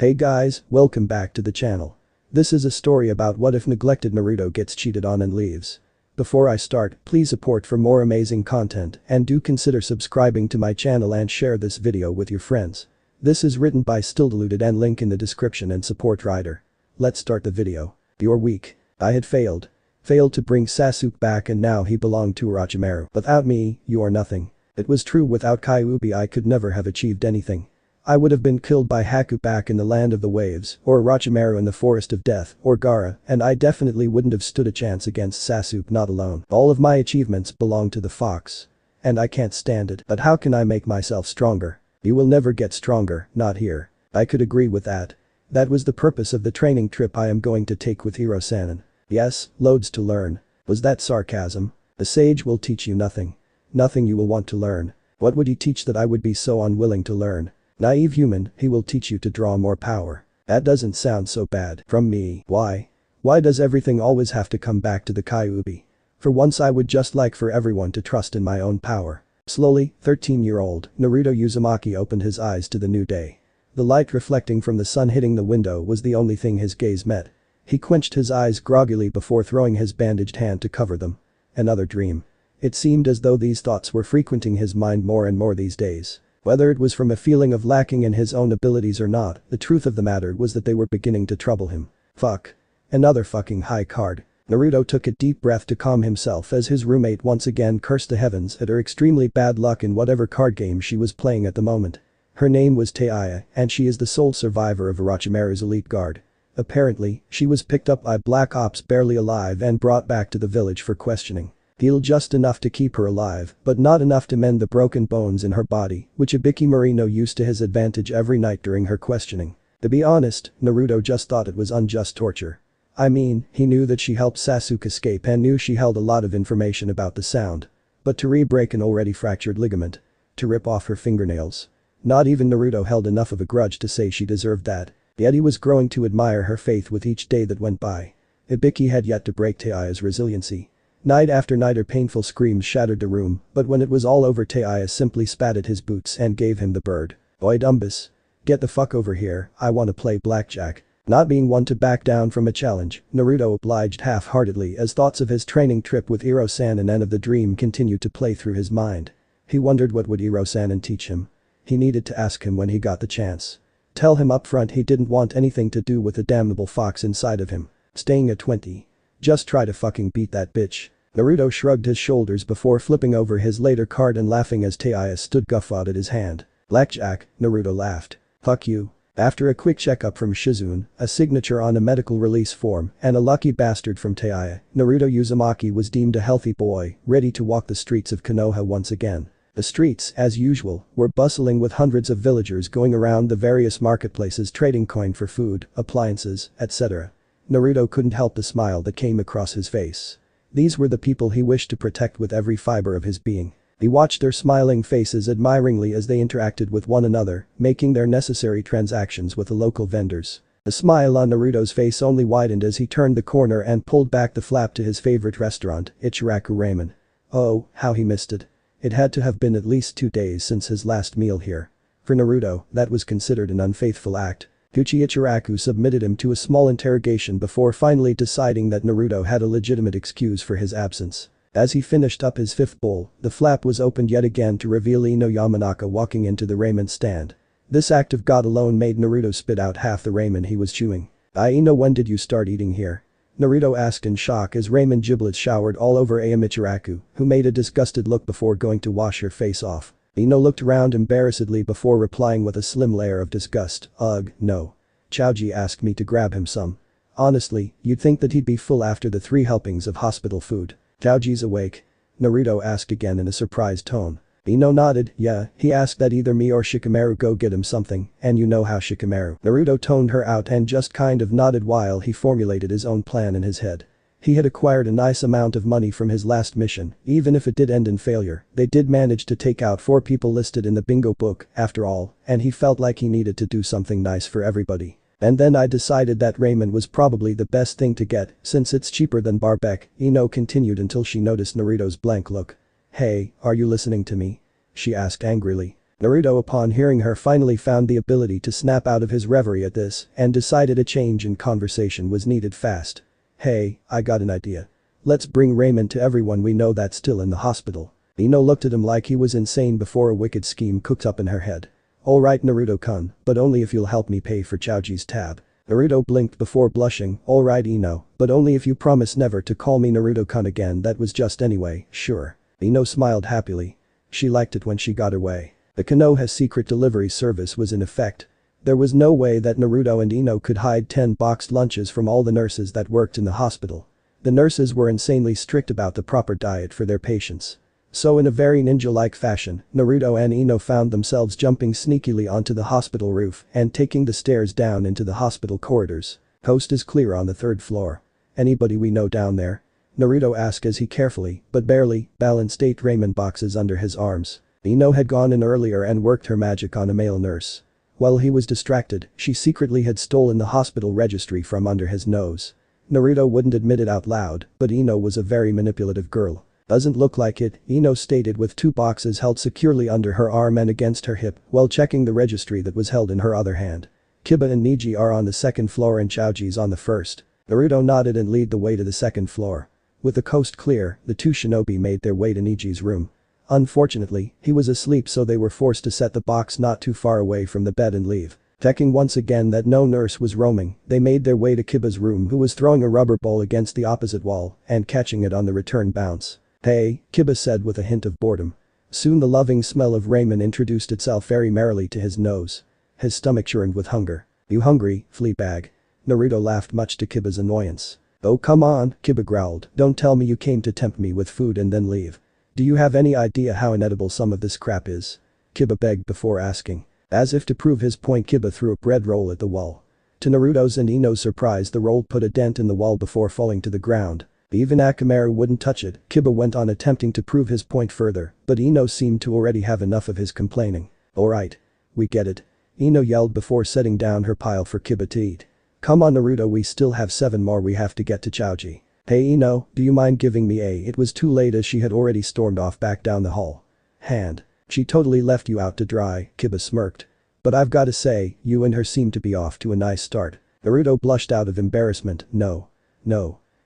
Hey guys, welcome back to the channel. This is a story about what if neglected Naruto gets cheated on and leaves. Before I start, please support for more amazing content and do consider subscribing to my channel and share this video with your friends. This is written by stilldeluded and link in the description and support writer. Let's start the video. You're weak. I had failed to bring Sasuke back and now he belonged to Orochimaru. Without me, you are nothing. It was true, without Kyuubi I could never have achieved anything. I would have been killed by Haku back in the land of the waves, or Orochimaru in the forest of death, or Gaara, and I definitely wouldn't have stood a chance against Sasuke not alone. All of my achievements belong to the fox. And I can't stand it. But how can I make myself stronger? You will never get stronger, not here. I could agree with that. That was the purpose of the training trip I am going to take with Hiro-sanin. Yes, loads to learn. Was that sarcasm? The sage will teach you nothing. Nothing you will want to learn. What would he teach that I would be so unwilling to learn? Naive human, he will teach you to draw more power. That doesn't sound so bad. From me. Why? Why does everything always have to come back to the Kyuubi? For once I would just like for everyone to trust in my own power. Slowly, 13-year-old Naruto Uzumaki opened his eyes to the new day. The light reflecting from the sun hitting the window was the only thing his gaze met. He quenched his eyes groggily before throwing his bandaged hand to cover them. Another dream. It seemed as though these thoughts were frequenting his mind more and more these days. Whether it was from a feeling of lacking in his own abilities or not, the truth of the matter was that they were beginning to trouble him. Fuck. Another fucking high card. Naruto took a deep breath to calm himself as his roommate once again cursed the heavens at her extremely bad luck in whatever card game she was playing at the moment. Her name was Taiya, and she is the sole survivor of Orochimaru's elite guard. Apparently, she was picked up by Black Ops barely alive and brought back to the village for questioning. Healed just enough to keep her alive, but not enough to mend the broken bones in her body, which Ibiki Marino used to his advantage every night during her questioning. To be honest, Naruto just thought it was unjust torture. I mean, he knew that she helped Sasuke escape and knew she held a lot of information about the sound. But to re-break an already fractured ligament. To rip off her fingernails. Not even Naruto held enough of a grudge to say she deserved that. Yet he was growing to admire her faith with each day that went by. Ibiki had yet to break Taiya's resiliency. Night after night her painful screams shattered the room, but when it was all over Taiya simply spat at his boots and gave him the bird. Oi Dumbus. Get the fuck over here, I wanna play blackjack. Not being one to back down from a challenge, Naruto obliged half-heartedly as thoughts of his training trip with Hiro-sanin and of the dream continued to play through his mind. He wondered what would Hiro-sanin teach him. He needed to ask him when he got the chance. Tell him up front he didn't want anything to do with the damnable fox inside of him. Staying at 20. Just try to fucking beat that bitch. Naruto shrugged his shoulders before flipping over his later card and laughing as Taiya stood guffawed at his hand. Blackjack, Naruto laughed. Fuck you. After a quick checkup from Shizune, a signature on a medical release form, and a lucky bastard from Taiya, Naruto Uzumaki was deemed a healthy boy, ready to walk the streets of Konoha once again. The streets, as usual, were bustling with hundreds of villagers going around the various marketplaces trading coin for food, appliances, etc. Naruto couldn't help the smile that came across his face. These were the people he wished to protect with every fiber of his being. He watched their smiling faces admiringly as they interacted with one another, making their necessary transactions with the local vendors. The smile on Naruto's face only widened as he turned the corner and pulled back the flap to his favorite restaurant, Ichiraku Ramen. Oh, how he missed it. It had to have been at least 2 days since his last meal here. For Naruto, that was considered an unfaithful act. Gucci Ichiraku submitted him to a small interrogation before finally deciding that Naruto had a legitimate excuse for his absence. As he finished up his 5th bowl, the flap was opened yet again to reveal Ino Yamanaka walking into the ramen stand. This act of God alone made Naruto spit out half the ramen he was chewing. Ino, when did you start eating here? Naruto asked in shock as ramen giblets showered all over Aim Ichiraku, who made a disgusted look before going to wash her face off. Ino looked around embarrassedly before replying with a slim layer of disgust. Ugh, no. Chaoji asked me to grab him some. Honestly, you'd think that he'd be full after the 3 helpings of hospital food. Chaoji's awake? Naruto asked again in a surprised tone. Ino nodded. Yeah, he asked that either me or Shikamaru go get him something, and you know how Shikamaru. Naruto toned her out and just kind of nodded while he formulated his own plan in his head. He had acquired a nice amount of money from his last mission, even if it did end in failure, they did manage to take out 4 people listed in the bingo book, after all, and he felt like he needed to do something nice for everybody. And then I decided that ramen was probably the best thing to get, since it's cheaper than barbeque, Ino continued until she noticed Naruto's blank look. Hey, are you listening to me? She asked angrily. Naruto, upon hearing her, finally found the ability to snap out of his reverie at this and decided a change in conversation was needed fast. "Hey, I got an idea. Let's bring raiment to everyone we know that's still in the hospital." Ino looked at him like he was insane before a wicked scheme cooked up in her head. "Alright Naruto-kun, but only if you'll help me pay for Chaoji's tab." Naruto blinked before blushing. "Alright Ino, but only if you promise never to call me Naruto-kun again. That was just anyway, sure." Ino smiled happily. She liked it when she got her way. The Konoha's secret delivery service was in effect. There was no way that Naruto and Ino could hide 10 boxed lunches from all the nurses that worked in the hospital. The nurses were insanely strict about the proper diet for their patients. So in a very ninja-like fashion, Naruto and Ino found themselves jumping sneakily onto the hospital roof and taking the stairs down into the hospital corridors. "Coast is clear on the 3rd floor. Anybody we know down there?" Naruto asked as he carefully, but barely, balanced 8 raiment boxes under his arms. Ino had gone in earlier and worked her magic on a male nurse. While he was distracted, she secretly had stolen the hospital registry from under his nose. Naruto wouldn't admit it out loud, but Ino was a very manipulative girl. "Doesn't look like it," Ino stated with 2 boxes held securely under her arm and against her hip while checking the registry that was held in her other hand. "Kiba and Niji are on the 2nd floor and Chaoji's on the 1st. Naruto nodded and led the way to the 2nd floor. With the coast clear, the 2 shinobi made their way to Niji's room. Unfortunately, he was asleep, so they were forced to set the box not too far away from the bed and leave. Checking once again that no nurse was roaming, they made their way to Kiba's room, who was throwing a rubber ball against the opposite wall and catching it on the return bounce. "Hey," Kiba said with a hint of boredom. Soon the loving smell of ramen introduced itself very merrily to his nose. His stomach churned with hunger. "You hungry, flea bag?" Naruto laughed, much to Kiba's annoyance. "Oh come on," Kiba growled, "don't tell me you came to tempt me with food and then leave. Do you have any idea how inedible some of this crap is?" Kiba begged before asking. As if to prove his point, Kiba threw a bread roll at the wall. To Naruto's and Ino's surprise, the roll put a dent in the wall before falling to the ground. Even Akamaru wouldn't touch it. Kiba went on attempting to prove his point further, but Ino seemed to already have enough of his complaining. "Alright. We get it." Ino yelled before setting down her pile for Kiba to eat. "Come on Naruto, we still have 7 more we have to get to Chaoji." "Hey Ino, do you mind giving me a..." It was too late as she had already stormed off back down the hall. "Hand. She totally left you out to dry," Kiba smirked. "But I've gotta say, you and her seem to be off to a nice start." Naruto blushed out of embarrassment. No.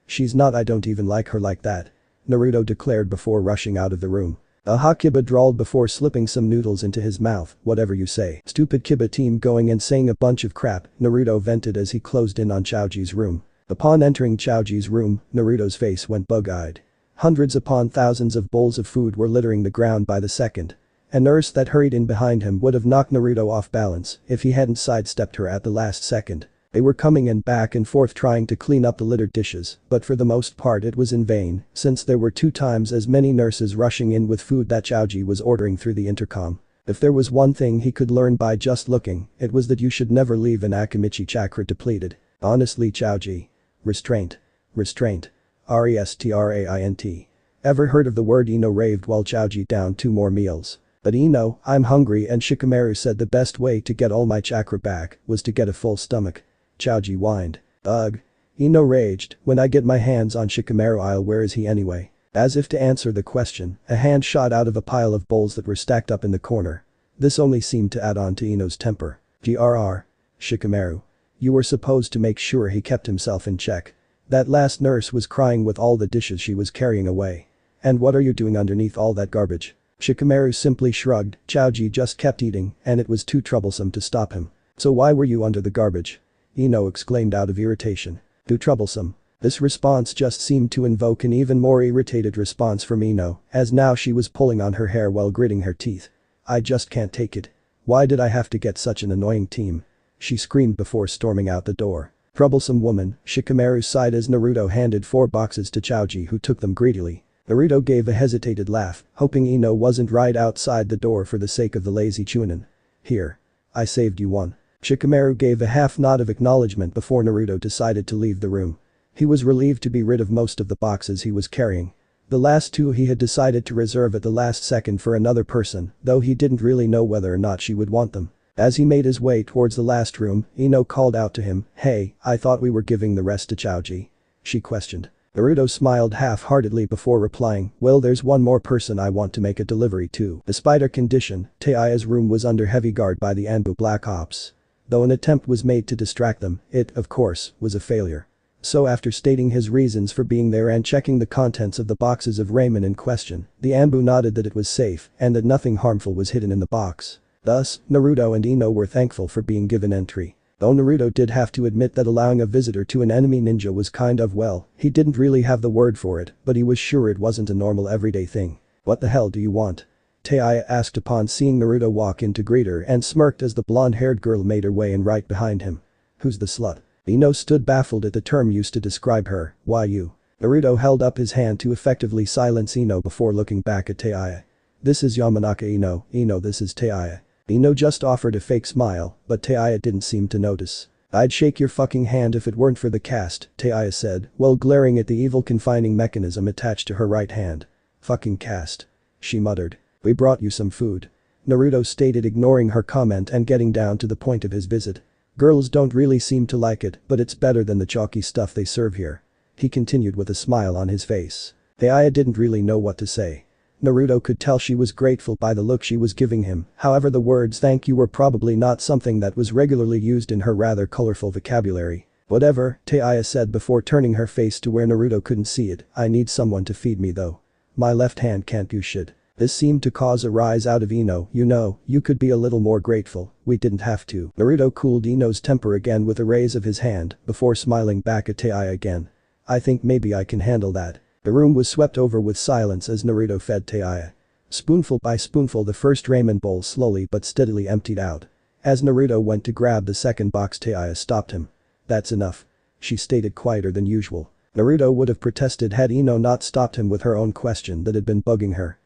She's not, I don't even like her like that," Naruto declared before rushing out of the room. "Aha," Kiba drawled before slipping some noodles into his mouth. "Whatever you say." "Stupid Kiba team going and saying a bunch of crap," Naruto vented as he closed in on Chaoji's room. Upon entering Chaoji's room, Naruto's face went bug-eyed. Hundreds upon thousands of bowls of food were littering the ground by the second. A nurse that hurried in behind him would have knocked Naruto off balance if he hadn't sidestepped her at the last second. They were coming in back and forth trying to clean up the littered dishes, but for the most part it was in vain, since there were 2 times as many nurses rushing in with food that Chaoji was ordering through the intercom. If there was one thing he could learn by just looking, it was that you should never leave an Akimichi chakra depleted. Honestly, Chaoji. Restraint. Restraint. Ever heard of the word? Ino raved while Chaoji downed 2 more meals. "But Ino, I'm hungry, and Shikamaru said the best way to get all my chakra back was to get a full stomach." Chaoji whined. "Ugh." Ino raged, "When I get my hands on Shikamaru, where is he anyway?" As if to answer the question, a hand shot out of a pile of bowls that were stacked up in the corner. This only seemed to add on to Ino's temper. "Grr. Shikamaru. You were supposed to make sure he kept himself in check. That last nurse was crying with all the dishes she was carrying away. And what are you doing underneath all that garbage?" Shikamaru simply shrugged. Chaoji just kept eating, and it was too troublesome to stop him. "So why were you under the garbage?" Ino exclaimed out of irritation. "Too troublesome." This response just seemed to invoke an even more irritated response from Ino, as now she was pulling on her hair while gritting her teeth. "I just can't take it. Why did I have to get such an annoying team?" she screamed before storming out the door. "Troublesome woman," Shikamaru sighed as Naruto handed 4 boxes to Chaoji, who took them greedily. Naruto gave a hesitated laugh, hoping Ino wasn't right outside the door for the sake of the lazy chunin. "Here. I saved you one." Shikamaru gave a half nod of acknowledgement before Naruto decided to leave the room. He was relieved to be rid of most of the boxes he was carrying. The last 2 he had decided to reserve at the last second for another person, though he didn't really know whether or not she would want them. As he made his way towards the last room, Ino called out to him, "Hey, I thought we were giving the rest to Chaoji." She questioned. Naruto smiled half-heartedly before replying, well, there's one more person I want to make a delivery to. Despite her condition, Taiya's room was under heavy guard by the Anbu Black Ops. Though an attempt was made to distract them, it, of course, was a failure. So after stating his reasons for being there and checking the contents of the boxes of raiment in question, the Anbu nodded that it was safe and that nothing harmful was hidden in the box. Thus, Naruto and Ino were thankful for being given entry. Though Naruto did have to admit that allowing a visitor to an enemy ninja was kind of, well, he didn't really have the word for it, but he was sure it wasn't a normal everyday thing. What the hell do you want? Taiya asked upon seeing Naruto walk in to greet her and smirked as the blonde-haired girl made her way in right behind him. Who's the slut? Ino stood baffled at the term used to describe her. Why you? Naruto held up his hand to effectively silence Ino before looking back at Taiya. This is Yamanaka Ino, this is Taiya. Ino just offered a fake smile, but Taiya didn't seem to notice. I'd shake your fucking hand if it weren't for the cast, Taiya said, while glaring at the evil confining mechanism attached to her right hand. Fucking cast. She muttered. We brought you some food. Naruto stated, ignoring her comment and getting down to the point of his visit. Girls don't really seem to like it, but it's better than the chalky stuff they serve here. He continued with a smile on his face. Taiya didn't really know what to say. Naruto could tell she was grateful by the look she was giving him, however the words thank you were probably not something that was regularly used in her rather colorful vocabulary. Whatever, Taiya said before turning her face to where Naruto couldn't see it, I need someone to feed me though. My left hand can't do shit. This seemed to cause a rise out of Ino, you could be a little more grateful, we didn't have to. Naruto cooled Ino's temper again with a raise of his hand, before smiling back at Taiya again. I think maybe I can handle that. The room was swept over with silence as Naruto fed Taiya. Spoonful by spoonful the first ramen bowl slowly but steadily emptied out. As Naruto went to grab the second box, Taiya stopped him. That's enough. She stated quieter than usual. Naruto would have protested had Ino not stopped him with her own question that had been bugging her.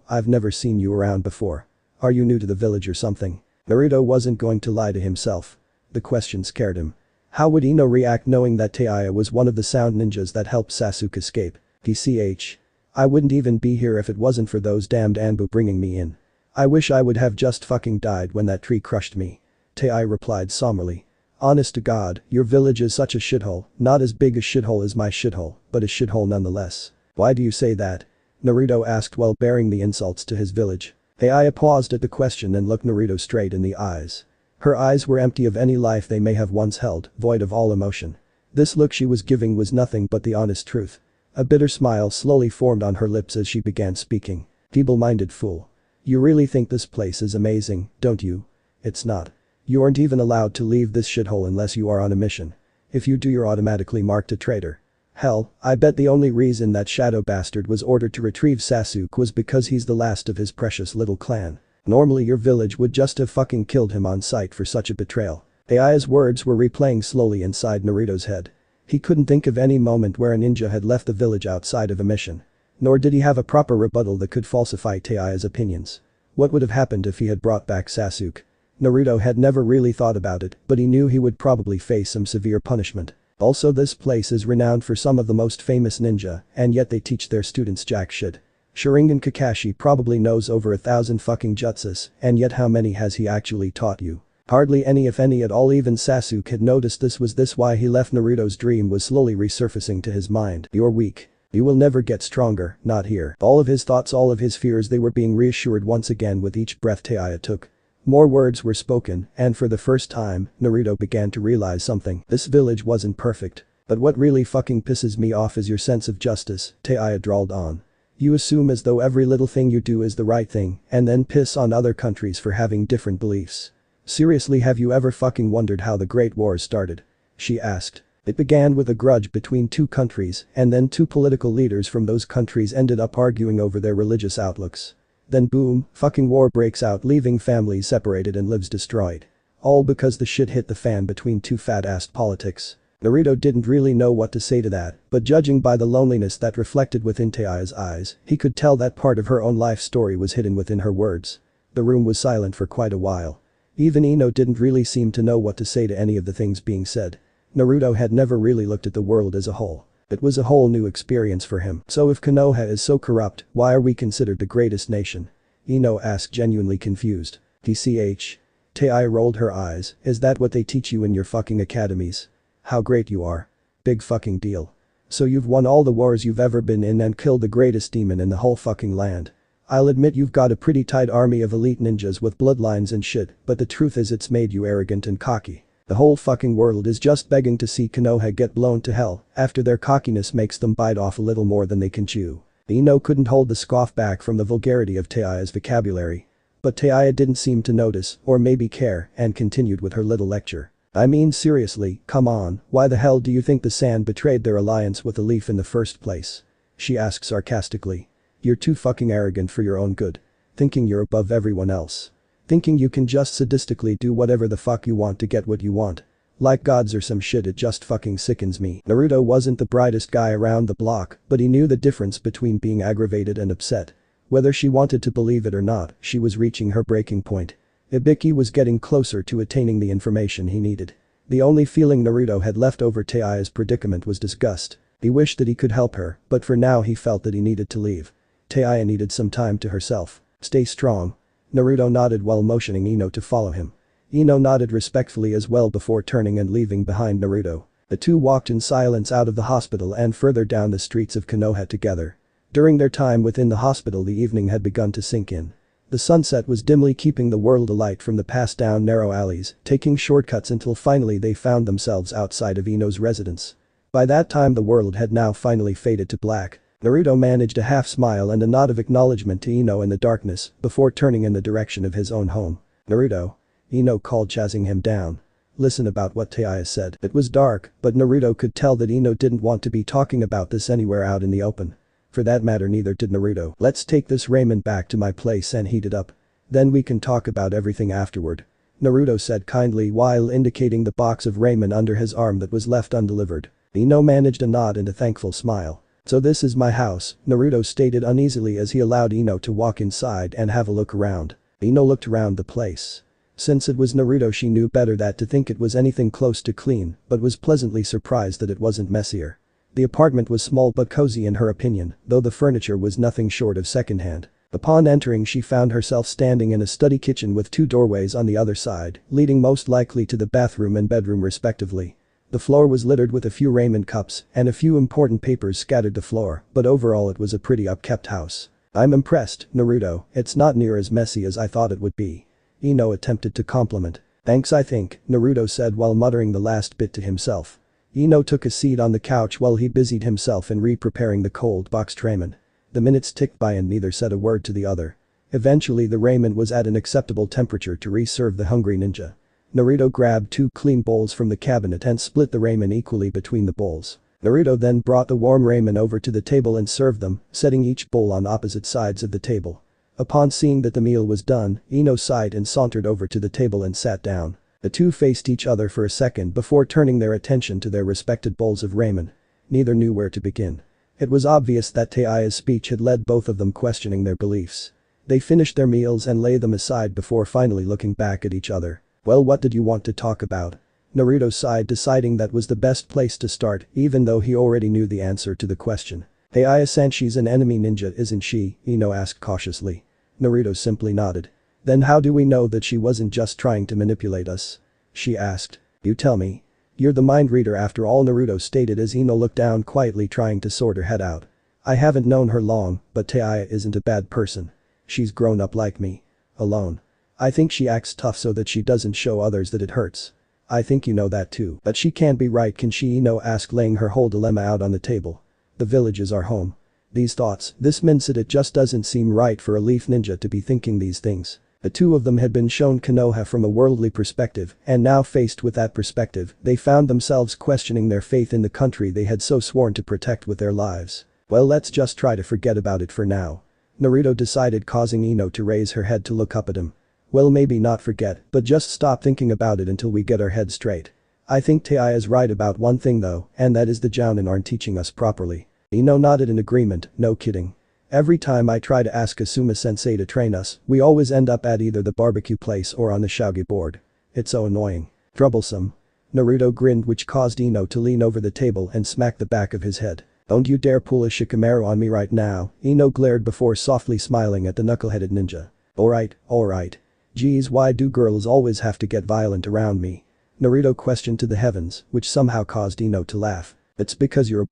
I've never seen you around before. Are you new to the village or something? Naruto wasn't going to lie to himself. The question scared him. How would Ino react knowing that Taiya was one of the sound ninjas that helped Sasuke escape? TCH. I wouldn't even be here if it wasn't for those damned Anbu bringing me in. I wish I would have just fucking died when that tree crushed me. Taiya replied somberly. Honest to God, your village is such a shithole, not as big a shithole as my shithole, but a shithole nonetheless. Why do you say that? Naruto asked while bearing the insults to his village. Taiya paused at the question and looked Naruto straight in the eyes. Her eyes were empty of any life they may have once held, void of all emotion. This look she was giving was nothing but the honest truth. A bitter smile slowly formed on her lips as she began speaking. Feeble-minded fool. You really think this place is amazing, don't you? It's not. You aren't even allowed to leave this shithole unless you are on a mission. If you do, you're automatically marked a traitor. Hell, I bet the only reason that shadow bastard was ordered to retrieve Sasuke was because he's the last of his precious little clan. Normally your village would just have fucking killed him on sight for such a betrayal. Taiya's words were replaying slowly inside Naruto's head. He couldn't think of any moment where a ninja had left the village outside of a mission. Nor did he have a proper rebuttal that could falsify Taiya's opinions. What would have happened if he had brought back Sasuke? Naruto had never really thought about it, but he knew he would probably face some severe punishment. Also, this place is renowned for some of the most famous ninja, and yet they teach their students jack shit. Sharingan Kakashi probably knows over 1,000 fucking jutsus, and yet how many has he actually taught you? Hardly any, if any at all. Even Sasuke had noticed this. Was this why he left? Naruto's dream was slowly resurfacing to his mind. You're weak. You will never get stronger, not here. All of his thoughts, all of his fears, they were being reassured once again with each breath Taiya took. More words were spoken, and for the first time, Naruto began to realize something. This village wasn't perfect. But what really fucking pisses me off is your sense of justice, Taiya drawled on. You assume as though every little thing you do is the right thing, and then piss on other countries for having different beliefs. Seriously, have you ever fucking wondered how the Great Wars started? She asked. It began with a grudge between two countries, and then two political leaders from those countries ended up arguing over their religious outlooks. Then boom, fucking war breaks out, leaving families separated and lives destroyed. All because the shit hit the fan between two fat-assed politics. Naruto didn't really know what to say to that, but judging by the loneliness that reflected within Taiya's eyes, he could tell that part of her own life story was hidden within her words. The room was silent for quite a while. Even Ino didn't really seem to know what to say to any of the things being said. Naruto had never really looked at the world as a whole. It was a whole new experience for him. So if Konoha is so corrupt, why are we considered the greatest nation? Ino asked, genuinely confused. TCH. Taiya rolled her eyes. Is that what they teach you in your fucking academies? How great you are. Big fucking deal. So you've won all the wars you've ever been in and killed the greatest demon in the whole fucking land. I'll admit you've got a pretty tight army of elite ninjas with bloodlines and shit, but the truth is it's made you arrogant and cocky. The whole fucking world is just begging to see Konoha get blown to hell after their cockiness makes them bite off a little more than they can chew. Ino couldn't hold the scoff back from the vulgarity of Taiya's vocabulary. But Taiya didn't seem to notice or maybe care and continued with her little lecture. I mean seriously, come on, why the hell do you think the Sand betrayed their alliance with the Leaf in the first place? She asked sarcastically. You're too fucking arrogant for your own good. Thinking you're above everyone else. Thinking you can just sadistically do whatever the fuck you want to get what you want. Like gods or some shit, it just fucking sickens me. Naruto wasn't the brightest guy around the block, but he knew the difference between being aggravated and upset. Whether she wanted to believe it or not, she was reaching her breaking point. Ibiki was getting closer to attaining the information he needed. The only feeling Naruto had left over Taiya's predicament was disgust. He wished that he could help her, but for now he felt that he needed to leave. Taiya needed some time to herself. Stay strong. Naruto nodded while motioning Ino to follow him. Ino nodded respectfully as well before turning and leaving behind Naruto. The two walked in silence out of the hospital and further down the streets of Konoha together. During their time within the hospital, the evening had begun to sink in. The sunset was dimly keeping the world alight from the past down narrow alleys, taking shortcuts until finally they found themselves outside of Ino's residence. By that time the world had now finally faded to black. Naruto managed a half smile and a nod of acknowledgement to Ino in the darkness before turning in the direction of his own home. Naruto. Ino called, chasing him down. Listen about what Taiya said. It was dark, but Naruto could tell that Ino didn't want to be talking about this anywhere out in the open. For that matter, neither did Naruto. Let's take this ramen back to my place and heat it up. Then we can talk about everything afterward. Naruto said kindly while indicating the box of ramen under his arm that was left undelivered. Ino managed a nod and a thankful smile. So this is my house, Naruto stated uneasily as he allowed Ino to walk inside and have a look around. Ino looked around the place. Since it was Naruto, she knew better than to think it was anything close to clean, but was pleasantly surprised that it wasn't messier. The apartment was small but cozy in her opinion, though the furniture was nothing short of secondhand. Upon entering, she found herself standing in a study kitchen with two doorways on the other side, leading most likely to the bathroom and bedroom respectively. The floor was littered with a few ramen cups and a few important papers scattered the floor, but overall it was a pretty upkept house. I'm impressed, Naruto, it's not near as messy as I thought it would be. Ino attempted to compliment. Thanks, I think, Naruto said while muttering the last bit to himself. Ino took a seat on the couch while he busied himself in re-preparing the cold boxed ramen. The minutes ticked by and neither said a word to the other. Eventually the ramen was at an acceptable temperature to re-serve the hungry ninja. Naruto grabbed two clean bowls from the cabinet and split the ramen equally between the bowls. Naruto then brought the warm ramen over to the table and served them, setting each bowl on opposite sides of the table. Upon seeing that the meal was done, Ino sighed and sauntered over to the table and sat down. The two faced each other for a second before turning their attention to their respective bowls of ramen. Neither knew where to begin. It was obvious that Taiya's speech had led both of them questioning their beliefs. They finished their meals and laid them aside before finally looking back at each other. Well, what did you want to talk about? Naruto sighed, deciding that was the best place to start, even though he already knew the answer to the question. Taiya-san, she's an enemy ninja, isn't she? Ino asked cautiously. Naruto simply nodded. Then how do we know that she wasn't just trying to manipulate us? She asked. You tell me. You're the mind reader after all, Naruto stated as Ino looked down quietly, trying to sort her head out. I haven't known her long, but Taiya isn't a bad person. She's grown up like me. Alone. I think she acts tough so that she doesn't show others that it hurts. I think you know that too. But she can't be right, can she? Ino asked, laying her whole dilemma out on the table. The village is our home. These thoughts, this means that it just doesn't seem right for a leaf ninja to be thinking these things. The two of them had been shown Konoha from a worldly perspective, and now faced with that perspective, they found themselves questioning their faith in the country they had so sworn to protect with their lives. Well, let's just try to forget about it for now. Naruto decided, causing Ino to raise her head to look up at him. Well, maybe not forget, but just stop thinking about it until we get our heads straight. I think Taiya is right about one thing though, and that is the Jounin aren't teaching us properly. Ino nodded in agreement, no kidding. Every time I try to ask Asuma-sensei to train us, we always end up at either the barbecue place or on the shogi board. It's so annoying. Troublesome. Naruto grinned, which caused Ino to lean over the table and smack the back of his head. Don't you dare pull a Shikamaru on me right now, Ino glared before softly smiling at the knuckle-headed ninja. Alright. Geez, why do girls always have to get violent around me? Naruto questioned to the heavens, which somehow caused Ino to laugh. It's because you're a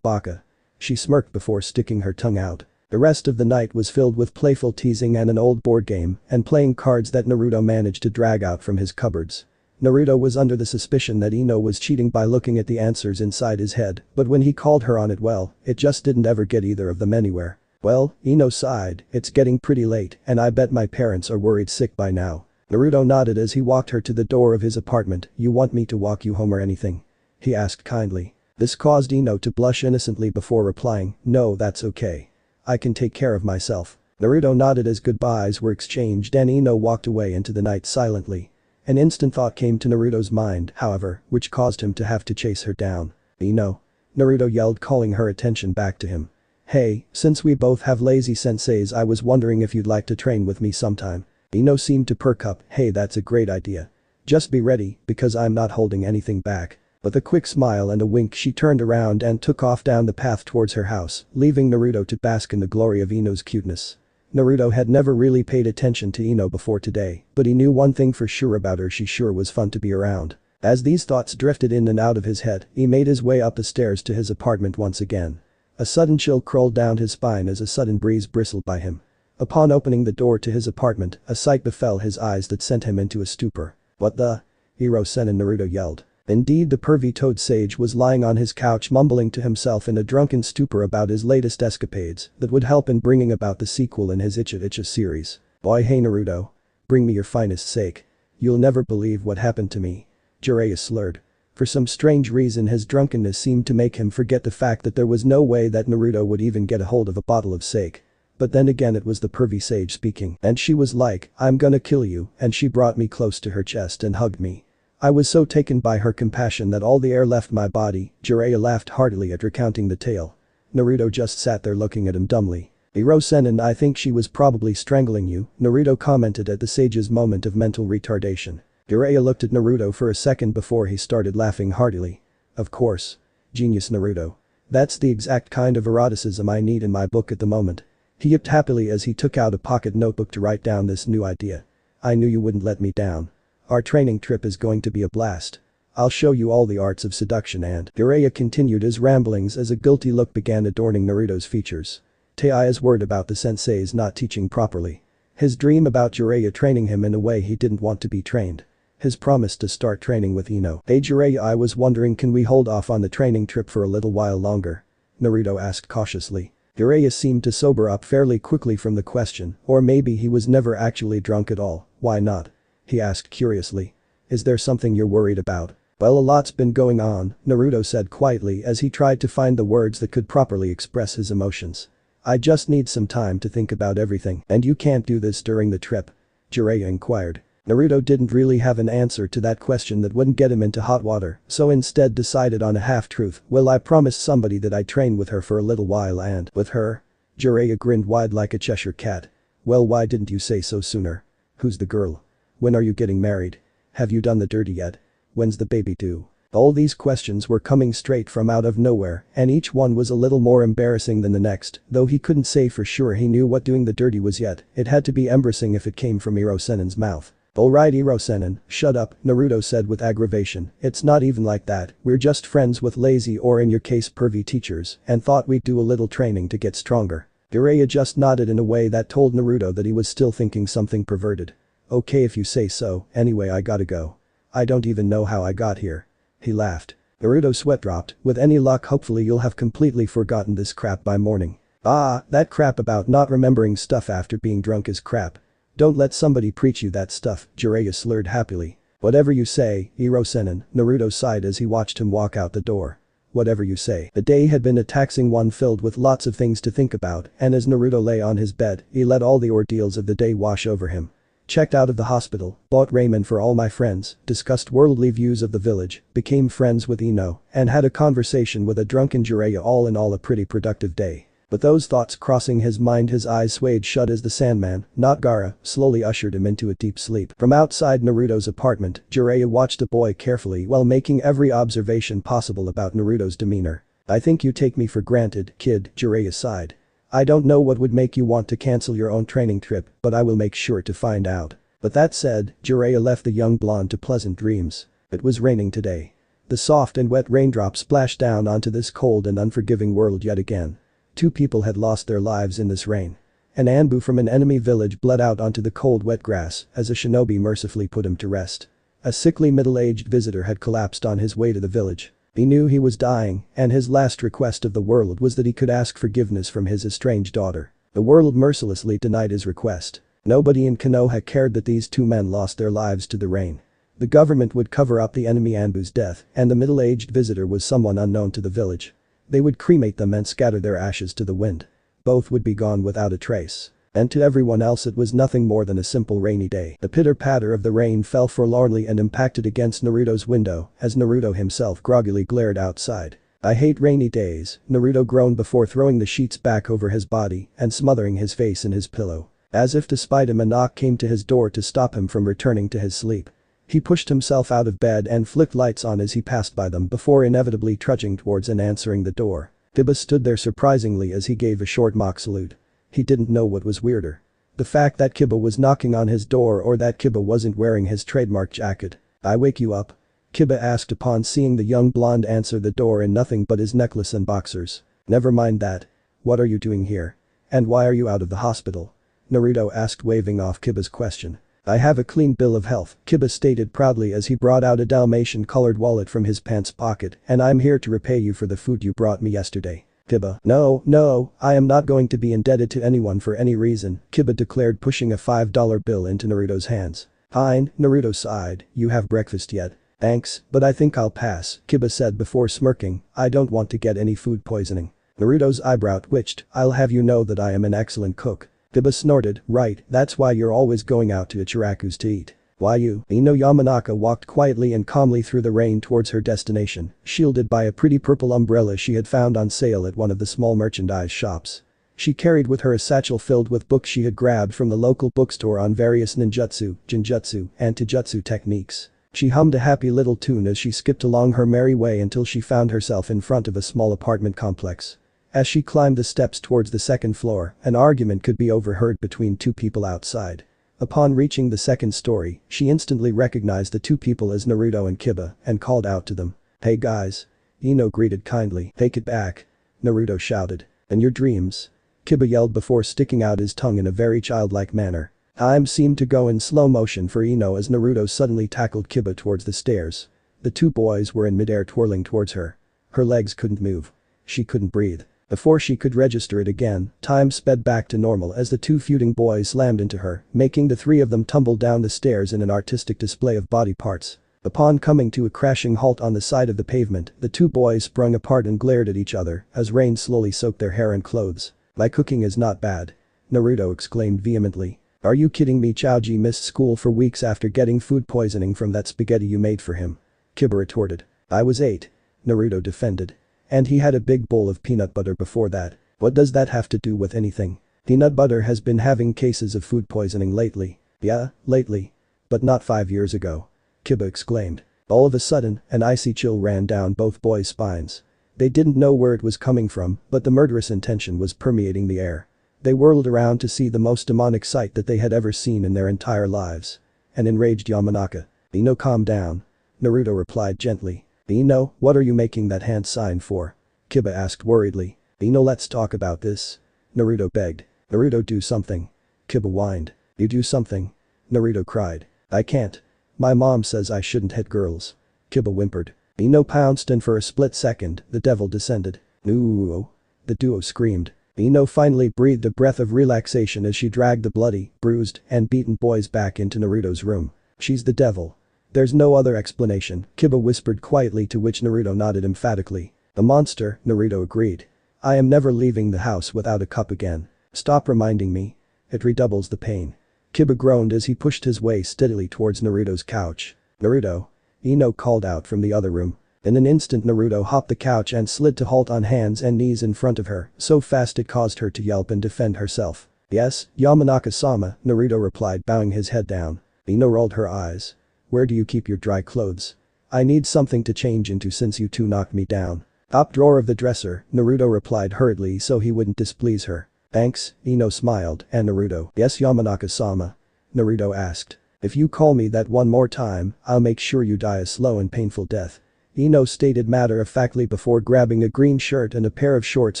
baka. She smirked before sticking her tongue out. The rest of the night was filled with playful teasing and an old board game and playing cards that Naruto managed to drag out from his cupboards. Naruto was under the suspicion that Ino was cheating by looking at the answers inside his head, but when he called her on it, well, it just didn't ever get either of them anywhere. Well, Ino sighed, it's getting pretty late and I bet my parents are worried sick by now. Naruto nodded as he walked her to the door of his apartment. You want me to walk you home or anything? He asked kindly. This caused Ino to blush innocently before replying, no, that's okay. I can take care of myself. Naruto nodded as goodbyes were exchanged and Ino walked away into the night silently. An instant thought came to Naruto's mind, however, which caused him to have to chase her down. Ino. Naruto yelled, calling her attention back to him. Hey, since we both have lazy senseis, I was wondering if you'd like to train with me sometime. Ino seemed to perk up. Hey, that's a great idea. Just be ready, because I'm not holding anything back. With a quick smile and a wink, she turned around and took off down the path towards her house, leaving Naruto to bask in the glory of Ino's cuteness. Naruto had never really paid attention to Ino before today, but he knew one thing for sure about her: she sure was fun to be around. As these thoughts drifted in and out of his head, he made his way up the stairs to his apartment once again. A sudden chill crawled down his spine as a sudden breeze bristled by him. Upon opening the door to his apartment, a sight befell his eyes that sent him into a stupor. What the? Hiro-sen, Naruto yelled. Indeed, the pervy toad sage was lying on his couch mumbling to himself in a drunken stupor about his latest escapades that would help in bringing about the sequel in his Icha series. Boy, hey Naruto. Bring me your finest sake. You'll never believe what happened to me. Jiraiya slurred. For some strange reason, his drunkenness seemed to make him forget the fact that there was no way that Naruto would even get a hold of a bottle of sake. But then again, it was the pervy sage speaking, and she was like, I'm gonna kill you, and she brought me close to her chest and hugged me. I was so taken by her compassion that all the air left my body. Jiraiya laughed heartily at recounting the tale. Naruto just sat there looking at him dumbly. Hiro-sen, and I think she was probably strangling you, Naruto commented at the sage's moment of mental retardation. Jiraiya looked at Naruto for a second before he started laughing heartily. Of course. Genius, Naruto. That's the exact kind of eroticism I need in my book at the moment. He yipped happily as he took out a pocket notebook to write down this new idea. I knew you wouldn't let me down. Our training trip is going to be a blast. I'll show you all the arts of seduction. And Jiraiya continued his ramblings as a guilty look began adorning Naruto's features. Taiya's word about the sensei's not teaching properly. His dream about Jiraiya training him in a way he didn't want to be trained. His promise to start training with Ino. Hey Jiraiya, I was wondering, can we hold off on the training trip for a little while longer? Naruto asked cautiously. Jiraiya seemed to sober up fairly quickly from the question, or maybe he was never actually drunk at all. Why not? He asked curiously. Is there something you're worried about? Well, a lot's been going on, Naruto said quietly as he tried to find the words that could properly express his emotions. I just need some time to think about everything. And you can't do this during the trip? Jiraiya inquired. Naruto didn't really have an answer to that question that wouldn't get him into hot water, so instead decided on a half-truth. Well, I promised somebody that I'd train with her for a little while. And with her? Jiraiya grinned wide like a Cheshire cat. Well, why didn't you say so sooner? Who's the girl? When are you getting married? Have you done the dirty yet? When's the baby due? All these questions were coming straight from out of nowhere, and each one was a little more embarrassing than the next, though he couldn't say for sure he knew what doing the dirty was yet. It had to be embarrassing if it came from Hiro-sen's mouth. Alright Hiro-sen, shut up, Naruto said with aggravation. It's not even like that, we're just friends with lazy, or in your case pervy teachers, and thought we'd do a little training to get stronger. Jiraiya just nodded in a way that told Naruto that he was still thinking something perverted. Okay, if you say so. Anyway, I gotta go. I don't even know how I got here. He laughed. Naruto's sweat dropped. With any luck, hopefully you'll have completely forgotten this crap by morning. Ah, that crap about not remembering stuff after being drunk is crap. Don't let somebody preach you that stuff, Jiraiya slurred happily. Whatever you say, Hiro-sen, Naruto sighed as he watched him walk out the door. Whatever you say. The day had been a taxing one filled with lots of things to think about, and as Naruto lay on his bed, he let all the ordeals of the day wash over him. Checked out of the hospital, bought ramen for all my friends, discussed worldly views of the village, became friends with Ino, and had a conversation with a drunken Jiraiya. All in all, a pretty productive day. With those thoughts crossing his mind, his eyes swayed shut as the Sandman, not Gaara, slowly ushered him into a deep sleep. From outside Naruto's apartment, Jiraiya watched the boy carefully while making every observation possible about Naruto's demeanor. I think you take me for granted, kid, Jiraiya sighed. I don't know what would make you want to cancel your own training trip, but I will make sure to find out. But that said, Jiraiya left the young blonde to pleasant dreams. It was raining today. The soft and wet raindrops splashed down onto this cold and unforgiving world yet again. 2 people had lost their lives in this rain. An Anbu from an enemy village bled out onto the cold wet grass as a shinobi mercifully put him to rest. A sickly middle-aged visitor had collapsed on his way to the village. He knew he was dying, and his last request of the world was that he could ask forgiveness from his estranged daughter. The world mercilessly denied his request. Nobody in Konoha cared that these 2 men lost their lives to the rain. The government would cover up the enemy Anbu's death, and the middle-aged visitor was someone unknown to the village. They would cremate them and scatter their ashes to the wind. Both would be gone without a trace. And to everyone else it was nothing more than a simple rainy day. The pitter-patter of the rain fell forlornly and impacted against Naruto's window as Naruto himself groggily glared outside. "I hate rainy days," Naruto groaned before throwing the sheets back over his body and smothering his face in his pillow. As if to spite him, a knock came to his door to stop him from returning to his sleep. He pushed himself out of bed and flicked lights on as he passed by them before inevitably trudging towards and answering the door. Kiba stood there surprisingly as he gave a short mock salute. He didn't know what was weirder. The fact that Kiba was knocking on his door or that Kiba wasn't wearing his trademark jacket. "I wake you up?" Kiba asked upon seeing the young blonde answer the door in nothing but his necklace and boxers. "Never mind that. What are you doing here? And why are you out of the hospital?" Naruto asked, waving off Kiba's question. "I have a clean bill of health," Kiba stated proudly as he brought out a Dalmatian-colored wallet from his pants pocket, "and I'm here to repay you for the food you brought me yesterday." Kiba, No, I am not going to be indebted to anyone for any reason," Kiba declared, pushing a $5 bill into Naruto's hands. "Fine," Naruto sighed, "you have breakfast yet?" "Thanks, but I think I'll pass," Kiba said before smirking, "I don't want to get any food poisoning." Naruto's eyebrow twitched. "I'll have you know that I am an excellent cook." Kiba snorted, "Right, that's why you're always going out to Ichiraku's to eat." "Why you?" Ino Yamanaka walked quietly and calmly through the rain towards her destination, shielded by a pretty purple umbrella she had found on sale at one of the small merchandise shops. She carried with her a satchel filled with books she had grabbed from the local bookstore on various ninjutsu, jinjutsu, and taijutsu techniques. She hummed a happy little tune as she skipped along her merry way until she found herself in front of a small apartment complex. As she climbed the steps towards the 2nd floor, an argument could be overheard between 2 people outside. Upon reaching the 2nd story, she instantly recognized the 2 people as Naruto and Kiba and called out to them. "Hey guys." Ino greeted kindly. "Take it back." Naruto shouted. "In your dreams." Kiba yelled before sticking out his tongue in a very childlike manner. Time seemed to go in slow motion for Ino as Naruto suddenly tackled Kiba towards the stairs. The 2 boys were in midair twirling towards her. Her legs couldn't move. She couldn't breathe. Before she could register it again, time sped back to normal as the 2 feuding boys slammed into her, making the 3 of them tumble down the stairs in an artistic display of body parts. Upon coming to a crashing halt on the side of the pavement, the 2 boys sprung apart and glared at each other as rain slowly soaked their hair and clothes. "My cooking is not bad," Naruto exclaimed vehemently. "Are you kidding me? Chaoji missed school for weeks after getting food poisoning from that spaghetti you made for him." Kiba retorted. "I was 8. Naruto defended. "And he had a big bowl of peanut butter before that. What does that have to do with anything?" "Peanut butter has been having cases of food poisoning lately." "Yeah, lately. But not 5 years ago." Kiba exclaimed. All of a sudden, an icy chill ran down both boys' spines. They didn't know where it was coming from, but the murderous intention was permeating the air. They whirled around to see the most demonic sight that they had ever seen in their entire lives. An enraged Yamanaka. "Ino, calm down." Naruto replied gently. "Ino, what are you making that hand sign for?" Kiba asked worriedly. "Ino, let's talk about this." Naruto begged. "Naruto, do something." Kiba whined. "You do something." Naruto cried. "I can't. My mom says I shouldn't hit girls." Kiba whimpered. Ino pounced and for a split second, the devil descended. "Ooh." The duo screamed. Ino finally breathed a breath of relaxation as she dragged the bloody, bruised, and beaten boys back into Naruto's room. "She's the devil. There's no other explanation," Kiba whispered quietly, to which Naruto nodded emphatically. "The monster," Naruto agreed. "I am never leaving the house without a cup again. Stop reminding me. It redoubles the pain." Kiba groaned as he pushed his way steadily towards Naruto's couch. "Naruto." Ino called out from the other room. In an instant Naruto hopped the couch and slid to halt on hands and knees in front of her, so fast it caused her to yelp and defend herself. "Yes, Yamanaka-sama," Naruto replied, bowing his head down. Ino rolled her eyes. "Where do you keep your dry clothes? I need something to change into since you 2 knocked me down." "Top drawer of the dresser," Naruto replied hurriedly so he wouldn't displease her. "Thanks," Ino smiled, and Naruto. "Yes, Yamanaka-sama?" Naruto asked. "If you call me that one more time, I'll make sure you die a slow and painful death." Ino stated matter-of-factly before grabbing a green shirt and a pair of shorts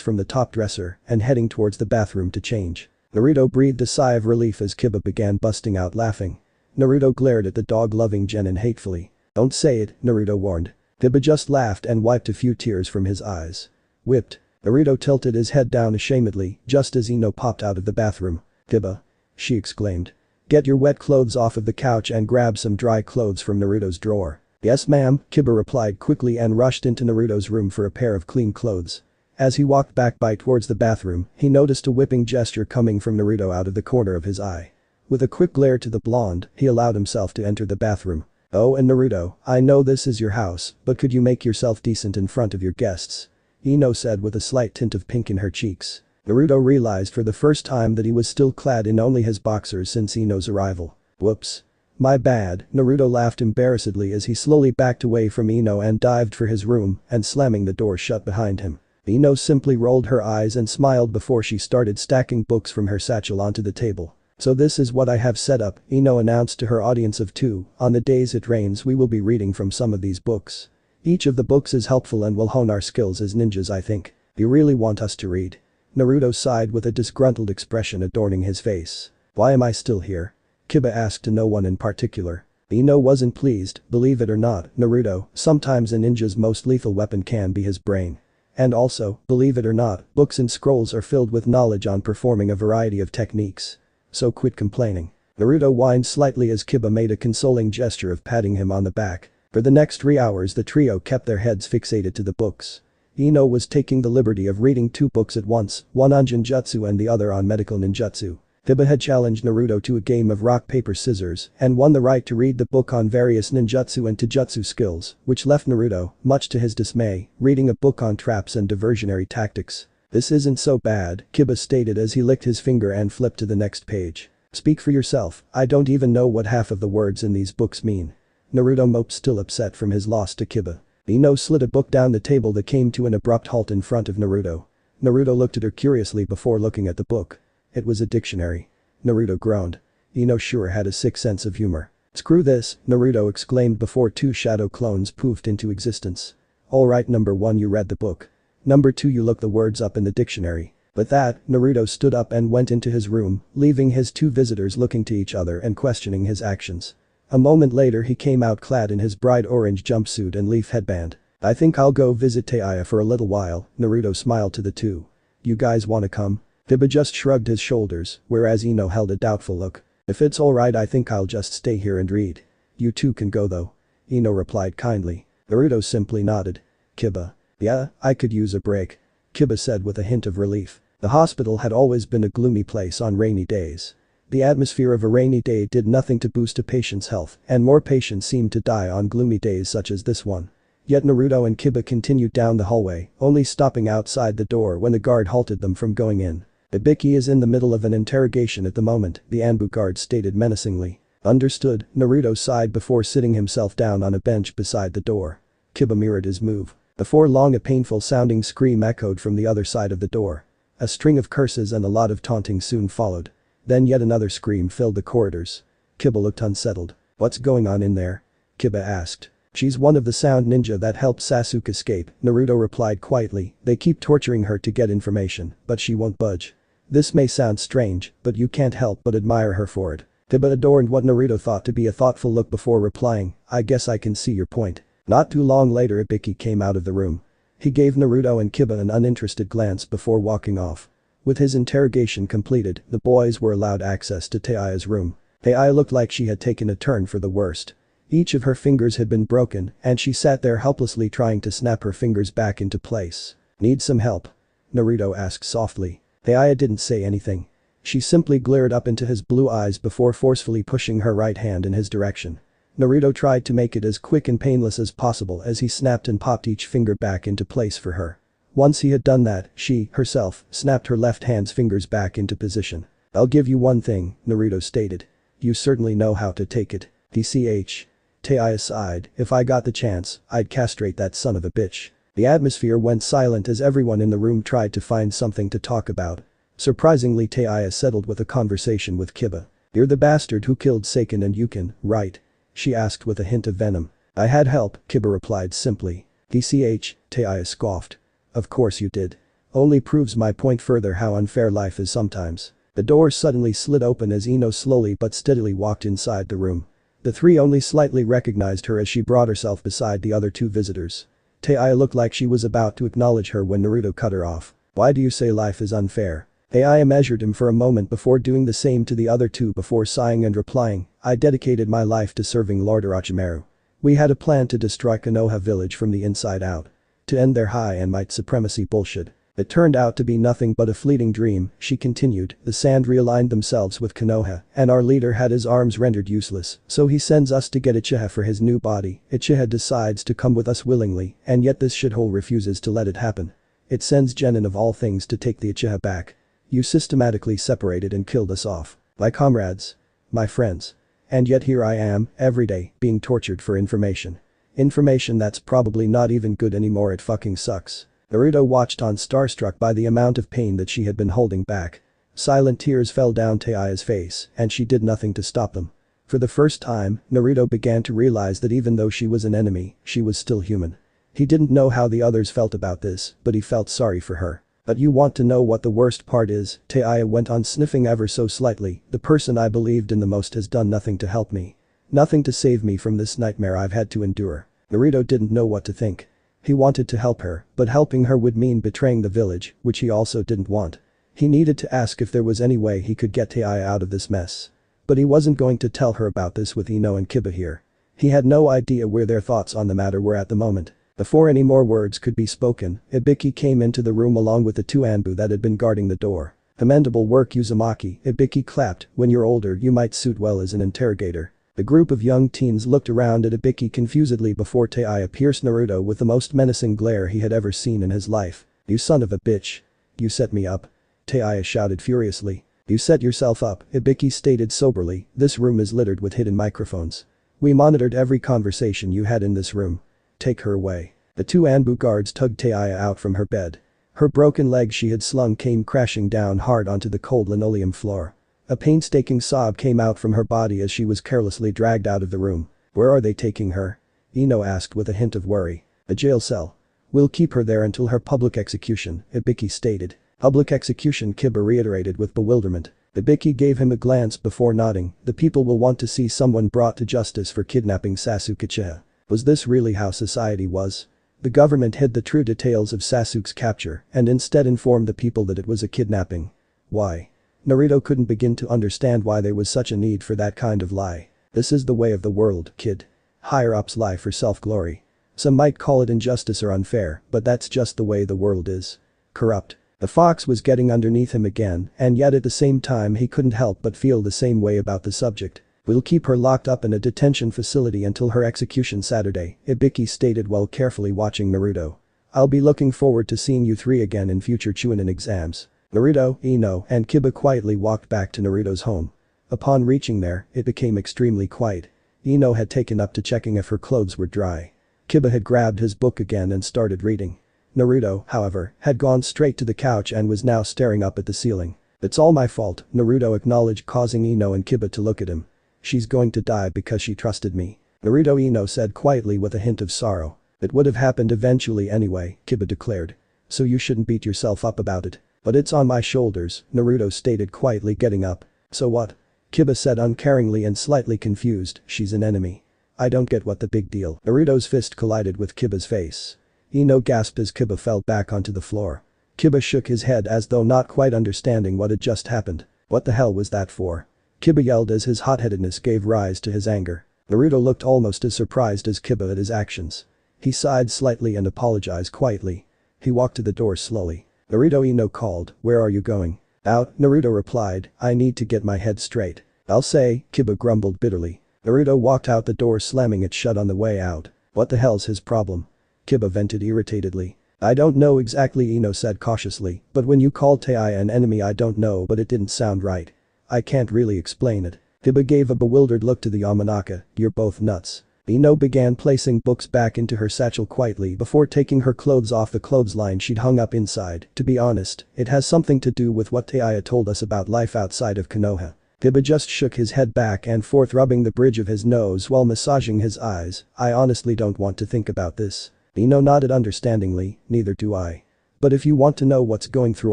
from the top dresser and heading towards the bathroom to change. Naruto breathed a sigh of relief as Kiba began busting out laughing. Naruto glared at the dog-loving Genin hatefully. "Don't say it," Naruto warned. Kiba just laughed and wiped a few tears from his eyes. Whipped. Naruto tilted his head down ashamedly just as Ino popped out of the bathroom. "Kiba," she exclaimed. "Get your wet clothes off of the couch and grab some dry clothes from Naruto's drawer." "Yes ma'am," Kiba replied quickly and rushed into Naruto's room for a pair of clean clothes. As he walked back towards the bathroom, he noticed a whipping gesture coming from Naruto out of the corner of his eye. With a quick glare to the blonde, he allowed himself to enter the bathroom. "Oh, and Naruto, I know this is your house, but could you make yourself decent in front of your guests?" Ino said with a slight tint of pink in her cheeks. Naruto realized for the first time that he was still clad in only his boxers since Ino's arrival. "Whoops. My bad," Naruto laughed embarrassedly as he slowly backed away from Ino and dived for his room and slamming the door shut behind him. Ino simply rolled her eyes and smiled before she started stacking books from her satchel onto the table. "So this is what I have set up," Ino announced to her audience of 2, "on the days it rains we will be reading from some of these books. Each of the books is helpful and will hone our skills as ninjas I think. You really want us to read?" Naruto sighed with a disgruntled expression adorning his face. "Why am I still here?" Kiba asked to no one in particular. Ino wasn't pleased, believe it or not, Naruto, sometimes a ninja's most lethal weapon can be his brain. And also, believe it or not, books and scrolls are filled with knowledge on performing a variety of techniques. So quit complaining. Naruto whined slightly as Kiba made a consoling gesture of patting him on the back. For the next 3 hours the trio kept their heads fixated to the books. Ino was taking the liberty of reading 2 books at once, one on Genjutsu and the other on medical ninjutsu. Kiba had challenged Naruto to a game of rock paper scissors and won the right to read the book on various ninjutsu and taijutsu skills, which left Naruto, much to his dismay, reading a book on traps and diversionary tactics. "This isn't so bad," Kiba stated as he licked his finger and flipped to the next page. "Speak for yourself, I don't even know what half of the words in these books mean." Naruto moped, still upset from his loss to Kiba. Ino slid a book down the table that came to an abrupt halt in front of Naruto. Naruto looked at her curiously before looking at the book. It was a dictionary. Naruto groaned. Ino sure had a sick sense of humor. "Screw this," Naruto exclaimed before 2 shadow clones poofed into existence. "Alright, number 1, you read the book. Number 2, you looked the words up in the dictionary." With that, Naruto stood up and went into his room, leaving his 2 visitors looking to each other and questioning his actions. A moment later he came out clad in his bright orange jumpsuit and leaf headband. "I think I'll go visit Taiya for a little while," Naruto smiled to the 2. "You guys wanna come?" Kiba just shrugged his shoulders, whereas Ino held a doubtful look. "If it's alright I think I'll just stay here and read. You 2 can go though." Ino replied kindly. Naruto simply nodded. "Kiba. Yeah, I could use a break," Kiba said with a hint of relief. The hospital had always been a gloomy place on rainy days. The atmosphere of a rainy day did nothing to boost a patient's health, and more patients seemed to die on gloomy days such as this one. Yet Naruto and Kiba continued down the hallway, only stopping outside the door when the guard halted them from going in. "Ibiki is in the middle of an interrogation at the moment," the Anbu guard stated menacingly. "Understood," Naruto sighed before sitting himself down on a bench beside the door. Kiba mirrored his move. Before long a painful sounding scream echoed from the other side of the door. A string of curses and a lot of taunting soon followed. Then yet another scream filled the corridors. Kiba looked unsettled. "What's going on in there?" Kiba asked. "She's one of the sound ninja that helped Sasuke escape," Naruto replied quietly. "They keep torturing her to get information, but she won't budge." This may sound strange, but you can't help but admire her for it. Kiba adorned what Naruto thought to be a thoughtful look before replying, "I guess I can see your point." Not too long later Ibiki came out of the room. He gave Naruto and Kiba an uninterested glance before walking off. With his interrogation completed, the boys were allowed access to Taiya's room. Taiya looked like she had taken a turn for the worst. Each of her fingers had been broken and she sat there helplessly trying to snap her fingers back into place. "Need some help?" Naruto asked softly. Taiya didn't say anything. She simply glared up into his blue eyes before forcefully pushing her right hand in his direction. Naruto tried to make it as quick and painless as possible as he snapped and popped each finger back into place for her. Once he had done that, she, herself, snapped her left hand's fingers back into position. "I'll give you one thing," Naruto stated. "You certainly know how to take it. TCH. Taiya sighed, "If I got the chance, I'd castrate that son of a bitch." The atmosphere went silent as everyone in the room tried to find something to talk about. Surprisingly Taiya settled with a conversation with Kiba. "You're the bastard who killed Seiken and Yukin, right?" she asked with a hint of venom. "I had help," Kiba replied simply. DCH, Taiya scoffed. Of course you did. Only proves my point further how unfair life is sometimes. The door suddenly slid open as Ino slowly but steadily walked inside the room. The three only slightly recognized her as she brought herself beside the other two visitors. Taiya looked like she was about to acknowledge her when Naruto cut her off. Why do you say life is unfair? Taiya measured him for a moment before doing the same to the other two before sighing and replying, I dedicated my life to serving Lord Orochimaru. We had a plan to destroy Konoha village from the inside out. To end their high and might supremacy bullshit. It turned out to be nothing but a fleeting dream, she continued, the sand realigned themselves with Konoha, and our leader had his arms rendered useless, so he sends us to get Uchiha for his new body. Uchiha decides to come with us willingly, and yet this shithole refuses to let it happen. It sends Genin of all things to take the Uchiha back. You systematically separated and killed us off. My comrades. My friends. And yet here I am, every day, being tortured for information. Information that's probably not even good anymore, it fucking sucks. Naruto watched on starstruck by the amount of pain that she had been holding back. Silent tears fell down Taiya's face, and she did nothing to stop them. For the first time, Naruto began to realize that even though she was an enemy, she was still human. He didn't know how the others felt about this, but he felt sorry for her. But you want to know what the worst part is? Taiya went on sniffing ever so slightly, the person I believed in the most has done nothing to help me. Nothing to save me from this nightmare I've had to endure. Naruto didn't know what to think. He wanted to help her, but helping her would mean betraying the village, which he also didn't want. He needed to ask if there was any way he could get Taiya out of this mess. But he wasn't going to tell her about this with Ino and Kiba here. He had no idea where their thoughts on the matter were at the moment. Before any more words could be spoken, Ibiki came into the room along with the two Anbu that had been guarding the door. Commendable work Uzumaki, Ibiki clapped, when you're older you might suit well as an interrogator. The group of young teens looked around at Ibiki confusedly before Taiya pierced Naruto with the most menacing glare he had ever seen in his life. You son of a bitch. You set me up. Taiya shouted furiously. You set yourself up, Ibiki stated soberly, this room is littered with hidden microphones. We monitored every conversation you had in this room. Take her away. The two Anbu guards tugged Taiya out from her bed. Her broken leg she had slung came crashing down hard onto the cold linoleum floor. A painstaking sob came out from her body as she was carelessly dragged out of the room. Where are they taking her? Ino asked with a hint of worry. A jail cell. We'll keep her there until her public execution, Ibiki stated. Public execution, Kiba reiterated with bewilderment. Ibiki gave him a glance before nodding. The people will want to see someone brought to justice for kidnapping Sasuke Uchiha. Was this really how society was? The government hid the true details of Sasuke's capture and instead informed the people that it was a kidnapping. Why? Naruto couldn't begin to understand why there was such a need for that kind of lie. This is the way of the world, kid. Higher-ups lie for self-glory. Some might call it injustice or unfair, but that's just the way the world is. Corrupt. The fox was getting underneath him again, and yet at the same time he couldn't help but feel the same way about the subject. We'll keep her locked up in a detention facility until her execution Saturday, Ibiki stated while carefully watching Naruto. I'll be looking forward to seeing you three again in future Chunin exams. Naruto, Ino, and Kiba quietly walked back to Naruto's home. Upon reaching there, it became extremely quiet. Ino had taken up to checking if her clothes were dry. Kiba had grabbed his book again and started reading. Naruto, however, had gone straight to the couch and was now staring up at the ceiling. It's all my fault, Naruto acknowledged, causing Ino and Kiba to look at him. She's going to die because she trusted me. Naruto, Ino said quietly with a hint of sorrow. It would have happened eventually anyway, Kiba declared. So you shouldn't beat yourself up about it. But it's on my shoulders, Naruto stated quietly, getting up. So what? Kiba said uncaringly and slightly confused, she's an enemy. I don't get what the big deal. Naruto's fist collided with Kiba's face. Ino gasped as Kiba fell back onto the floor. Kiba shook his head as though not quite understanding what had just happened. What the hell was that for? Kiba yelled as his hot-headedness gave rise to his anger. Naruto looked almost as surprised as Kiba at his actions. He sighed slightly and apologized quietly. He walked to the door slowly. Naruto, Ino called, where are you going? Out, Naruto replied, I need to get my head straight. I'll say, Kiba grumbled bitterly. Naruto walked out the door, slamming it shut on the way out. What the hell's his problem? Kiba vented irritatedly. I don't know exactly, Ino said cautiously, but when you called Taiya an enemy I don't know, but it didn't sound right. I can't really explain it. Kiba gave a bewildered look to the Yamanaka, you're both nuts. Ino began placing books back into her satchel quietly before taking her clothes off the clothesline she'd hung up inside. To be honest, it has something to do with what Taiya told us about life outside of Konoha. Kiba just shook his head back and forth, rubbing the bridge of his nose while massaging his eyes. I honestly don't want to think about this. Ino nodded understandingly, neither do I. But if you want to know what's going through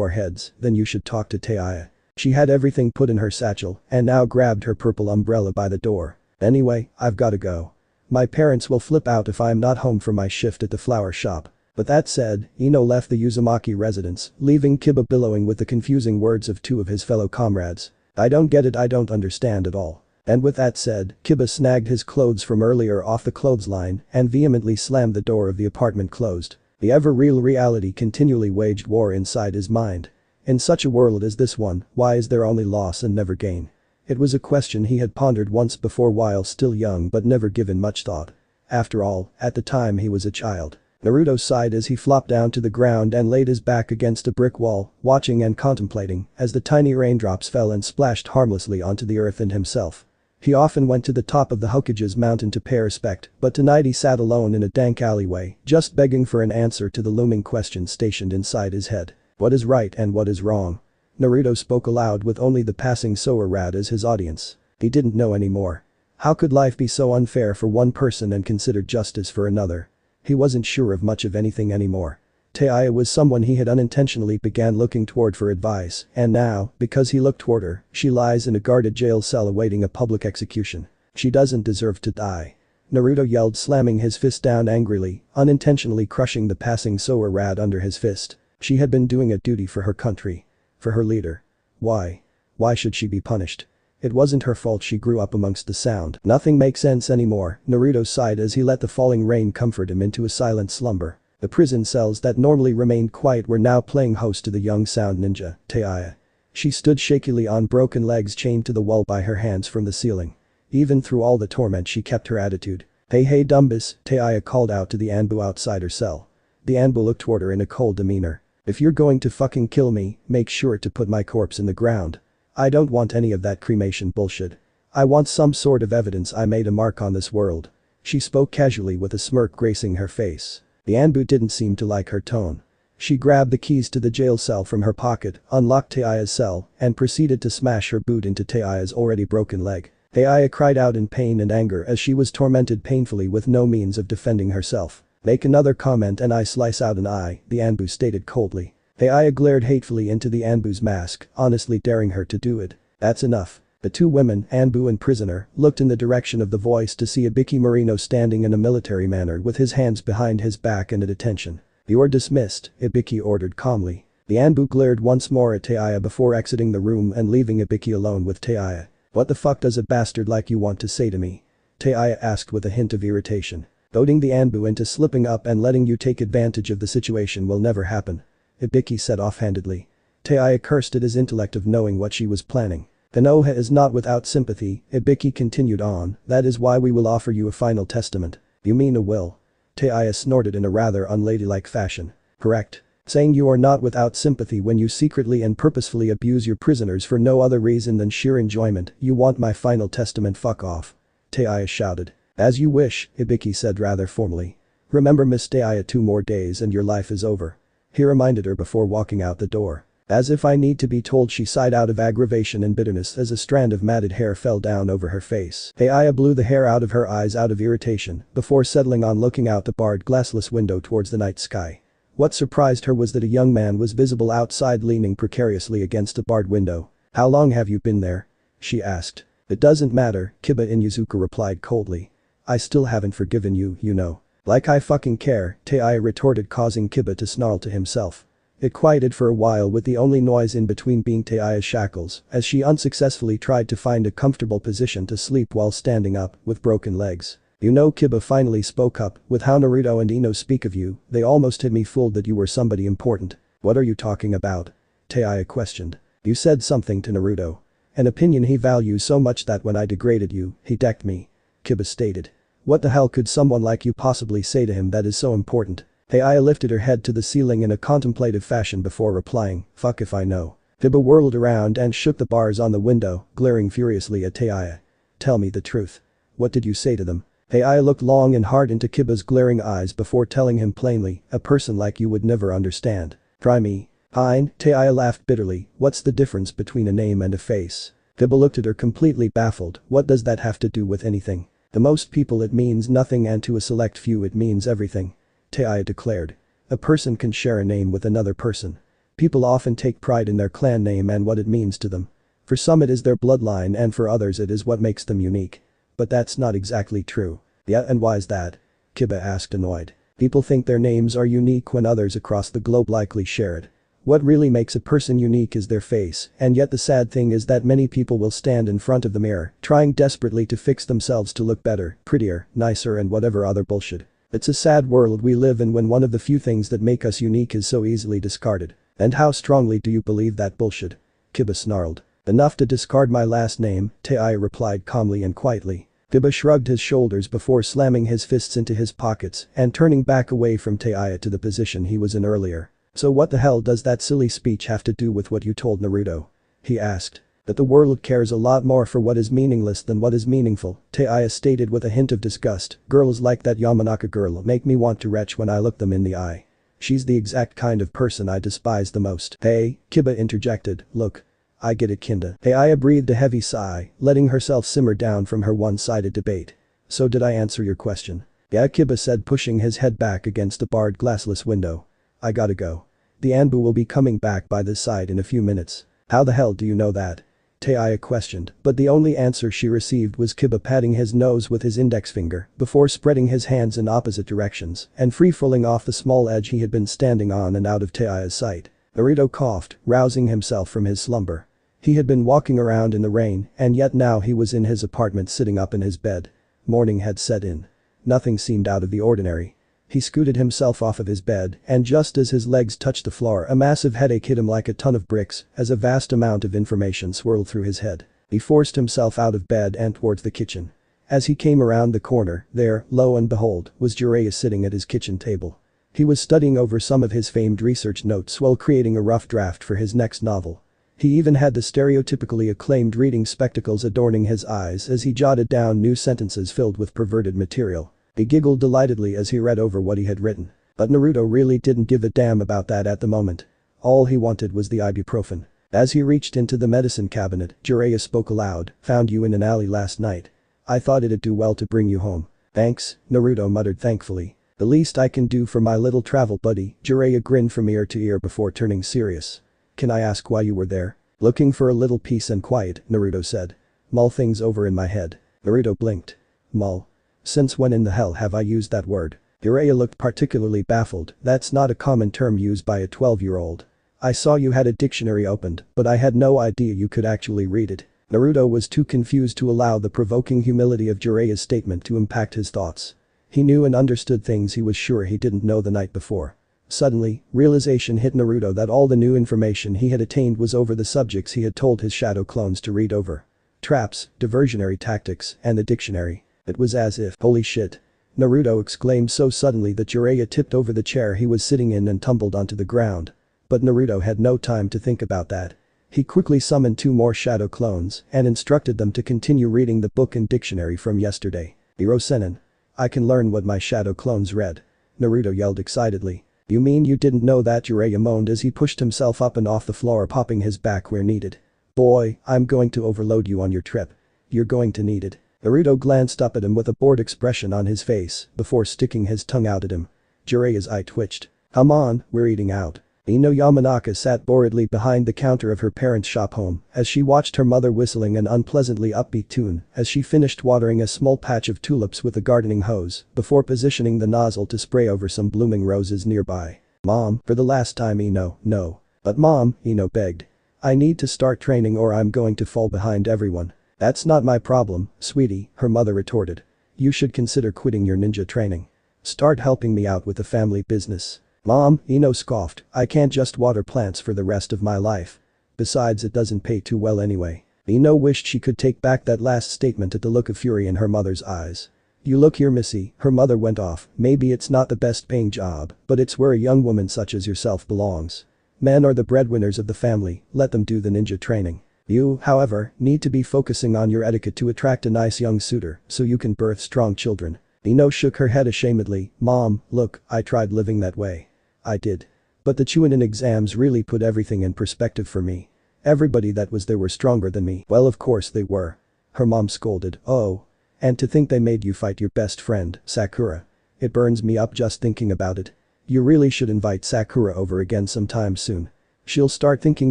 our heads, then you should talk to Taya. She had everything put in her satchel and now grabbed her purple umbrella by the door. Anyway, I've gotta go. My parents will flip out if I'm not home for my shift at the flower shop. But that said, Ino left the Uzumaki residence, leaving Kiba billowing with the confusing words of two of his fellow comrades. I don't get it, I don't understand at all. And with that said, Kiba snagged his clothes from earlier off the clothesline and vehemently slammed the door of the apartment closed. The ever-real reality continually waged war inside his mind. In such a world as this one, why is there only loss and never gain? It was a question he had pondered once before while still young but never given much thought. After all, at the time he was a child. Naruto sighed as he flopped down to the ground and laid his back against a brick wall, watching and contemplating as the tiny raindrops fell and splashed harmlessly onto the earth and himself. He often went to the top of the Hokage's mountain to pay respect, but tonight he sat alone in a dank alleyway, just begging for an answer to the looming question stationed inside his head. What is right and what is wrong? Naruto spoke aloud with only the passing Soa rat as his audience. He didn't know anymore. How could life be so unfair for one person and considered justice for another? He wasn't sure of much of anything anymore. Taya was someone he had unintentionally began looking toward for advice, and now, because he looked toward her, she lies in a guarded jail cell awaiting a public execution. She doesn't deserve to die. Naruto yelled, slamming his fist down angrily, unintentionally crushing the passing Soa rat under his fist. She had been doing a duty for her country. For her leader. Why? Why should she be punished? It wasn't her fault she grew up amongst the sound. Nothing makes sense anymore, Naruto sighed as he let the falling rain comfort him into a silent slumber. The prison cells that normally remained quiet were now playing host to the young sound ninja, Taya. She stood shakily on broken legs chained to the wall by her hands from the ceiling. Even through all the torment she kept her attitude. Hey Dumbus, Taya called out to the Anbu outside her cell. The Anbu looked toward her in a cold demeanor. If you're going to fucking kill me, make sure to put my corpse in the ground. I don't want any of that cremation bullshit. I want some sort of evidence I made a mark on this world. She spoke casually with a smirk gracing her face. The Anbu didn't seem to like her tone. She grabbed the keys to the jail cell from her pocket, unlocked Taya's cell, and proceeded to smash her boot into Taya's already broken leg. Taya cried out in pain and anger as she was tormented painfully with no means of defending herself. Make another comment and I slice out an eye, the Anbu stated coldly. Taya glared hatefully into the Anbu's mask, honestly daring her to do it. That's enough. The two women, Anbu and prisoner, looked in the direction of the voice to see Ibiki Marino standing in a military manner with his hands behind his back and at attention. You're dismissed, Ibiki ordered calmly. The Anbu glared once more at Taya before exiting the room and leaving Ibiki alone with Taya. What the fuck does a bastard like you want to say to me? Taya asked with a hint of irritation. Goading the Anbu into slipping up and letting you take advantage of the situation will never happen. Ibiki said offhandedly. Taya cursed at his intellect of knowing what she was planning. Konoha is not without sympathy, Ibiki continued on, that is why we will offer you a final testament. You mean a will? Taya snorted in a rather unladylike fashion. Correct. Saying you are not without sympathy when you secretly and purposefully abuse your prisoners for no other reason than sheer enjoyment, you want my final testament, fuck off. Taya shouted. As you wish, Ibiki said rather formally. Remember Miss Taya, 2 more days and your life is over. He reminded her before walking out the door. As if I need to be told, she sighed out of aggravation and bitterness as a strand of matted hair fell down over her face. Taya blew the hair out of her eyes out of irritation before settling on looking out the barred glassless window towards the night sky. What surprised her was that a young man was visible outside leaning precariously against the barred window. How long have you been there? She asked. It doesn't matter, Kiba Inuzuka replied coldly. I still haven't forgiven you, you know. Like I fucking care, Taya retorted, causing Kiba to snarl to himself. It quieted for a while with the only noise in between being Taya's shackles as she unsuccessfully tried to find a comfortable position to sleep while standing up with broken legs. You know, Kiba finally spoke up, with how Naruto and Ino speak of you, they almost had me fooled that you were somebody important. What are you talking about? Taya questioned. You said something to Naruto. An opinion he values so much that when I degraded you, he decked me. Kiba stated. What the hell could someone like you possibly say to him that is so important? Taya lifted her head to the ceiling in a contemplative fashion before replying, fuck if I know. Kiba whirled around and shook the bars on the window, glaring furiously at Taya. Tell me the truth. What did you say to them? Taya looked long and hard into Kiba's glaring eyes before telling him plainly, a person like you would never understand. Try me. Fine, Taya laughed bitterly, what's the difference between a name and a face? Kiba looked at her completely baffled, what does that have to do with anything? To most people it means nothing and to a select few it means everything. Taiya declared. A person can share a name with another person. People often take pride in their clan name and what it means to them. For some it is their bloodline and for others it is what makes them unique. But that's not exactly true. Yeah, and why's that? Kiba asked, annoyed. People think their names are unique when others across the globe likely share it. What really makes a person unique is their face, and yet the sad thing is that many people will stand in front of the mirror, trying desperately to fix themselves to look better, prettier, nicer and whatever other bullshit. It's a sad world we live in when one of the few things that make us unique is so easily discarded. And how strongly do you believe that bullshit? Kiba snarled. Enough to discard my last name, Taiya replied calmly and quietly. Kiba shrugged his shoulders before slamming his fists into his pockets and turning back away from Taiya to the position he was in earlier. So what the hell does that silly speech have to do with what you told Naruto? He asked. That the world cares a lot more for what is meaningless than what is meaningful, Taiya stated with a hint of disgust. Girls like that Yamanaka girl make me want to retch when I look them in the eye. She's the exact kind of person I despise the most. Hey, Kiba interjected, look. I get it kinda. Taiya breathed a heavy sigh, letting herself simmer down from her one-sided debate. So did I answer your question? Yeah, Kiba said, pushing his head back against the barred glassless window. I gotta go. The Anbu will be coming back by this side in a few minutes. How the hell do you know that? Taiya questioned, but the only answer she received was Kiba patting his nose with his index finger before spreading his hands in opposite directions and free-falling off the small edge he had been standing on and out of Taiya's sight. Naruto coughed, rousing himself from his slumber. He had been walking around in the rain and yet now he was in his apartment sitting up in his bed. Morning had set in. Nothing seemed out of the ordinary. He scooted himself off of his bed and just as his legs touched the floor a massive headache hit him like a ton of bricks as a vast amount of information swirled through his head. He forced himself out of bed and towards the kitchen. As he came around the corner, there, lo and behold, was Jiraiya sitting at his kitchen table. He was studying over some of his famed research notes while creating a rough draft for his next novel. He even had the stereotypically acclaimed reading spectacles adorning his eyes as he jotted down new sentences filled with perverted material. He giggled delightedly as he read over what he had written. But Naruto really didn't give a damn about that at the moment. All he wanted was the ibuprofen. As he reached into the medicine cabinet, Jiraiya spoke aloud, found you in an alley last night. I thought it'd do well to bring you home. Thanks, Naruto muttered thankfully. The least I can do for my little travel buddy, Jiraiya grinned from ear to ear before turning serious. Can I ask why you were there? Looking for a little peace and quiet, Naruto said. Mull things over in my head. Naruto blinked. Mull. Since when in the hell have I used that word? Jiraiya looked particularly baffled. That's not a common term used by a 12-year-old. I saw you had a dictionary opened, but I had no idea you could actually read it. Naruto was too confused to allow the provoking humility of Jiraiya's statement to impact his thoughts. He knew and understood things he was sure he didn't know the night before. Suddenly, realization hit Naruto that all the new information he had attained was over the subjects he had told his shadow clones to read over. Traps, diversionary tactics, and the dictionary. It was as if, holy shit. Naruto exclaimed so suddenly that Jiraiya tipped over the chair he was sitting in and tumbled onto the ground. But Naruto had no time to think about that. He quickly summoned 2 more shadow clones and instructed them to continue reading the book and dictionary from yesterday. Hirosenin. I can learn what my shadow clones read. Naruto yelled excitedly. You mean you didn't know that? Jiraiya moaned as he pushed himself up and off the floor, popping his back where needed. Boy, I'm going to overload you on your trip. You're going to need it. Naruto glanced up at him with a bored expression on his face before sticking his tongue out at him. Jiraiya's eye twitched. Come on, we're eating out. Ino Yamanaka sat boredly behind the counter of her parents' shop home as she watched her mother whistling an unpleasantly upbeat tune as she finished watering a small patch of tulips with a gardening hose before positioning the nozzle to spray over some blooming roses nearby. Mom, for the last time. Ino, no. But Mom, Ino begged. I need to start training or I'm going to fall behind everyone. That's not my problem, sweetie, her mother retorted. You should consider quitting your ninja training. Start helping me out with the family business. Mom, Ino scoffed, I can't just water plants for the rest of my life. Besides, it doesn't pay too well anyway. Ino wished she could take back that last statement at the look of fury in her mother's eyes. You look here, Missy, her mother went off, maybe it's not the best paying job, but it's where a young woman such as yourself belongs. Men are the breadwinners of the family, let them do the ninja training. You, however, need to be focusing on your etiquette to attract a nice young suitor so you can birth strong children. Ino shook her head ashamedly. Mom, look, I tried living that way. I did. But the Chunin exams really put everything in perspective for me. Everybody that was there were stronger than me. Well, of course they were. Her mom scolded. Oh. And to think they made you fight your best friend, Sakura. it burns me up just thinking about it. You really should invite Sakura over again sometime soon. She'll start thinking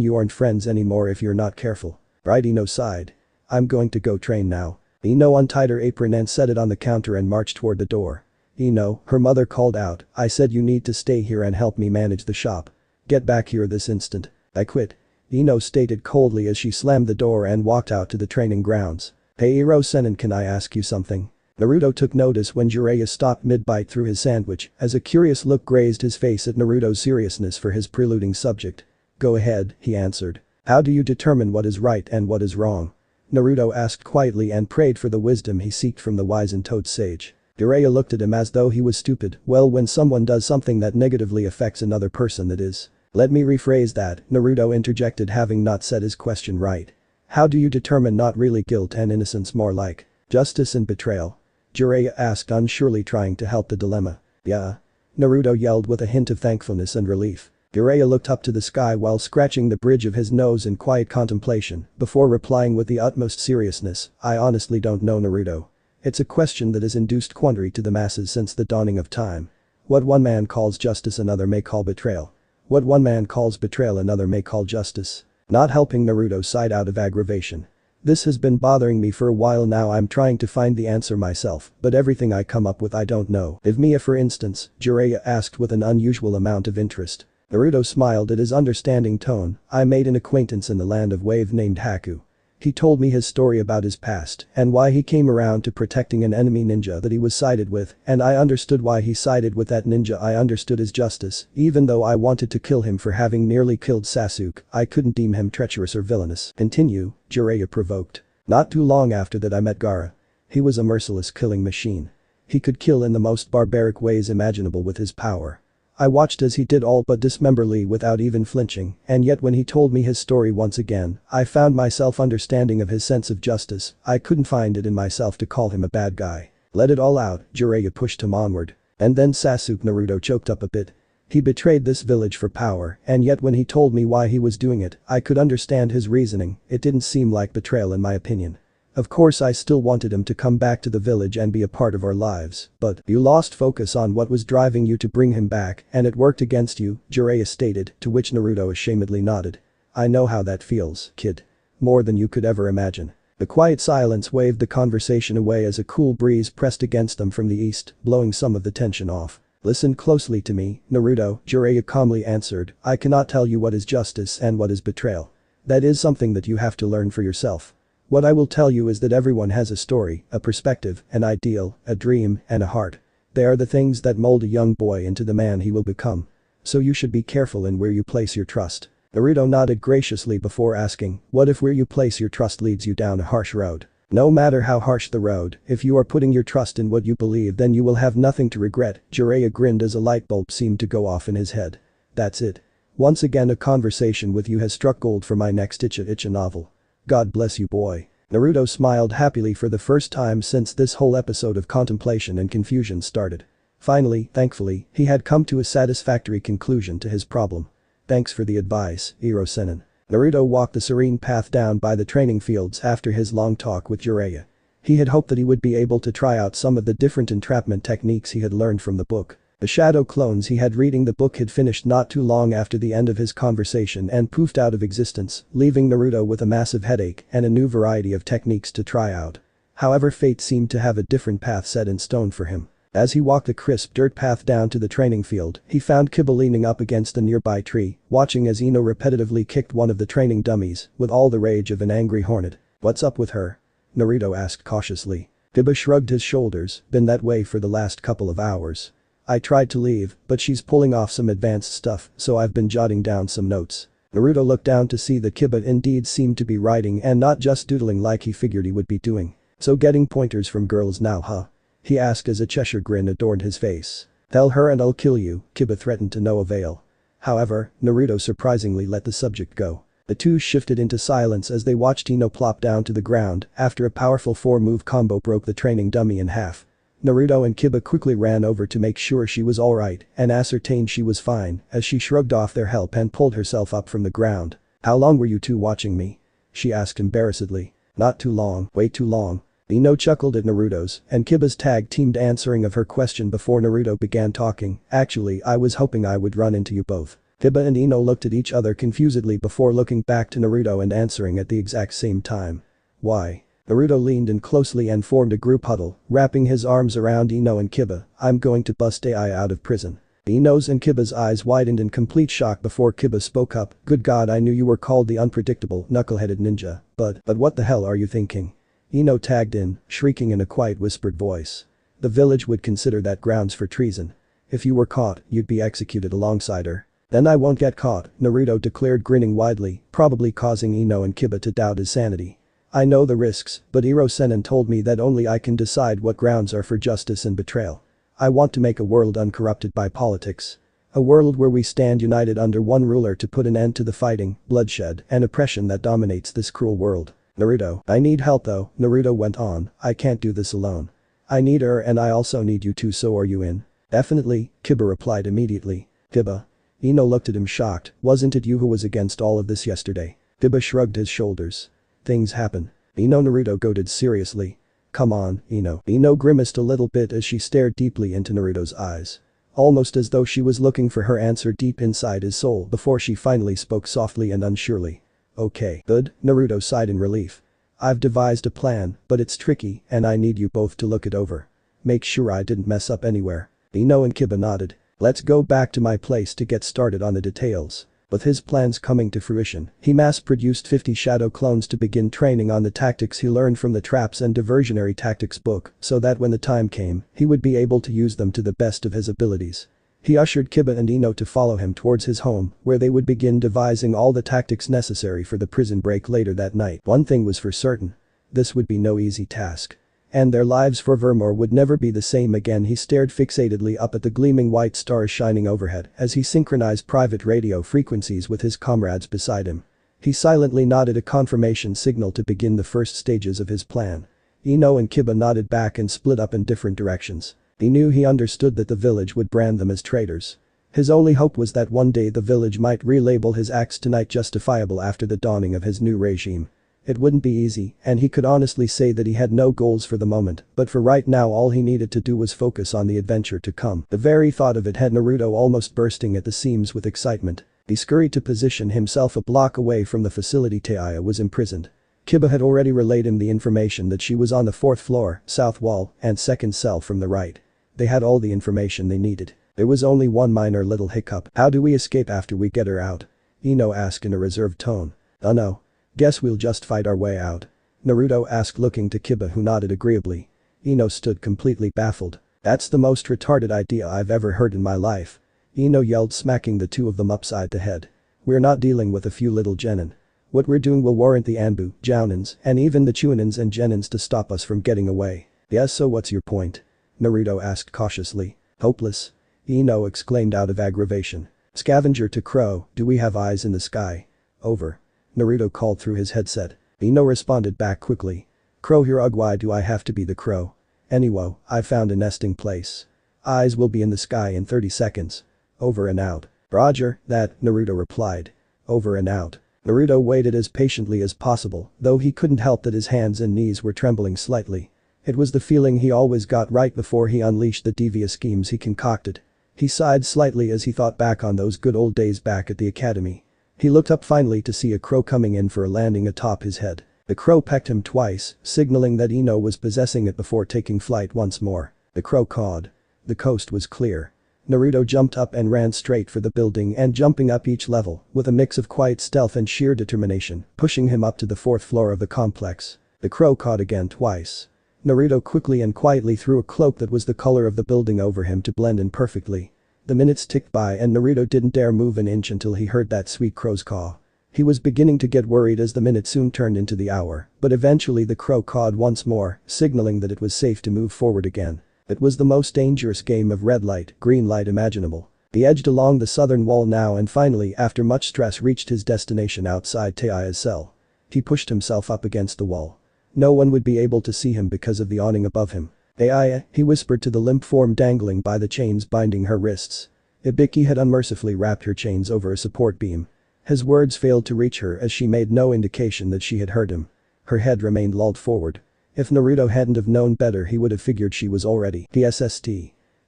you aren't friends anymore if you're not careful. Right, Ino sighed. I'm going to go train now. Ino untied her apron and set it on the counter and marched toward the door. Ino, her mother called out, I said you need to stay here and help me manage the shop. Get back here this instant. I quit. Ino stated coldly as she slammed the door and walked out to the training grounds. Hey Iro-senin, can I ask you something? Naruto took notice when Jiraiya stopped mid-bite through his sandwich as a curious look grazed his face at Naruto's seriousness for his preluding subject. Go ahead, he answered. How do you determine what is right and what is wrong? Naruto asked quietly and prayed for the wisdom he seeked from the wise and toad sage. Jiraiya looked at him as though he was stupid. Well, when someone does something that negatively affects another person, that is. Let me rephrase that, Naruto interjected, having not said his question right. How do you determine not really guilt and innocence, more like justice and betrayal? Jiraiya asked, unsurely trying to help the dilemma. Yeah. Naruto yelled with a hint of thankfulness and relief. Jiraiya looked up to the sky while scratching the bridge of his nose in quiet contemplation before replying with the utmost seriousness, I honestly don't know, Naruto. It's a question that has induced quandary to the masses since the dawning of time. What one man calls justice another may call betrayal. What one man calls betrayal another may call justice. Not helping, Naruto sighed out of aggravation. This has been bothering me for a while now. I'm trying to find the answer myself, but everything I come up with I don't know. If Mia, for instance, Jiraiya asked with an unusual amount of interest. Naruto smiled at his understanding tone. I made an acquaintance in the land of Wave named Haku. He told me his story about his past and why he came around to protecting an enemy ninja that he was sided with, and I understood why he sided with that ninja. I understood his justice. Even though I wanted to kill him for having nearly killed Sasuke, I couldn't deem him treacherous or villainous. Continue, Jiraiya provoked. Not too long after that I met Gaara. He was a merciless killing machine. He could kill in the most barbaric ways imaginable with his power. I watched as he did all but dismember Lee without even flinching, and yet when he told me his story once again, I found myself understanding of his sense of justice. I couldn't find it in myself to call him a bad guy. Let it all out, Jiraiya pushed him onward. And then Sasuke, Naruto choked up a bit. He betrayed this village for power, and yet when he told me why he was doing it, I could understand his reasoning. It didn't seem like betrayal in my opinion. Of course I still wanted him to come back to the village and be a part of our lives, but you lost focus on what was driving you to bring him back and it worked against you, Jiraiya stated, to which Naruto ashamedly nodded. I know how that feels, kid. More than you could ever imagine. The quiet silence waved the conversation away as a cool breeze pressed against them from the east, blowing some of the tension off. Listen closely to me, Naruto, Jiraiya calmly answered. I cannot tell you what is justice and what is betrayal. That is something that you have to learn for yourself. What I will tell you is that everyone has a story, a perspective, an ideal, a dream, and a heart. They are the things that mold a young boy into the man he will become. So you should be careful in where you place your trust. Naruto nodded graciously before asking, what if where you place your trust leads you down a harsh road? No matter how harsh the road, if you are putting your trust in what you believe, then you will have nothing to regret. Jiraiya grinned as a light bulb seemed to go off in his head. That's it. Once again a conversation with you has struck gold for my next Icha novel. God bless you, boy. Naruto smiled happily for the first time since this whole episode of contemplation and confusion started. Finally, thankfully, he had come to a satisfactory conclusion to his problem. Thanks for the advice, Iro-senin. Naruto walked the serene path down by the training fields after his long talk with Jiraiya. He had hoped that he would be able to try out some of the different entrapment techniques he had learned from the book. The shadow clones he had reading the book had finished not too long after the end of his conversation and poofed out of existence, leaving Naruto with a massive headache and a new variety of techniques to try out. However, fate seemed to have a different path set in stone for him. As he walked the crisp dirt path down to the training field, he found Kiba leaning up against a nearby tree, watching as Ino repetitively kicked one of the training dummies, with all the rage of an angry hornet. What's up with her? Naruto asked cautiously. Kiba shrugged his shoulders, been that way for the last couple of hours. I tried to leave, but she's pulling off some advanced stuff, so I've been jotting down some notes. Naruto looked down to see that Kiba indeed seemed to be writing and not just doodling like he figured he would be doing. So getting pointers from girls now, huh? He asked as a Cheshire grin adorned his face. Tell her and I'll kill you, Kiba threatened to no avail. However, Naruto surprisingly let the subject go. The two shifted into silence as they watched Ino plop down to the ground after a powerful 4-move combo broke the training dummy in half. Naruto and Kiba quickly ran over to make sure she was alright and ascertained she was fine as she shrugged off their help and pulled herself up from the ground. How long were you two watching me? She asked embarrassedly. Not too long, way too long. Ino chuckled at Naruto's and Kiba's tag-teamed answering of her question before Naruto began talking. Actually, I was hoping I would run into you both. Kiba and Ino looked at each other confusedly before looking back to Naruto and answering at the exact same time. Why? Naruto leaned in closely and formed a group huddle, wrapping his arms around Ino and Kiba. I'm going to bust AI out of prison. Ino's and Kiba's eyes widened in complete shock before Kiba spoke up. Good God, I knew you were called the unpredictable, knuckle-headed ninja, but what the hell are you thinking? Ino tagged in, shrieking in a quiet whispered voice. The village would consider that grounds for treason. If you were caught, you'd be executed alongside her. Then I won't get caught, Naruto declared grinning widely, probably causing Ino and Kiba to doubt his sanity. I know the risks, but Iro-Senin told me that only I can decide what grounds are for justice and betrayal. I want to make a world uncorrupted by politics. A world where we stand united under one ruler to put an end to the fighting, bloodshed, and oppression that dominates this cruel world. Naruto, I need help though, Naruto went on, I can't do this alone. I need her and I also need you too, so are you in? Definitely, Kiba replied immediately. Kiba? Ino looked at him shocked, wasn't it you who was against all of this yesterday? Kiba shrugged his shoulders. Things happen. Ino, Naruto goaded seriously. Come on, Ino. Ino grimaced a little bit as she stared deeply into Naruto's eyes. Almost as though she was looking for her answer deep inside his soul before she finally spoke softly and unsurely. Okay, good, Naruto sighed in relief. I've devised a plan, but it's tricky and I need you both to look it over. Make sure I didn't mess up anywhere. Ino and Kiba nodded. Let's go back to my place to get started on the details. With his plans coming to fruition, he mass-produced 50 shadow clones to begin training on the tactics he learned from the Traps and Diversionary Tactics book so that when the time came, he would be able to use them to the best of his abilities. He ushered Kiba and Ino to follow him towards his home, where they would begin devising all the tactics necessary for the prison break later that night. One thing was for certain. This would be no easy task. And their lives for Vermor would never be the same again. He stared fixatedly up at the gleaming white stars shining overhead as he synchronized private radio frequencies with his comrades beside him. He silently nodded a confirmation signal to begin the first stages of his plan. Ino and Kiba nodded back and split up in different directions. He understood that the village would brand them as traitors. His only hope was that one day the village might relabel his acts tonight justifiable after the dawning of his new regime. It wouldn't be easy, and he could honestly say that he had no goals for the moment, but for right now all he needed to do was focus on the adventure to come. The very thought of it had Naruto almost bursting at the seams with excitement. He scurried to position himself a block away from the facility Taiya was imprisoned. Kiba had already relayed him the information that she was on the 4th floor, south wall, and second cell from the right. They had all the information they needed. There was only one minor little hiccup. How do we escape after we get her out? Ino asked in a reserved tone. No. Guess we'll just fight our way out. Naruto asked looking to Kiba who nodded agreeably. Ino stood completely baffled. That's the most retarded idea I've ever heard in my life. Ino yelled, smacking the two of them upside the head. We're not dealing with a few little genin. What we're doing will warrant the Anbu, Jounins, and even the Chuninins and Genins to stop us from getting away. Yes, so what's your point? Naruto asked cautiously. Hopeless? Ino exclaimed out of aggravation. Scavenger to Crow, do we have eyes in the sky? Over. Naruto called through his headset. Ino responded back quickly. Crow here, why do I have to be the crow? Anyway, I found a nesting place. Eyes will be in the sky in 30 seconds. Over and out. Roger, that, Naruto replied. Over and out. Naruto waited as patiently as possible, though he couldn't help that his hands and knees were trembling slightly. It was the feeling he always got right before he unleashed the devious schemes he concocted. He sighed slightly as he thought back on those good old days back at the academy. He looked up finally to see a crow coming in for a landing atop his head. The crow pecked him twice, signaling that Ino was possessing it before taking flight once more. The crow cawed. The coast was clear. Naruto jumped up and ran straight for the building and jumping up each level, with a mix of quiet stealth and sheer determination, pushing him up to the 4th floor of the complex. The crow cawed again twice. Naruto quickly and quietly threw a cloak that was the color of the building over him to blend in perfectly. The minutes ticked by and Naruto didn't dare move an inch until he heard that sweet crow's caw. He was beginning to get worried as the minute soon turned into the hour, but eventually the crow cawed once more, signaling that it was safe to move forward again. It was the most dangerous game of red light, green light imaginable. He edged along the southern wall now and finally, after much stress, reached his destination outside Taiya's cell. He pushed himself up against the wall. No one would be able to see him because of the awning above him. Taiya, he whispered to the limp form dangling by the chains binding her wrists. Ibiki had unmercifully wrapped her chains over a support beam. His words failed to reach her as she made no indication that she had heard him. Her head remained lolled forward. If Naruto hadn't have known better he would have figured she was already PSST.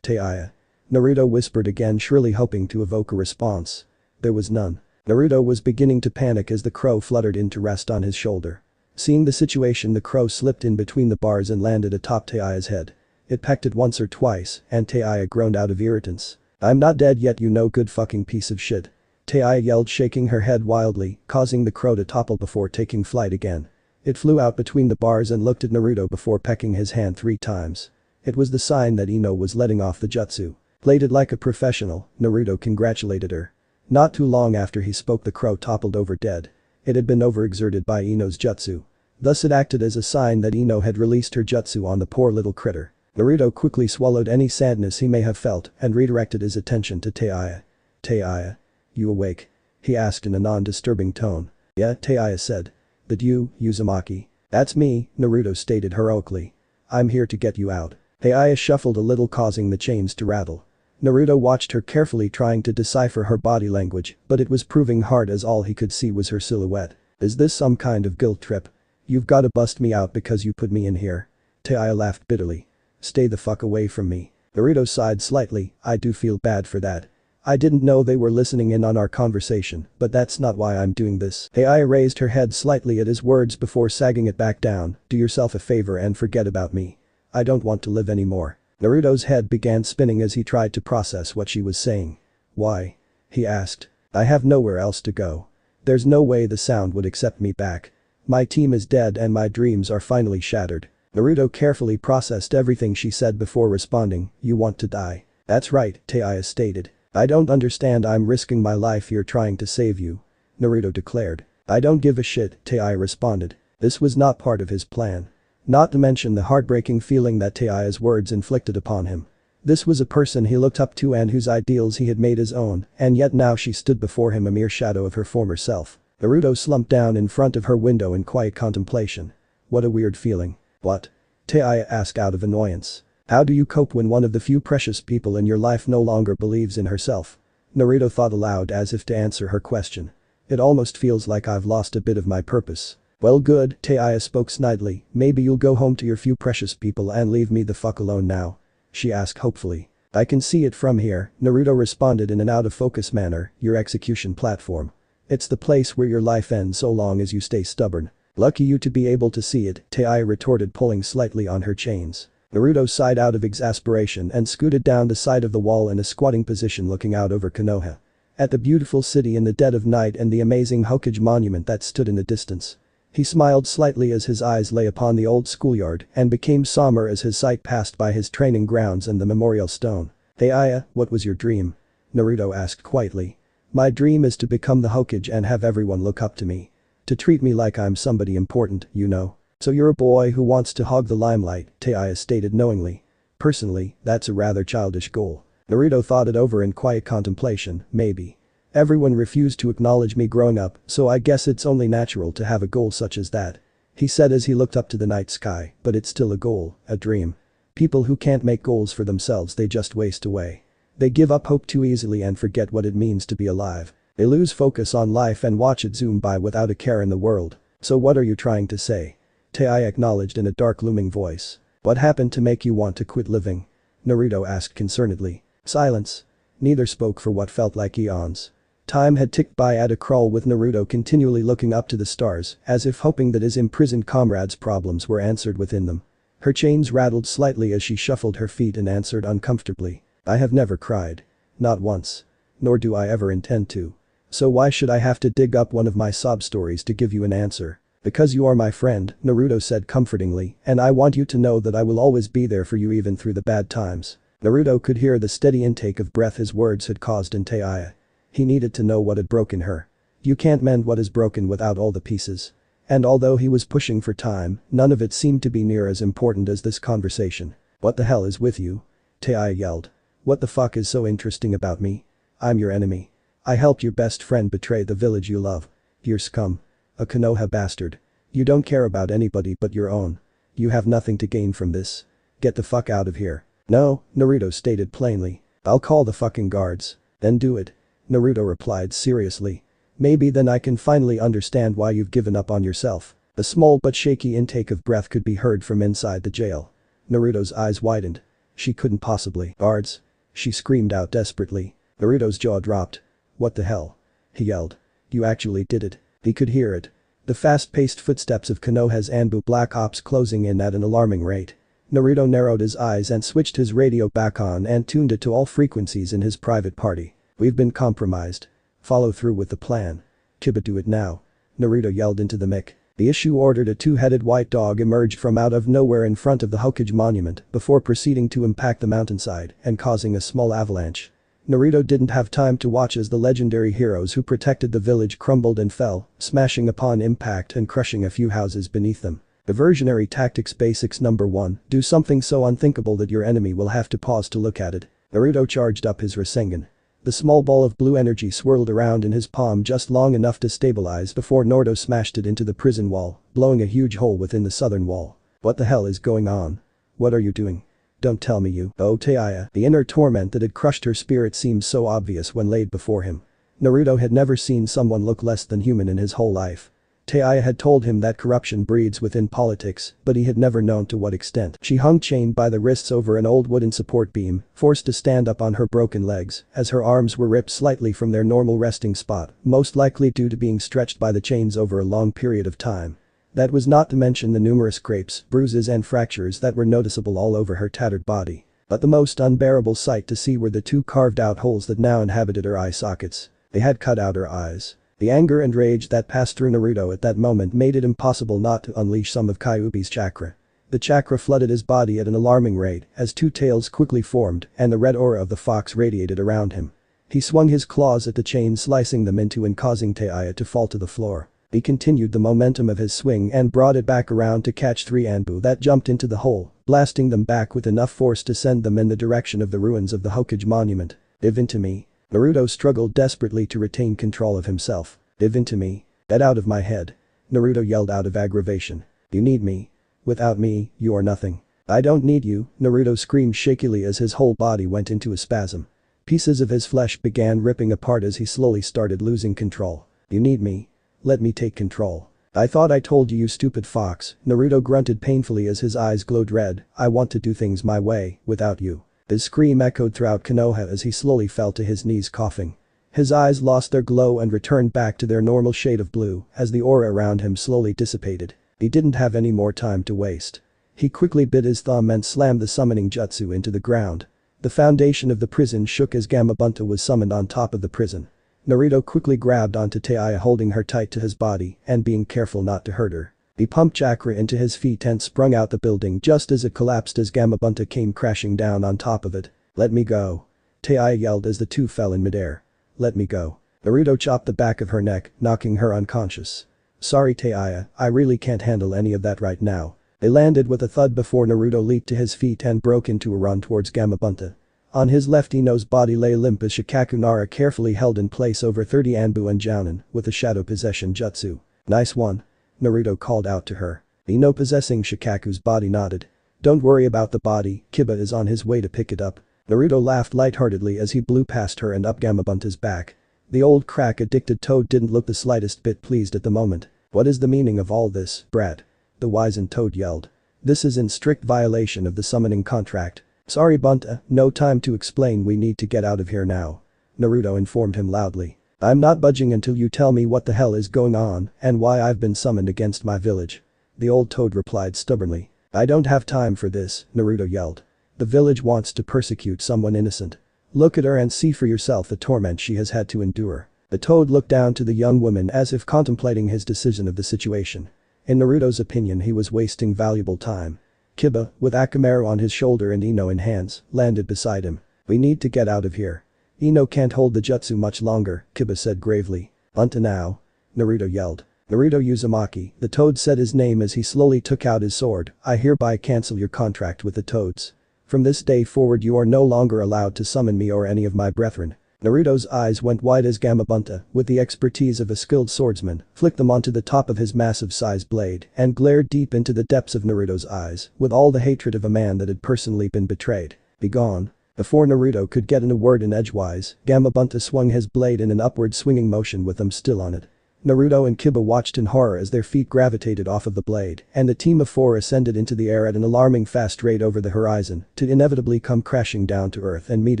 Taya. Naruto whispered again, surely hoping to evoke a response. There was none. Naruto was beginning to panic as the crow fluttered in to rest on his shoulder. Seeing the situation, the crow slipped in between the bars and landed atop Taia's head. It pecked it once or twice, and Taia groaned out of irritants. "I'm not dead yet, you no good fucking piece of shit." Taia yelled, shaking her head wildly, causing the crow to topple before taking flight again. It flew out between the bars and looked at Naruto before pecking his hand 3 times. It was the sign that Ino was letting off the jutsu. "Played it like a professional," Naruto congratulated her. Not too long after he spoke, the crow toppled over dead. It had been overexerted by Ino's jutsu. Thus it acted as a sign that Ino had released her jutsu on the poor little critter. Naruto quickly swallowed any sadness he may have felt and redirected his attention to Taia. "Taia? You awake?" he asked in a non-disturbing tone. "Yeah," Taia said. "That you, Uzumaki?" "That's me," Naruto stated heroically. "I'm here to get you out." Taia shuffled a little, causing the chains to rattle. Naruto watched her carefully, trying to decipher her body language, but it was proving hard as all he could see was her silhouette. "Is this some kind of guilt trip? You've gotta bust me out because you put me in here." Taia laughed bitterly. "Stay the fuck away from me." Naruto sighed slightly. "I do feel bad for that. I didn't know they were listening in on our conversation, but that's not why I'm doing this." Taia raised her head slightly at his words before sagging it back down. "Do yourself a favor and forget about me. I don't want to live anymore." Naruto's head began spinning as he tried to process what she was saying. "Why?" he asked. "I have nowhere else to go. There's no way the sound would accept me back. My team is dead and my dreams are finally shattered." Naruto carefully processed everything she said before responding. "You want to die?" "That's right," Taia stated. "I don't understand. I'm risking my life here trying to save you," Naruto declared. "I don't give a shit," Taia responded. This was not part of his plan. Not to mention the heartbreaking feeling that Taia's words inflicted upon him. This was a person he looked up to and whose ideals he had made his own, and yet now she stood before him a mere shadow of her former self. Naruto slumped down in front of her window in quiet contemplation. "What a weird feeling." "What?" Taia asked out of annoyance. "How do you cope when one of the few precious people in your life no longer believes in herself?" Naruto thought aloud as if to answer her question. "It almost feels like I've lost a bit of my purpose." "Well, good," Taia spoke snidely. "Maybe you'll go home to your few precious people and leave me the fuck alone now?" she asked hopefully. "I can see it from here," Naruto responded in an out-of-focus manner. "Your execution platform. It's the place where your life ends so long as you stay stubborn." "Lucky you to be able to see it," Taia retorted, pulling slightly on her chains. Naruto sighed out of exasperation and scooted down the side of the wall in a squatting position, looking out over Konoha. At the beautiful city in the dead of night and the amazing Hokage monument that stood in the distance. He smiled slightly as his eyes lay upon the old schoolyard and became somber as his sight passed by his training grounds and the memorial stone. "Taia, what was your dream?" Naruto asked quietly. "My dream is to become the Hokage and have everyone look up to me. To treat me like I'm somebody important, you know." "So you're a boy who wants to hog the limelight," Taia stated knowingly. "Personally, that's a rather childish goal." Naruto thought it over in quiet contemplation. "Maybe. Everyone refused to acknowledge me growing up, so I guess it's only natural to have a goal such as that," he said as he looked up to the night sky. "But it's still a goal, a dream. People who can't make goals for themselves, they just waste away. They give up hope too easily and forget what it means to be alive. They lose focus on life and watch it zoom by without a care in the world." "So what are you trying to say?" Taia acknowledged in a dark, looming voice. "What happened to make you want to quit living?" Naruto asked concernedly. Silence. Neither spoke for what felt like eons. Time had ticked by at a crawl, with Naruto continually looking up to the stars, as if hoping that his imprisoned comrade's problems were answered within them. Her chains rattled slightly as she shuffled her feet and answered uncomfortably. "I have never cried. Not once. Nor do I ever intend to. So why should I have to dig up one of my sob stories to give you an answer?" "Because you are my friend," Naruto said comfortingly, "and I want you to know that I will always be there for you even through the bad times." Naruto could hear the steady intake of breath his words had caused in Taia. He needed to know what had broken her. You can't mend what is broken without all the pieces. And although he was pushing for time, none of it seemed to be near as important as this conversation. "What the hell is with you?" Taia yelled. "What the fuck is so interesting about me? I'm your enemy. I helped your best friend betray the village you love. You're scum. A Konoha bastard. You don't care about anybody but your own. You have nothing to gain from this. Get the fuck out of here." "No," Naruto stated plainly. "I'll call the fucking guards." "Then do it," Naruto replied seriously. "Maybe then I can finally understand why you've given up on yourself." A small but shaky intake of breath could be heard from inside the jail. Naruto's eyes widened. She couldn't possibly. Guards? She screamed out desperately. Naruto's jaw dropped. What the hell? He yelled. You actually did it. He could hear it. The fast-paced footsteps of Konoha's Anbu Black Ops closing in at an alarming rate. Naruto narrowed his eyes and switched his radio back on and tuned it to all frequencies in his private party. We've been compromised. Follow through with the plan. Kiba, do it now. Naruto yelled into the mic. The issue ordered. A two-headed white dog emerged from out of nowhere in front of the Hokage monument before proceeding to impact the mountainside and causing a small avalanche. Naruto didn't have time to watch as the legendary heroes who protected the village crumbled and fell, smashing upon impact and crushing a few houses beneath them. Diversionary Tactics Basics Number 1, do something so unthinkable that your enemy will have to pause to look at it. Naruto charged up his Rasengan. The small ball of blue energy swirled around in his palm just long enough to stabilize before Naruto smashed it into the prison wall, blowing a huge hole within the southern wall. What the hell is going on? What are you doing? Don't tell me you. Oh, Taiya. The inner torment that had crushed her spirit seemed so obvious when laid before him. Naruto had never seen someone look less than human in his whole life. Taiya had told him that corruption breeds within politics, but he had never known to what extent. She hung chained by the wrists over an old wooden support beam, forced to stand up on her broken legs, as her arms were ripped slightly from their normal resting spot, most likely due to being stretched by the chains over a long period of time. That was not to mention the numerous scrapes, bruises and fractures that were noticeable all over her tattered body. But the most unbearable sight to see were the two carved-out holes that now inhabited her eye sockets. They had cut out her eyes. The anger and rage that passed through Naruto at that moment made it impossible not to unleash some of Kyuubi's chakra. The chakra flooded his body at an alarming rate as two tails quickly formed and the red aura of the fox radiated around him. He swung his claws at the chain, slicing them into and causing Taiya to fall to the floor. He continued the momentum of his swing and brought it back around to catch three Anbu that jumped into the hole, blasting them back with enough force to send them in the direction of the ruins of the Hokage monument. Dive into me. Naruto struggled desperately to retain control of himself. Dive into me. Get out of my head. Naruto yelled out of aggravation. You need me. Without me, you are nothing. I don't need you, Naruto screamed shakily as his whole body went into a spasm. Pieces of his flesh began ripping apart as he slowly started losing control. You need me. Let me take control. I thought I told you, you stupid fox, Naruto grunted painfully as his eyes glowed red. I want to do things my way, without you. His scream echoed throughout Konoha as he slowly fell to his knees coughing. His eyes lost their glow and returned back to their normal shade of blue as the aura around him slowly dissipated. He didn't have any more time to waste. He quickly bit his thumb and slammed the summoning jutsu into the ground. The foundation of the prison shook as Gamabunta was summoned on top of the prison. Naruto quickly grabbed onto Taiya, holding her tight to his body and being careful not to hurt her. He pumped chakra into his feet and sprung out the building just as it collapsed as Gamabunta came crashing down on top of it. Let me go. Taiya yelled as the two fell in midair. Let me go. Naruto chopped the back of her neck, knocking her unconscious. Sorry Taiya, I really can't handle any of that right now. They landed with a thud before Naruto leaped to his feet and broke into a run towards Gamabunta. On his left, Ino's body lay limp as Shikaku Nara carefully held in place over 30 Anbu and Jounin with a shadow possession jutsu. Nice one. Naruto called out to her. Ino possessing Shikaku's body nodded. Don't worry about the body, Kiba is on his way to pick it up. Naruto laughed lightheartedly as he blew past her and up Gamabunta's back. The old crack-addicted toad didn't look the slightest bit pleased at the moment. What is the meaning of all this, brat? The wizened toad yelled. This is in strict violation of the summoning contract. Sorry Bunta, no time to explain, we need to get out of here now. Naruto informed him loudly. I'm not budging until you tell me what the hell is going on and why I've been summoned against my village. The old toad replied stubbornly. I don't have time for this, Naruto yelled. The village wants to persecute someone innocent. Look at her and see for yourself the torment she has had to endure. The toad looked down to the young woman as if contemplating his decision of the situation. In Naruto's opinion, he was wasting valuable time. Kiba, with Akamaru on his shoulder and Ino in hands, landed beside him. We need to get out of here. Ino can't hold the jutsu much longer, Kiba said gravely. Until now. Naruto yelled. Naruto Uzumaki, the toad said his name as he slowly took out his sword. I hereby cancel your contract with the toads. From this day forward you are no longer allowed to summon me or any of my brethren. Naruto's eyes went wide as Gamabunta, with the expertise of a skilled swordsman, flicked them onto the top of his massive sized blade and glared deep into the depths of Naruto's eyes with all the hatred of a man that had personally been betrayed. Be gone. Before Naruto could get in a word in edgewise, Gamabunta swung his blade in an upward swinging motion with them still on it. Naruto and Kiba watched in horror as their feet gravitated off of the blade, and the team of four ascended into the air at an alarming fast rate over the horizon, to inevitably come crashing down to earth and meet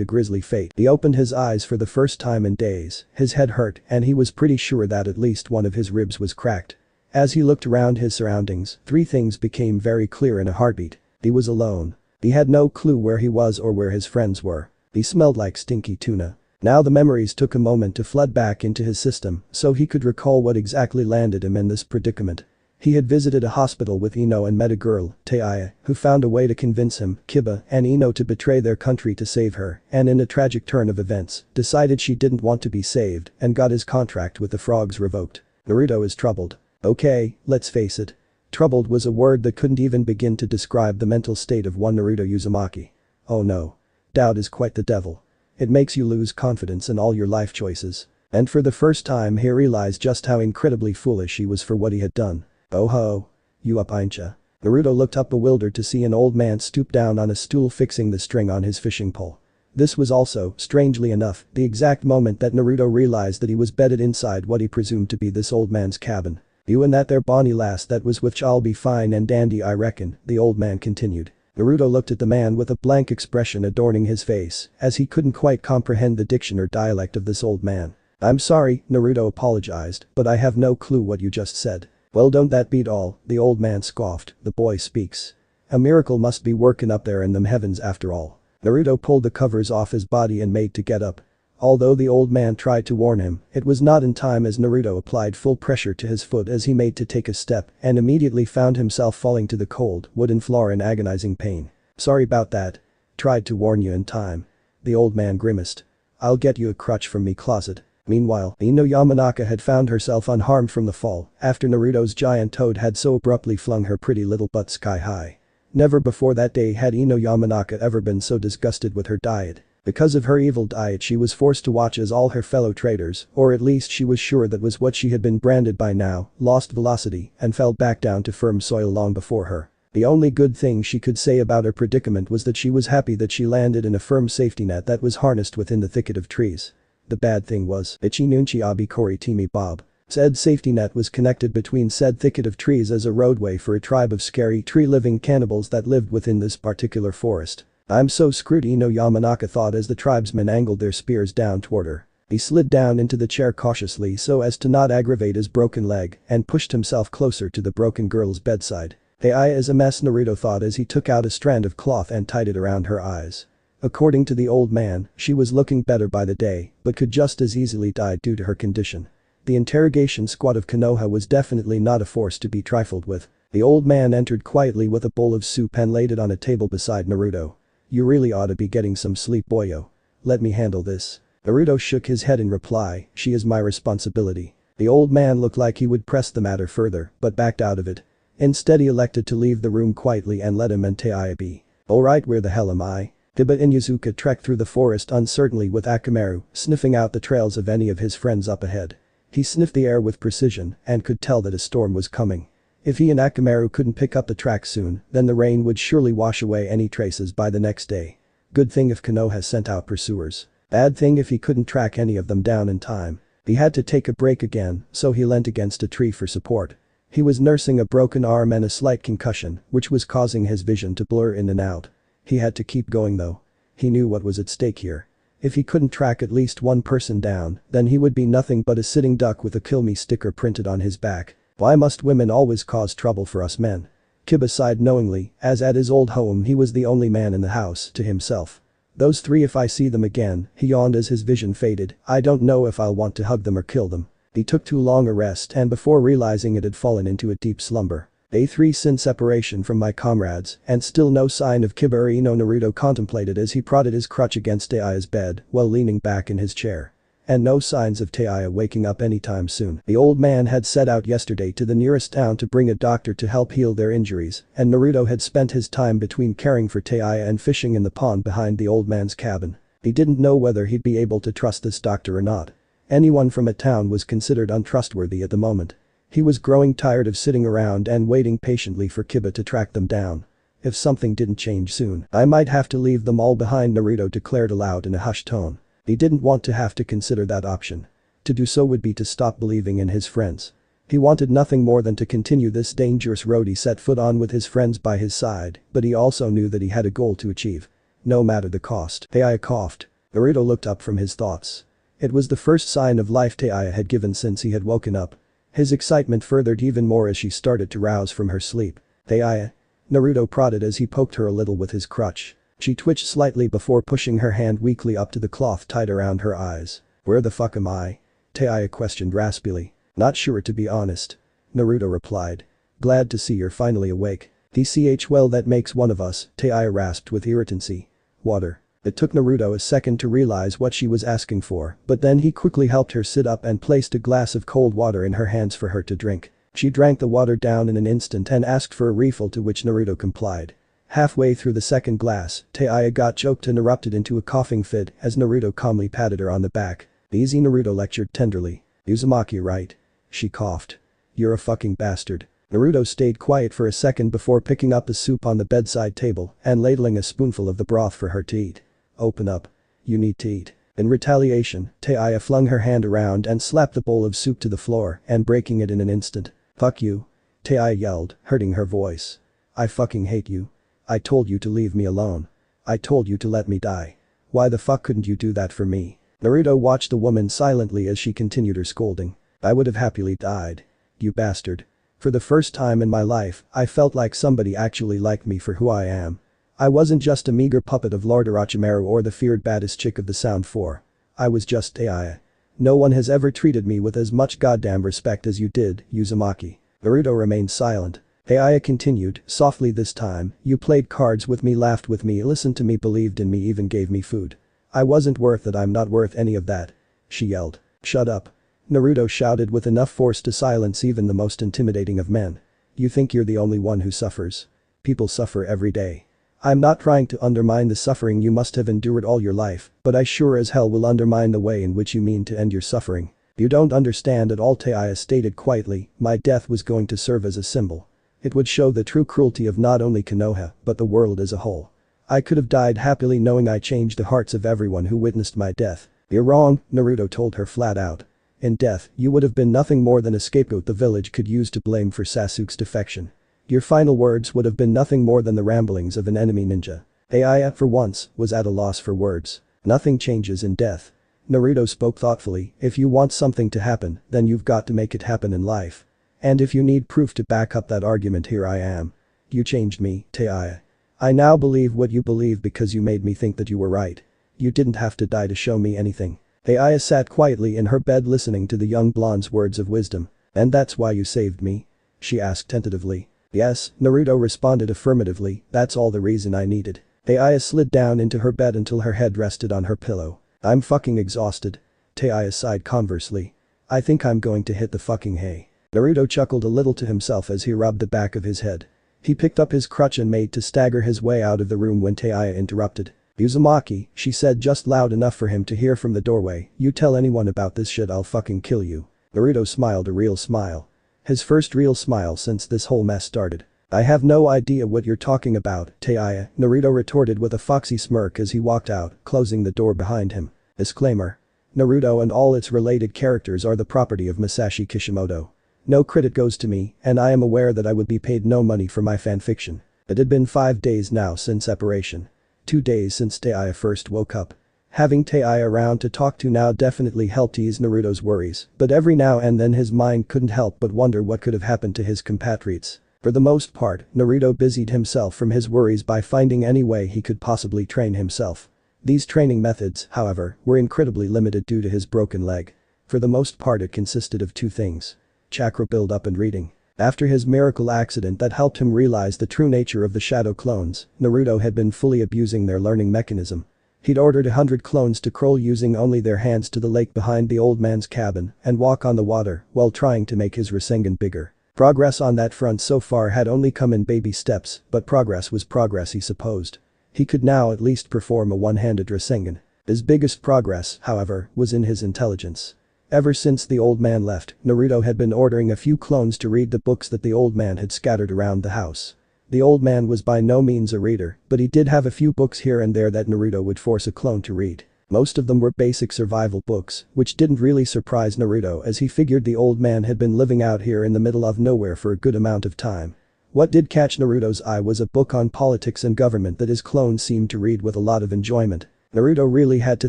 a grisly fate. He opened his eyes for the first time in days, his head hurt, and he was pretty sure that at least one of his ribs was cracked. As he looked around his surroundings, three things became very clear in a heartbeat. He was alone. He had no clue where he was or where his friends were. He smelled like stinky tuna. Now the memories took a moment to flood back into his system so he could recall what exactly landed him in this predicament. He had visited a hospital with Ino and met a girl, Taiya, who found a way to convince him, Kiba, and Ino to betray their country to save her, and in a tragic turn of events, decided she didn't want to be saved and got his contract with the frogs revoked. Naruto is troubled. Okay, let's face it. Troubled was a word that couldn't even begin to describe the mental state of one Naruto Uzumaki. Oh no. Doubt is quite the devil. It makes you lose confidence in all your life choices. And for the first time he realized just how incredibly foolish he was for what he had done. Oh ho. You up, aincha? Naruto looked up bewildered to see an old man stoop down on a stool fixing the string on his fishing pole. This was also, strangely enough, the exact moment that Naruto realized that he was bedded inside what he presumed to be this old man's cabin. You and that there bonny lass that was with y'all be fine and dandy I reckon, the old man continued. Naruto looked at the man with a blank expression adorning his face, as he couldn't quite comprehend the diction or dialect of this old man. I'm sorry, Naruto apologized, but I have no clue what you just said. Well, don't that beat all, the old man scoffed, the boy speaks. A miracle must be working up there in them heavens after all. Naruto pulled the covers off his body and made to get up. Although the old man tried to warn him, it was not in time as Naruto applied full pressure to his foot as he made to take a step and immediately found himself falling to the cold, wooden floor in agonizing pain. Sorry about that. Tried to warn you in time. The old man grimaced. I'll get you a crutch from me closet. Meanwhile, Ino Yamanaka had found herself unharmed from the fall after Naruto's giant toad had so abruptly flung her pretty little butt sky high. Never before that day had Ino Yamanaka ever been so disgusted with her diet. Because of her evil diet she was forced to watch as all her fellow traders, or at least she was sure that was what she had been branded by now, lost velocity and fell back down to firm soil long before her. The only good thing she could say about her predicament was that she was happy that she landed in a firm safety net that was harnessed within the thicket of trees. The bad thing was, Ichi Nunchi Abi Kori Timi Bob. Said safety net was connected between said thicket of trees as a roadway for a tribe of scary tree-living cannibals that lived within this particular forest. I'm so screwed, Ino Yamanaka thought as the tribesmen angled their spears down toward her. He slid down into the chair cautiously so as to not aggravate his broken leg and pushed himself closer to the broken girl's bedside. Hey, eye is a mess, Naruto thought as he took out a strand of cloth and tied it around her eyes. According to the old man, she was looking better by the day, but could just as easily die due to her condition. The interrogation squad of Konoha was definitely not a force to be trifled with. The old man entered quietly with a bowl of soup and laid it on a table beside Naruto. You really ought to be getting some sleep, boyo. Let me handle this. Naruto shook his head in reply, she is my responsibility. The old man looked like he would press the matter further, but backed out of it. Instead he elected to leave the room quietly and let him and Taiya be. Alright, where the hell am I? Kiba Inuzuka trekked through the forest uncertainly with Akamaru, sniffing out the trails of any of his friends up ahead. He sniffed the air with precision and could tell that a storm was coming. If he and Akamaru couldn't pick up the track soon, then the rain would surely wash away any traces by the next day. Good thing if Konoha sent out pursuers. Bad thing if he couldn't track any of them down in time. He had to take a break again, so he leant against a tree for support. He was nursing a broken arm and a slight concussion, which was causing his vision to blur in and out. He had to keep going though. He knew what was at stake here. If he couldn't track at least one person down, then he would be nothing but a sitting duck with a kill me sticker printed on his back. Why must women always cause trouble for us men? Kiba sighed knowingly, as at his old home he was the only man in the house, to himself. Those three, if I see them again, he yawned as his vision faded, I don't know if I'll want to hug them or kill them. He took too long a rest and before realizing it had fallen into a deep slumber. Day 3 since separation from my comrades, and still no sign of Kiba or Ino, Naruto contemplated as he prodded his crutch against Taiya's bed while leaning back in his chair. And no signs of Taiya waking up anytime soon. The old man had set out yesterday to the nearest town to bring a doctor to help heal their injuries, and Naruto had spent his time between caring for Taiya and fishing in the pond behind the old man's cabin. He didn't know whether he'd be able to trust this doctor or not. Anyone from a town was considered untrustworthy at the moment. He was growing tired of sitting around and waiting patiently for Kiba to track them down. If something didn't change soon, I might have to leave them all behind, Naruto declared aloud in a hushed tone. He didn't want to have to consider that option. To do so would be to stop believing in his friends. He wanted nothing more than to continue this dangerous road he set foot on with his friends by his side, but he also knew that he had a goal to achieve. No matter the cost. Taya coughed. Naruto looked up from his thoughts. It was the first sign of life Taya had given since he had woken up. His excitement furthered even more as she started to rouse from her sleep. Taya. Naruto prodded as he poked her a little with his crutch. She twitched slightly before pushing her hand weakly up to the cloth tied around her eyes. Where the fuck am I? Taya questioned raspily. Not sure to be honest. Naruto replied. Glad to see you're finally awake. DCH well that makes one of us, Taya rasped with irritancy. Water. It took Naruto a second to realize what she was asking for, but then he quickly helped her sit up and placed a glass of cold water in her hands for her to drink. She drank the water down in an instant and asked for a refill, to which Naruto complied. Halfway through the second glass, Taya got choked and erupted into a coughing fit as Naruto calmly patted her on the back. Easy, Naruto lectured tenderly. Uzumaki, right? She coughed. You're a fucking bastard. Naruto stayed quiet for a second before picking up the soup on the bedside table and ladling a spoonful of the broth for her to eat. Open up. You need to eat. In retaliation, Taya flung her hand around and slapped the bowl of soup to the floor and breaking it in an instant. Fuck you. Taya yelled, hurting her voice. I fucking hate you. I told you to leave me alone. I told you to let me die. Why the fuck couldn't you do that for me? Naruto watched the woman silently as she continued her scolding. I would have happily died. You bastard. For the first time in my life, I felt like somebody actually liked me for who I am. I wasn't just a meager puppet of Lord Orochimaru or the feared baddest chick of the Sound 4. I was just Taya. No one has ever treated me with as much goddamn respect as you did, Uzumaki. Naruto remained silent. Taya continued, softly this time, you played cards with me, laughed with me, listened to me, believed in me, even gave me food. I wasn't worth it, I'm not worth any of that. She yelled. Shut up. Naruto shouted with enough force to silence even the most intimidating of men. You think you're the only one who suffers? People suffer every day. I'm not trying to undermine the suffering you must have endured all your life, but I sure as hell will undermine the way in which you mean to end your suffering. You don't understand at all, Taya stated quietly, my death was going to serve as a symbol. It would show the true cruelty of not only Konoha, but the world as a whole. I could have died happily knowing I changed the hearts of everyone who witnessed my death. You're wrong, Naruto told her flat out. In death, you would have been nothing more than a scapegoat the village could use to blame for Sasuke's defection. Your final words would have been nothing more than the ramblings of an enemy ninja. Taya, for once, was at a loss for words. Nothing changes in death. Naruto spoke thoughtfully, if you want something to happen, then you've got to make it happen in life. And if you need proof to back up that argument, here I am. You changed me, Taya. I now believe what you believe because you made me think that you were right. You didn't have to die to show me anything. Taya sat quietly in her bed listening to the young blonde's words of wisdom. And that's why you saved me? She asked tentatively. Yes, Naruto responded affirmatively, that's all the reason I needed. Taya slid down into her bed until her head rested on her pillow. I'm fucking exhausted. Taya sighed conversely. I think I'm going to hit the fucking hay. Naruto chuckled a little to himself as he rubbed the back of his head. He picked up his crutch and made to stagger his way out of the room when Taya interrupted. Uzumaki, she said just loud enough for him to hear from the doorway, you tell anyone about this shit, I'll fucking kill you. Naruto smiled a real smile. His first real smile since this whole mess started. I have no idea what you're talking about, Taya, Naruto retorted with a foxy smirk as he walked out, closing the door behind him. Disclaimer. Naruto and all its related characters are the property of Masashi Kishimoto. No credit goes to me, and I am aware that I would be paid no money for my fanfiction. It had been 5 days now since separation. 2 days since Taya first woke up. Having Taya around to talk to now definitely helped ease Naruto's worries, but every now and then his mind couldn't help but wonder what could have happened to his compatriots. For the most part, Naruto busied himself from his worries by finding any way he could possibly train himself. These training methods, however, were incredibly limited due to his broken leg. For the most part it consisted of 2 things. Chakra build-up and reading. After his miracle accident that helped him realize the true nature of the shadow clones, Naruto had been fully abusing their learning mechanism. He'd ordered 100 clones to crawl using only their hands to the lake behind the old man's cabin and walk on the water while trying to make his Rasengan bigger. Progress on that front so far had only come in baby steps, but progress was progress, he supposed. He could now at least perform a one-handed Rasengan. His biggest progress, however, was in his intelligence. Ever since the old man left, Naruto had been ordering a few clones to read the books that the old man had scattered around the house. The old man was by no means a reader, but he did have a few books here and there that Naruto would force a clone to read. Most of them were basic survival books, which didn't really surprise Naruto as he figured the old man had been living out here in the middle of nowhere for a good amount of time. What did catch Naruto's eye was a book on politics and government that his clone seemed to read with a lot of enjoyment. Naruto really had to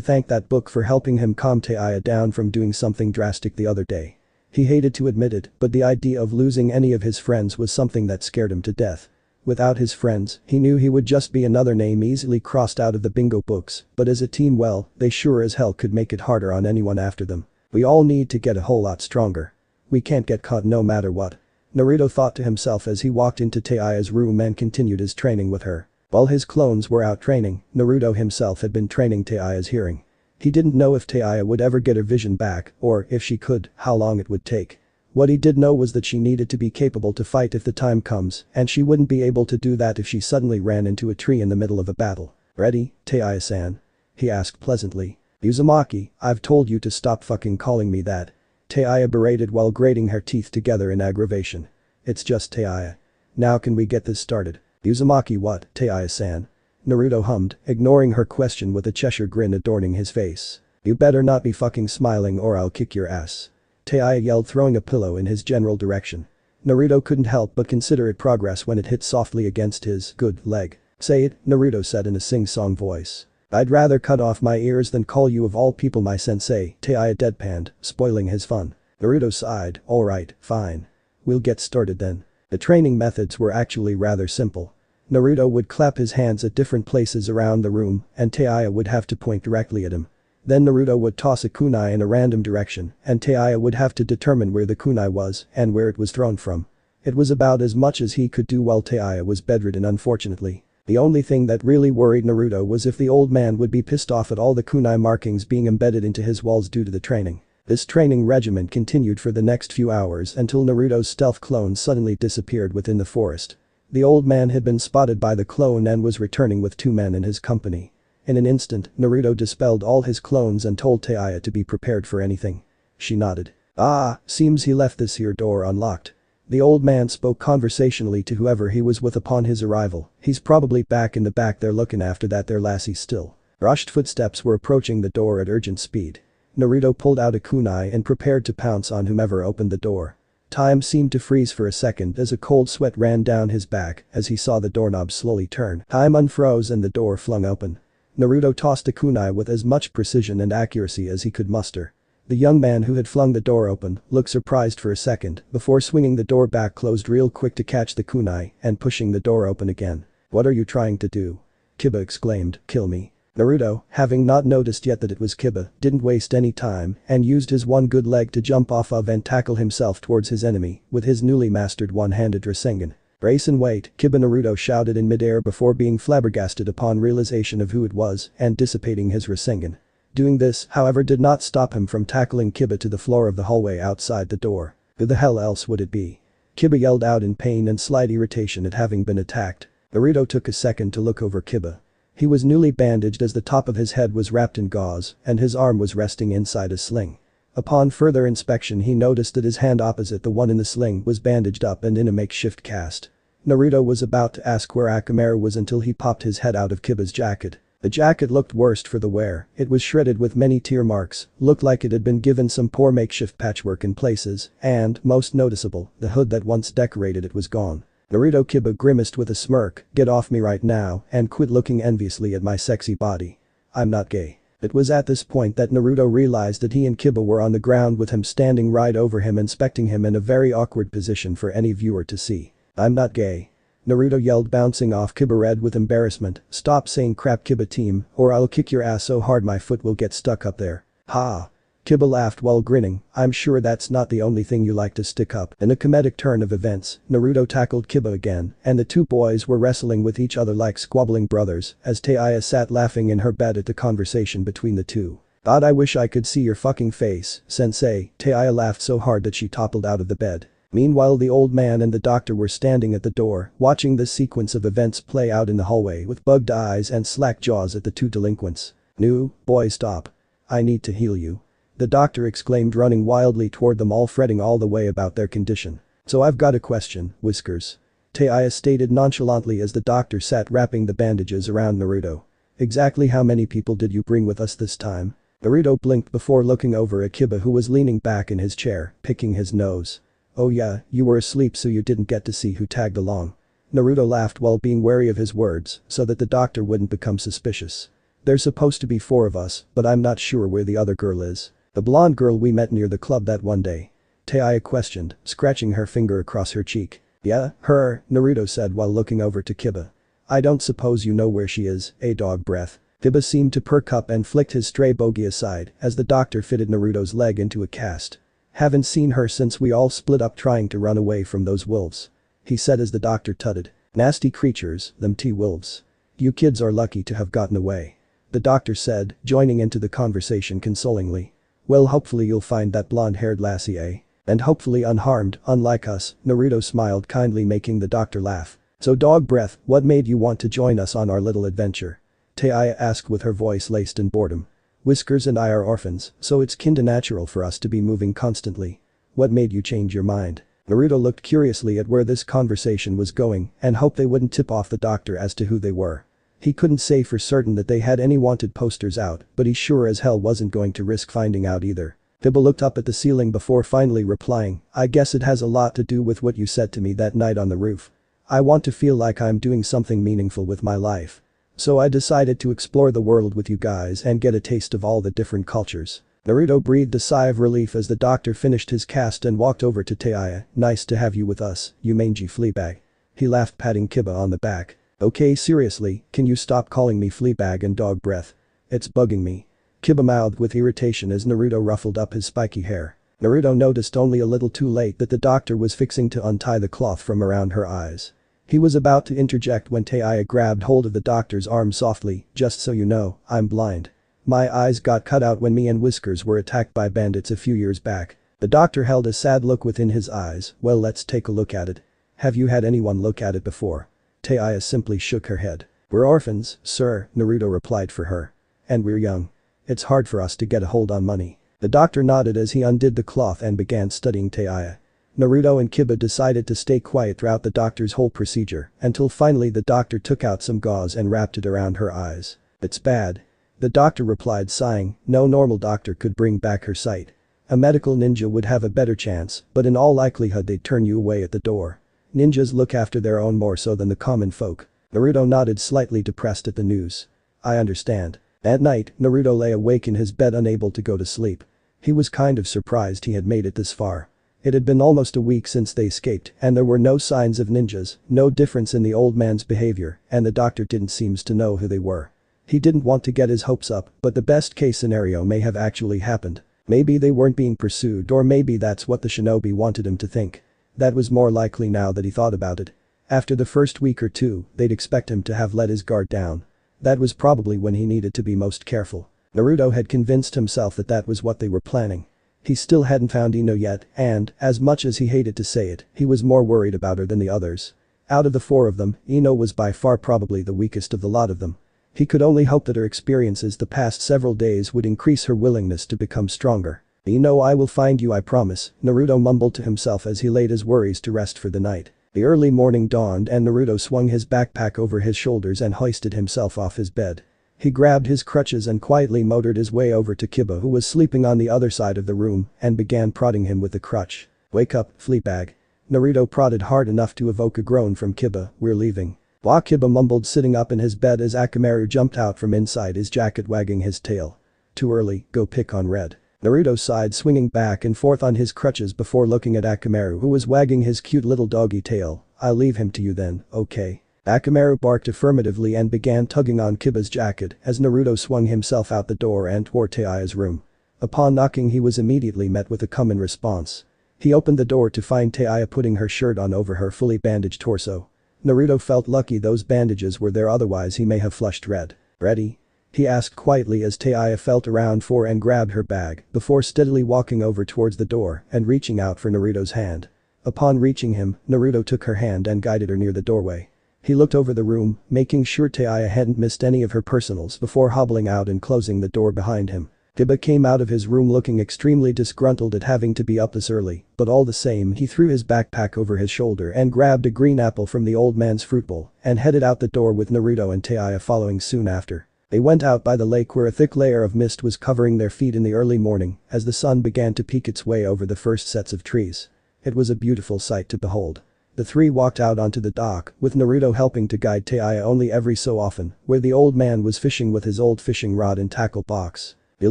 thank that book for helping him calm Taiya down from doing something drastic the other day. He hated to admit it, but the idea of losing any of his friends was something that scared him to death. Without his friends, he knew he would just be another name easily crossed out of the bingo books, but as a team, well, they sure as hell could make it harder on anyone after them. We all need to get a whole lot stronger. We can't get caught no matter what. Naruto thought to himself as he walked into Taiya's room and continued his training with her. While his clones were out training, Naruto himself had been training Taiya's hearing. He didn't know if Taiya would ever get her vision back, or if she could, how long it would take. What he did know was that she needed to be capable to fight if the time comes, and she wouldn't be able to do that if she suddenly ran into a tree in the middle of a battle. "Ready, Taiya-san?" he asked pleasantly. "Uzumaki, I've told you to stop fucking calling me that." Taiya berated while grating her teeth together in aggravation. "It's just Taiya. Now can we get this started?" "Uzumaki what, Taiya-san?" Naruto hummed, ignoring her question with a Cheshire grin adorning his face. "You better not be fucking smiling or I'll kick your ass." Taiya yelled, throwing a pillow in his general direction. Naruto couldn't help but consider it progress when it hit softly against his good leg. "Say it," Naruto said in a sing-song voice. "I'd rather cut off my ears than call you of all people my sensei," Taiya deadpanned, spoiling his fun. Naruto sighed. "Alright, fine. We'll get started then." The training methods were actually rather simple. Naruto would clap his hands at different places around the room, and Taiya would have to point directly at him. Then Naruto would toss a kunai in a random direction, and Taiya would have to determine where the kunai was and where it was thrown from. It was about as much as he could do while Taiya was bedridden, unfortunately. The only thing that really worried Naruto was if the old man would be pissed off at all the kunai markings being embedded into his walls due to the training. This training regimen continued for the next few hours until Naruto's stealth clone suddenly disappeared within the forest. The old man had been spotted by the clone and was returning with 2 men in his company. In an instant, Naruto dispelled all his clones and told Taiya to be prepared for anything. She nodded. "Ah, seems he left this here door unlocked." The old man spoke conversationally to whoever he was with upon his arrival. "He's probably back in the back there looking after that there lassie still." Rushed footsteps were approaching the door at urgent speed. Naruto pulled out a kunai and prepared to pounce on whomever opened the door. Time seemed to freeze for a second as a cold sweat ran down his back as he saw the doorknob slowly turn. Time unfroze and the door flung open. Naruto tossed a kunai with as much precision and accuracy as he could muster. The young man who had flung the door open looked surprised for a second before swinging the door back closed real quick to catch the kunai and pushing the door open again. "What are you trying to do?" Kiba exclaimed. "Kill me." Naruto, having not noticed yet that it was Kiba, didn't waste any time and used his one good leg to jump off of and tackle himself towards his enemy with his newly mastered one-handed Rasengan. "Brace and wait," Kiba Naruto shouted in midair before being flabbergasted upon realization of who it was and dissipating his Rasengan. Doing this, however, did not stop him from tackling Kiba to the floor of the hallway outside the door. Who the hell else would it be? Kiba yelled out in pain and slight irritation at having been attacked. Naruto took a second to look over Kiba. He was newly bandaged as the top of his head was wrapped in gauze and his arm was resting inside a sling. Upon further inspection he noticed that his hand opposite the one in the sling was bandaged up and in a makeshift cast. Naruto was about to ask where Akamaru was until he popped his head out of Kiba's jacket. The jacket looked worst for the wear, it was shredded with many tear marks, looked like it had been given some poor makeshift patchwork in places, and, most noticeable, the hood that once decorated it was gone. Naruto Kiba grimaced with a smirk. "Get off me right now and quit looking enviously at my sexy body. I'm not gay." It was at this point that Naruto realized that he and Kiba were on the ground with him standing right over him inspecting him in a very awkward position for any viewer to see. "I'm not gay." Naruto yelled, bouncing off Kiba red with embarrassment. "Stop saying crap, Kiba team, or I'll kick your ass so hard my foot will get stuck up there." "Ha." Kiba laughed while grinning. "I'm sure that's not the only thing you like to stick up." In a comedic turn of events, Naruto tackled Kiba again, and the two boys were wrestling with each other like squabbling brothers as Taiya sat laughing in her bed at the conversation between the two. "God, I wish I could see your fucking face, sensei." Taiya laughed so hard that she toppled out of the bed. Meanwhile, the old man and the doctor were standing at the door, watching this sequence of events play out in the hallway with bugged eyes and slack jaws at the two delinquents. "No, boy, stop. I need to heal you." The doctor exclaimed, running wildly toward them all, fretting all the way about their condition. "So I've got a question, Whiskers," Taiya stated nonchalantly as the doctor sat wrapping the bandages around Naruto. Exactly how many people did you bring with us this time? Naruto blinked before looking over at Kiba, who was leaning back in his chair, picking his nose. Oh yeah, you were asleep so you didn't get to see who tagged along. Naruto laughed while being wary of his words so that the doctor wouldn't become suspicious. There's supposed to be 4 of us, but I'm not sure where the other girl is. The blonde girl we met near the club that one day. Taya questioned, scratching her finger across her cheek. Yeah, her, Naruto said while looking over to Kiba. I don't suppose you know where she is, dog breath. Kiba seemed to perk up and flicked his stray bogey aside as the doctor fitted Naruto's leg into a cast. Haven't seen her since we all split up trying to run away from those wolves. He said as the doctor tutted. Nasty creatures, them T-wolves. You kids are lucky to have gotten away. The doctor said, joining into the conversation consolingly. Well, hopefully you'll find that blonde-haired lassie, eh? And hopefully unharmed, unlike us, Naruto smiled kindly, making the doctor laugh. So dog breath, what made you want to join us on our little adventure? Taya asked with her voice laced in boredom. Whiskers and I are orphans, so it's kinda natural for us to be moving constantly. What made you change your mind? Naruto looked curiously at where this conversation was going and hoped they wouldn't tip off the doctor as to who they were. He couldn't say for certain that they had any wanted posters out, but he sure as hell wasn't going to risk finding out either. Kiba looked up at the ceiling before finally replying, I guess it has a lot to do with what you said to me that night on the roof. I want to feel like I'm doing something meaningful with my life. So I decided to explore the world with you guys and get a taste of all the different cultures. Naruto breathed a sigh of relief as the doctor finished his cast and walked over to Taya. Nice to have you with us, you mangy fleabag. He laughed, patting Kiba on the back. Okay, seriously, can you stop calling me fleabag and dog breath? It's bugging me. Kiba mouthed with irritation as Naruto ruffled up his spiky hair. Naruto noticed only a little too late that the doctor was fixing to untie the cloth from around her eyes. He was about to interject when Taya grabbed hold of the doctor's arm softly, just so you know, I'm blind. My eyes got cut out when me and Whiskers were attacked by bandits a few years back. The doctor held a sad look within his eyes. Well, let's take a look at it. Have you had anyone look at it before? Taya simply shook her head. We're orphans, sir, Naruto replied for her. And we're young. It's hard for us to get a hold on money. The doctor nodded as he undid the cloth and began studying Taya. Naruto and Kiba decided to stay quiet throughout the doctor's whole procedure until finally the doctor took out some gauze and wrapped it around her eyes. It's bad. The doctor replied, sighing. No normal doctor could bring back her sight. A medical ninja would have a better chance, but in all likelihood they'd turn you away at the door. Ninjas look after their own more so than the common folk. Naruto nodded, slightly depressed at the news. I understand. At night, Naruto lay awake in his bed, unable to go to sleep. He was kind of surprised he had made it this far. It had been almost a week since they escaped and there were no signs of ninjas, no difference in the old man's behavior, and the doctor didn't seem to know who they were. He didn't want to get his hopes up, but the best case scenario may have actually happened. Maybe they weren't being pursued, or maybe that's what the shinobi wanted him to think. That was more likely now that he thought about it. After the first week or two, they'd expect him to have let his guard down. That was probably when he needed to be most careful. Naruto had convinced himself that that was what they were planning. He still hadn't found Ino yet and, as much as he hated to say it, he was more worried about her than the others. Out of the 4 of them, Ino was by far probably the weakest of the lot of them. He could only hope that her experiences the past several days would increase her willingness to become stronger. Ino, I will find you, I promise, Naruto mumbled to himself as he laid his worries to rest for the night. The early morning dawned and Naruto swung his backpack over his shoulders and hoisted himself off his bed. He grabbed his crutches and quietly motored his way over to Kiba, who was sleeping on the other side of the room, and began prodding him with the crutch. Wake up, fleabag. Naruto prodded hard enough to evoke a groan from Kiba. We're leaving. Wah, Kiba mumbled, sitting up in his bed as Akamaru jumped out from inside his jacket, wagging his tail. Too early, go pick on Red. Naruto sighed, swinging back and forth on his crutches before looking at Akamaru, who was wagging his cute little doggy tail. I'll leave him to you then, okay? Akamaru barked affirmatively and began tugging on Kiba's jacket as Naruto swung himself out the door and toward Taya's room. Upon knocking, he was immediately met with a common response. He opened the door to find Taya putting her shirt on over her fully bandaged torso. Naruto felt lucky those bandages were there, otherwise he may have flushed red. Ready? He asked quietly as Taya felt around for and grabbed her bag before steadily walking over towards the door and reaching out for Naruto's hand. Upon reaching him, Naruto took her hand and guided her near the doorway. He looked over the room, making sure Taya hadn't missed any of her personals before hobbling out and closing the door behind him. Kiba came out of his room looking extremely disgruntled at having to be up this early, but all the same he threw his backpack over his shoulder and grabbed a green apple from the old man's fruit bowl and headed out the door with Naruto and Taya following soon after. They went out by the lake where a thick layer of mist was covering their feet in the early morning as the sun began to peek its way over the first sets of trees. It was a beautiful sight to behold. The three walked out onto the dock, with Naruto helping to guide Taiya only every so often, where the old man was fishing with his old fishing rod and tackle box. "You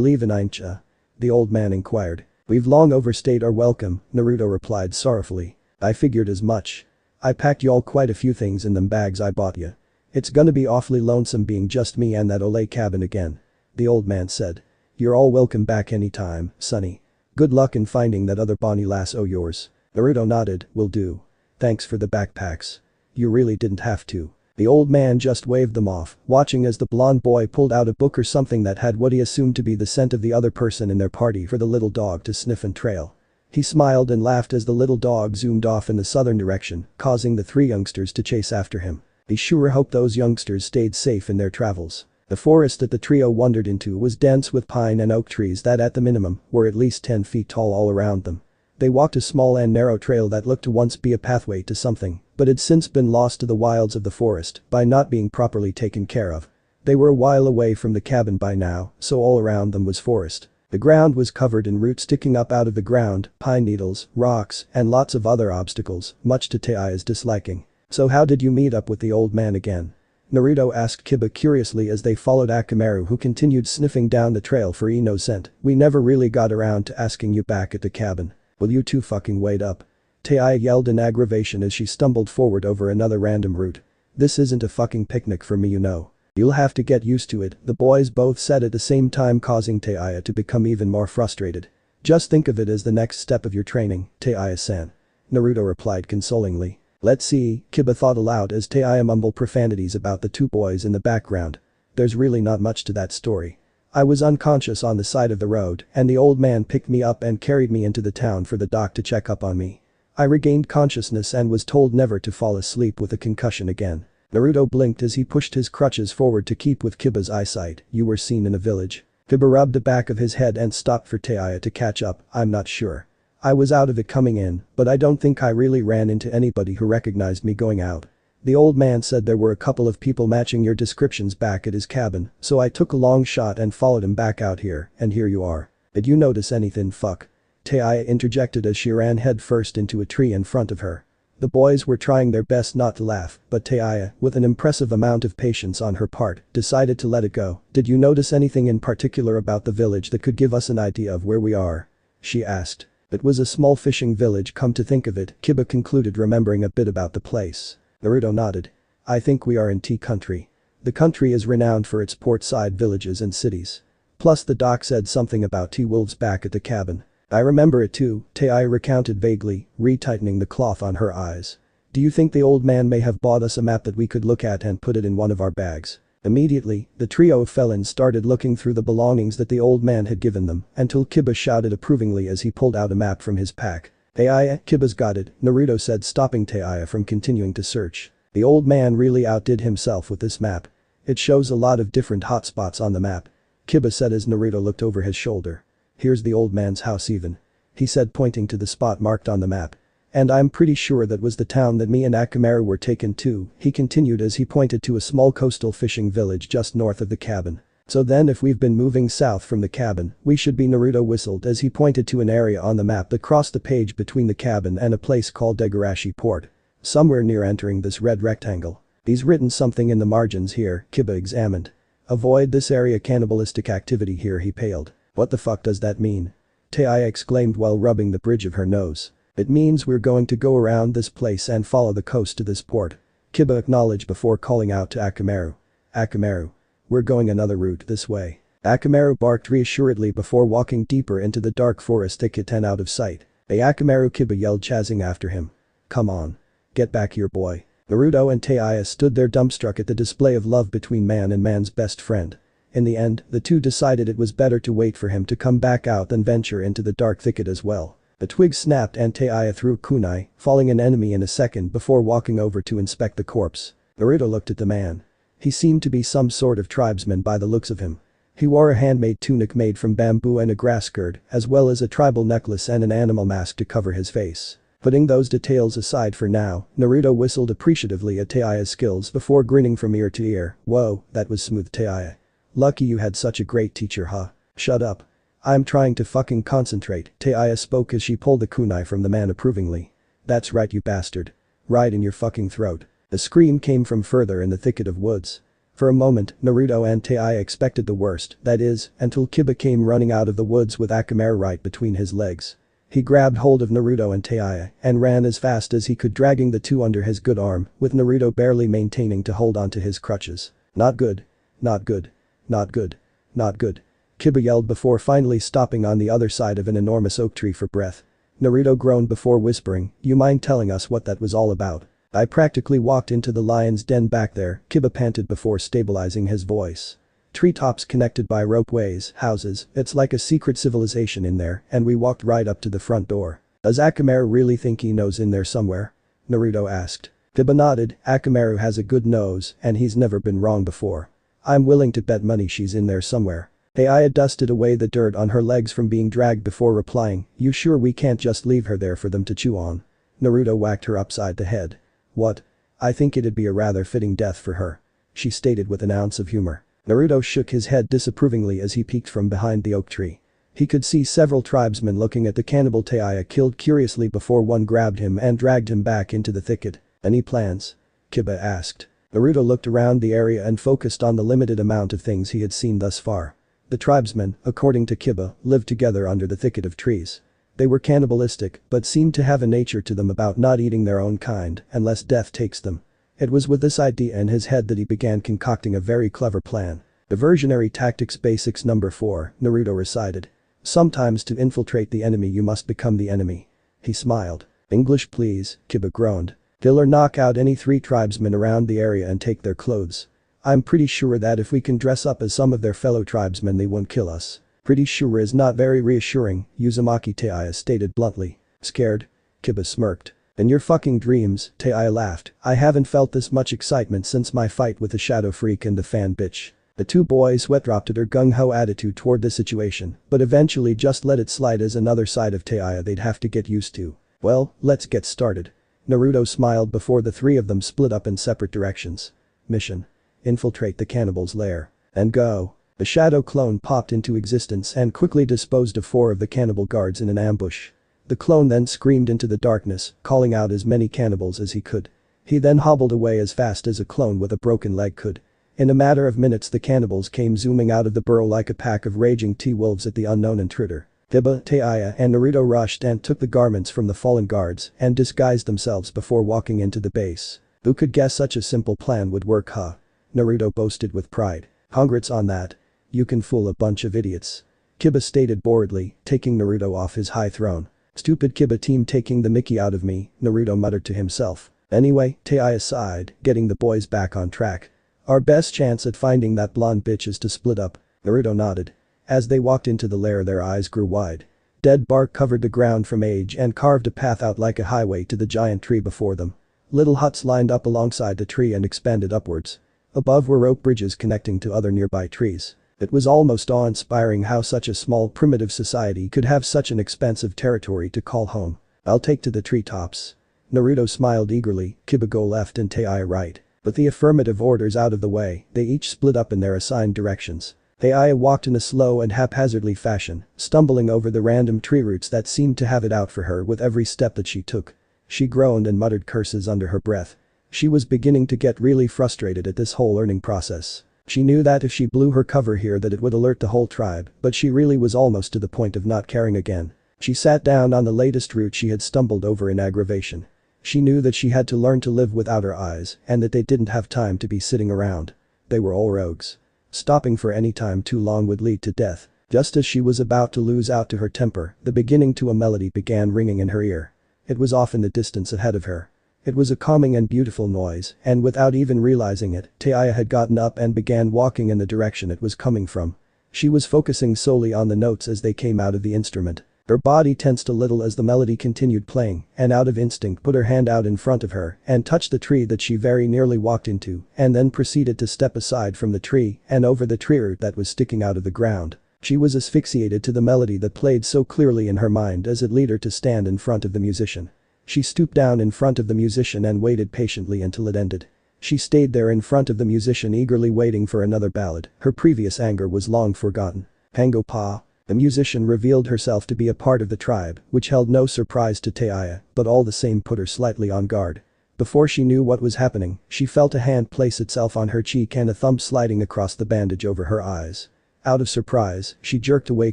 leavin', ain't ya?" the old man inquired. "We've long overstayed our welcome," Naruto replied sorrowfully. "I figured as much. I packed y'all quite a few things in them bags I bought ya. It's gonna be awfully lonesome being just me and that ole cabin again," the old man said. "You're all welcome back anytime, sonny. Good luck in finding that other bonny lass o' yours." Naruto nodded, "Will do. Thanks for the backpacks. You really didn't have to." The old man just waved them off, watching as the blonde boy pulled out a book or something that had what he assumed to be the scent of the other person in their party for the little dog to sniff and trail. He smiled and laughed as the little dog zoomed off in the southern direction, causing the three youngsters to chase after him. He sure hoped those youngsters stayed safe in their travels. The forest that the trio wandered into was dense with pine and oak trees that at the minimum were at least 10 feet tall all around them. They walked a small and narrow trail that looked to once be a pathway to something, but had since been lost to the wilds of the forest by not being properly taken care of. They were a while away from the cabin by now, so all around them was forest. The ground was covered in roots sticking up out of the ground, pine needles, rocks, and lots of other obstacles, much to Taiya's disliking. "So how did you meet up with the old man again?" Naruto asked Kiba curiously as they followed Akamaru, who continued sniffing down the trail for Ino's scent. "We never really got around to asking you back at the cabin. Will you two fucking wait up?" Taiya yelled in aggravation as she stumbled forward over another random route. "This isn't a fucking picnic for me, you know. You'll have to get used to it," the boys both said at the same time, causing Taiya to become even more frustrated. "Just think of it as the next step of your training, Taiya-san," Naruto replied consolingly. "Let's see," Kiba thought aloud as Taiya mumbled profanities about the two boys in the background. "There's really not much to that story. I was unconscious on the side of the road and the old man picked me up and carried me into the town for the doc to check up on me. I regained consciousness and was told never to fall asleep with a concussion again." Naruto blinked as he pushed his crutches forward to keep with Kiba's eyesight. "You were seen in a village?" Kiba rubbed the back of his head and stopped for Taiya to catch up. "I'm not sure. I was out of it coming in, but I don't think I really ran into anybody who recognized me going out. The old man said there were a couple of people matching your descriptions back at his cabin, so I took a long shot and followed him back out here, and here you are. Did you notice anything, fuck?" Taiya interjected as she ran headfirst into a tree in front of her. The boys were trying their best not to laugh, but Taiya, with an impressive amount of patience on her part, decided to let it go. "Did you notice anything in particular about the village that could give us an idea of where we are?" she asked. "It was a small fishing village, come to think of it," Kiba concluded, remembering a bit about the place. Naruto nodded. "I think we are in tea country. The country is renowned for its port-side villages and cities. Plus the doc said something about T-wolves back at the cabin. I remember it too," Taiya recounted vaguely, retightening the cloth on her eyes. "Do you think the old man may have bought us a map that we could look at and put it in one of our bags?" Immediately, the trio of felons started looking through the belongings that the old man had given them until Kiba shouted approvingly as he pulled out a map from his pack. "Taiya, Kiba's got it," Naruto said, stopping Taiya from continuing to search. "The old man really outdid himself with this map. It shows a lot of different hotspots on the map," Kiba said as Naruto looked over his shoulder. "Here's the old man's house even," he said, pointing to the spot marked on the map. "And I'm pretty sure that was the town that me and Akamaru were taken to," he continued as he pointed to a small coastal fishing village just north of the cabin. "So then if we've been moving south from the cabin, we should be," Naruto whistled as he pointed to an area on the map that crossed the page between the cabin and a place called Degarashi Port. "Somewhere near entering this red rectangle. He's written something in the margins here," Kiba examined. "Avoid this area, cannibalistic activity here," he paled. "What the fuck does that mean?" Taiya exclaimed while rubbing the bridge of her nose. "It means we're going to go around this place and follow the coast to this port," Kiba acknowledged before calling out to Akamaru. "Akamaru. We're going another route this way." Akamaru barked reassuredly before walking deeper into the dark forest thicket and out of sight. "Hey Akamaru," Kiba yelled, chasing after him. "Come on. Get back here, boy." Naruto and Taiya stood there dumbstruck at the display of love between man and man's best friend. In the end, the two decided it was better to wait for him to come back out than venture into the dark thicket as well. A twig snapped and Taiya threw a kunai, falling an enemy in a second before walking over to inspect the corpse. Naruto looked at the man. He seemed to be some sort of tribesman by the looks of him. He wore a handmade tunic made from bamboo and a grass skirt, as well as a tribal necklace and an animal mask to cover his face. Putting those details aside for now, Naruto whistled appreciatively at Taiya's skills before grinning from ear to ear. "Whoa, that was smooth, Taiya. Lucky you had such a great teacher, huh? Shut up. I'm trying to fucking concentrate, Taya spoke as she pulled the kunai from the man approvingly. That's right, you bastard. Right in your fucking throat. A scream came from further in the thicket of woods. For a moment, Naruto and Taya expected the worst, that is, until Kiba came running out of the woods with Akamaru right between his legs. He grabbed hold of Naruto and Taya and ran as fast as he could, dragging the two under his good arm, with Naruto barely maintaining to hold onto his crutches. Not good. Not good. Not good. Not good. Kiba yelled before finally stopping on the other side of an enormous oak tree for breath. Naruto groaned before whispering, "You mind telling us what that was all about?" "I practically walked into the lion's den back there," Kiba panted before stabilizing his voice. "Treetops connected by ropeways, houses, it's like a secret civilization in there, and we walked right up to the front door." "Does Akamaru really think he knows in there somewhere?" Naruto asked. Kiba nodded. "Akamaru has a good nose, and he's never been wrong before. I'm willing to bet money she's in there somewhere." Aya dusted away the dirt on her legs from being dragged before replying, "You sure we can't just leave her there for them to chew on?" Naruto whacked her upside the head. "What? I think it'd be a rather fitting death for her," she stated with an ounce of humor. Naruto shook his head disapprovingly as he peeked from behind the oak tree. He could see several tribesmen looking at the cannibal Taya killed curiously before one grabbed him and dragged him back into the thicket. "Any plans?" Kiba asked. Naruto looked around the area and focused on the limited amount of things he had seen thus far. The tribesmen, according to Kiba, lived together under the thicket of trees. They were cannibalistic, but seemed to have a nature to them about not eating their own kind unless death takes them. It was with this idea in his head that he began concocting a very clever plan. "Diversionary Tactics Basics Number 4, Naruto recited. "Sometimes to infiltrate the enemy you must become the enemy." He smiled. "English please," Kiba groaned. "Kill or knock out any 3 tribesmen around the area and take their clothes. I'm pretty sure that if we can dress up as some of their fellow tribesmen they won't kill us." "Pretty sure is not very reassuring," Uzumaki Taya stated bluntly. "Scared?" Kiba smirked. "In your fucking dreams," Taya laughed. "I haven't felt this much excitement since my fight with the Shadow Freak and the fan bitch." The two boys sweat-dropped at her gung-ho attitude toward the situation, but eventually just let it slide as another side of Taya they'd have to get used to. "Well, let's get started." Naruto smiled before the 3 of them split up in separate directions. Mission: infiltrate the cannibal's lair. And go. The shadow clone popped into existence and quickly disposed of 4 of the cannibal guards in an ambush. The clone then screamed into the darkness, calling out as many cannibals as he could. He then hobbled away as fast as a clone with a broken leg could. In a matter of minutes the cannibals came zooming out of the burrow like a pack of raging T-wolves at the unknown intruder. Kiba, Taya and Naruto rushed and took the garments from the fallen guards and disguised themselves before walking into the base. "Who could guess such a simple plan would work, huh?" Naruto boasted with pride. "Congrats on that. You can fool a bunch of idiots," Kiba stated boredly, taking Naruto off his high throne. "Stupid Kiba team taking the mickey out of me," Naruto muttered to himself. "Anyway," Taya sighed, getting the boys back on track. "Our best chance at finding that blonde bitch is to split up." Naruto nodded. As they walked into the lair their eyes grew wide. Dead bark covered the ground from age and carved a path out like a highway to the giant tree before them. Little huts lined up alongside the tree and expanded upwards. Above were rope bridges connecting to other nearby trees. It was almost awe-inspiring how such a small primitive society could have such an expansive territory to call home. "I'll take to the treetops." Naruto smiled eagerly, Kiba go left and Taya right. With the affirmative orders out of the way, they each split up in their assigned directions. Taya walked in a slow and haphazardly fashion, stumbling over the random tree roots that seemed to have it out for her with every step that she took. She groaned and muttered curses under her breath. She was beginning to get really frustrated at this whole learning process. She knew that if she blew her cover here that it would alert the whole tribe, but she really was almost to the point of not caring again. She sat down on the latest root she had stumbled over in aggravation. She knew that she had to learn to live without her eyes and that they didn't have time to be sitting around. They were all rogues. Stopping for any time too long would lead to death. Just as she was about to lose out to her temper, the beginning to a melody began ringing in her ear. It was off in the distance ahead of her. It was a calming and beautiful noise, and without even realizing it, Taya had gotten up and began walking in the direction it was coming from. She was focusing solely on the notes as they came out of the instrument. Her body tensed a little as the melody continued playing, and out of instinct put her hand out in front of her and touched the tree that she very nearly walked into, and then proceeded to step aside from the tree and over the tree root that was sticking out of the ground. She was asphyxiated to the melody that played so clearly in her mind as it led her to stand in front of the musician. She stooped down in front of the musician and waited patiently until it ended. She stayed there in front of the musician eagerly waiting for another ballad. Her previous anger was long forgotten. Pango Pa. The musician revealed herself to be a part of the tribe, which held no surprise to Taya, but all the same put her slightly on guard. Before she knew what was happening, she felt a hand place itself on her cheek and a thumb sliding across the bandage over her eyes. Out of surprise, she jerked away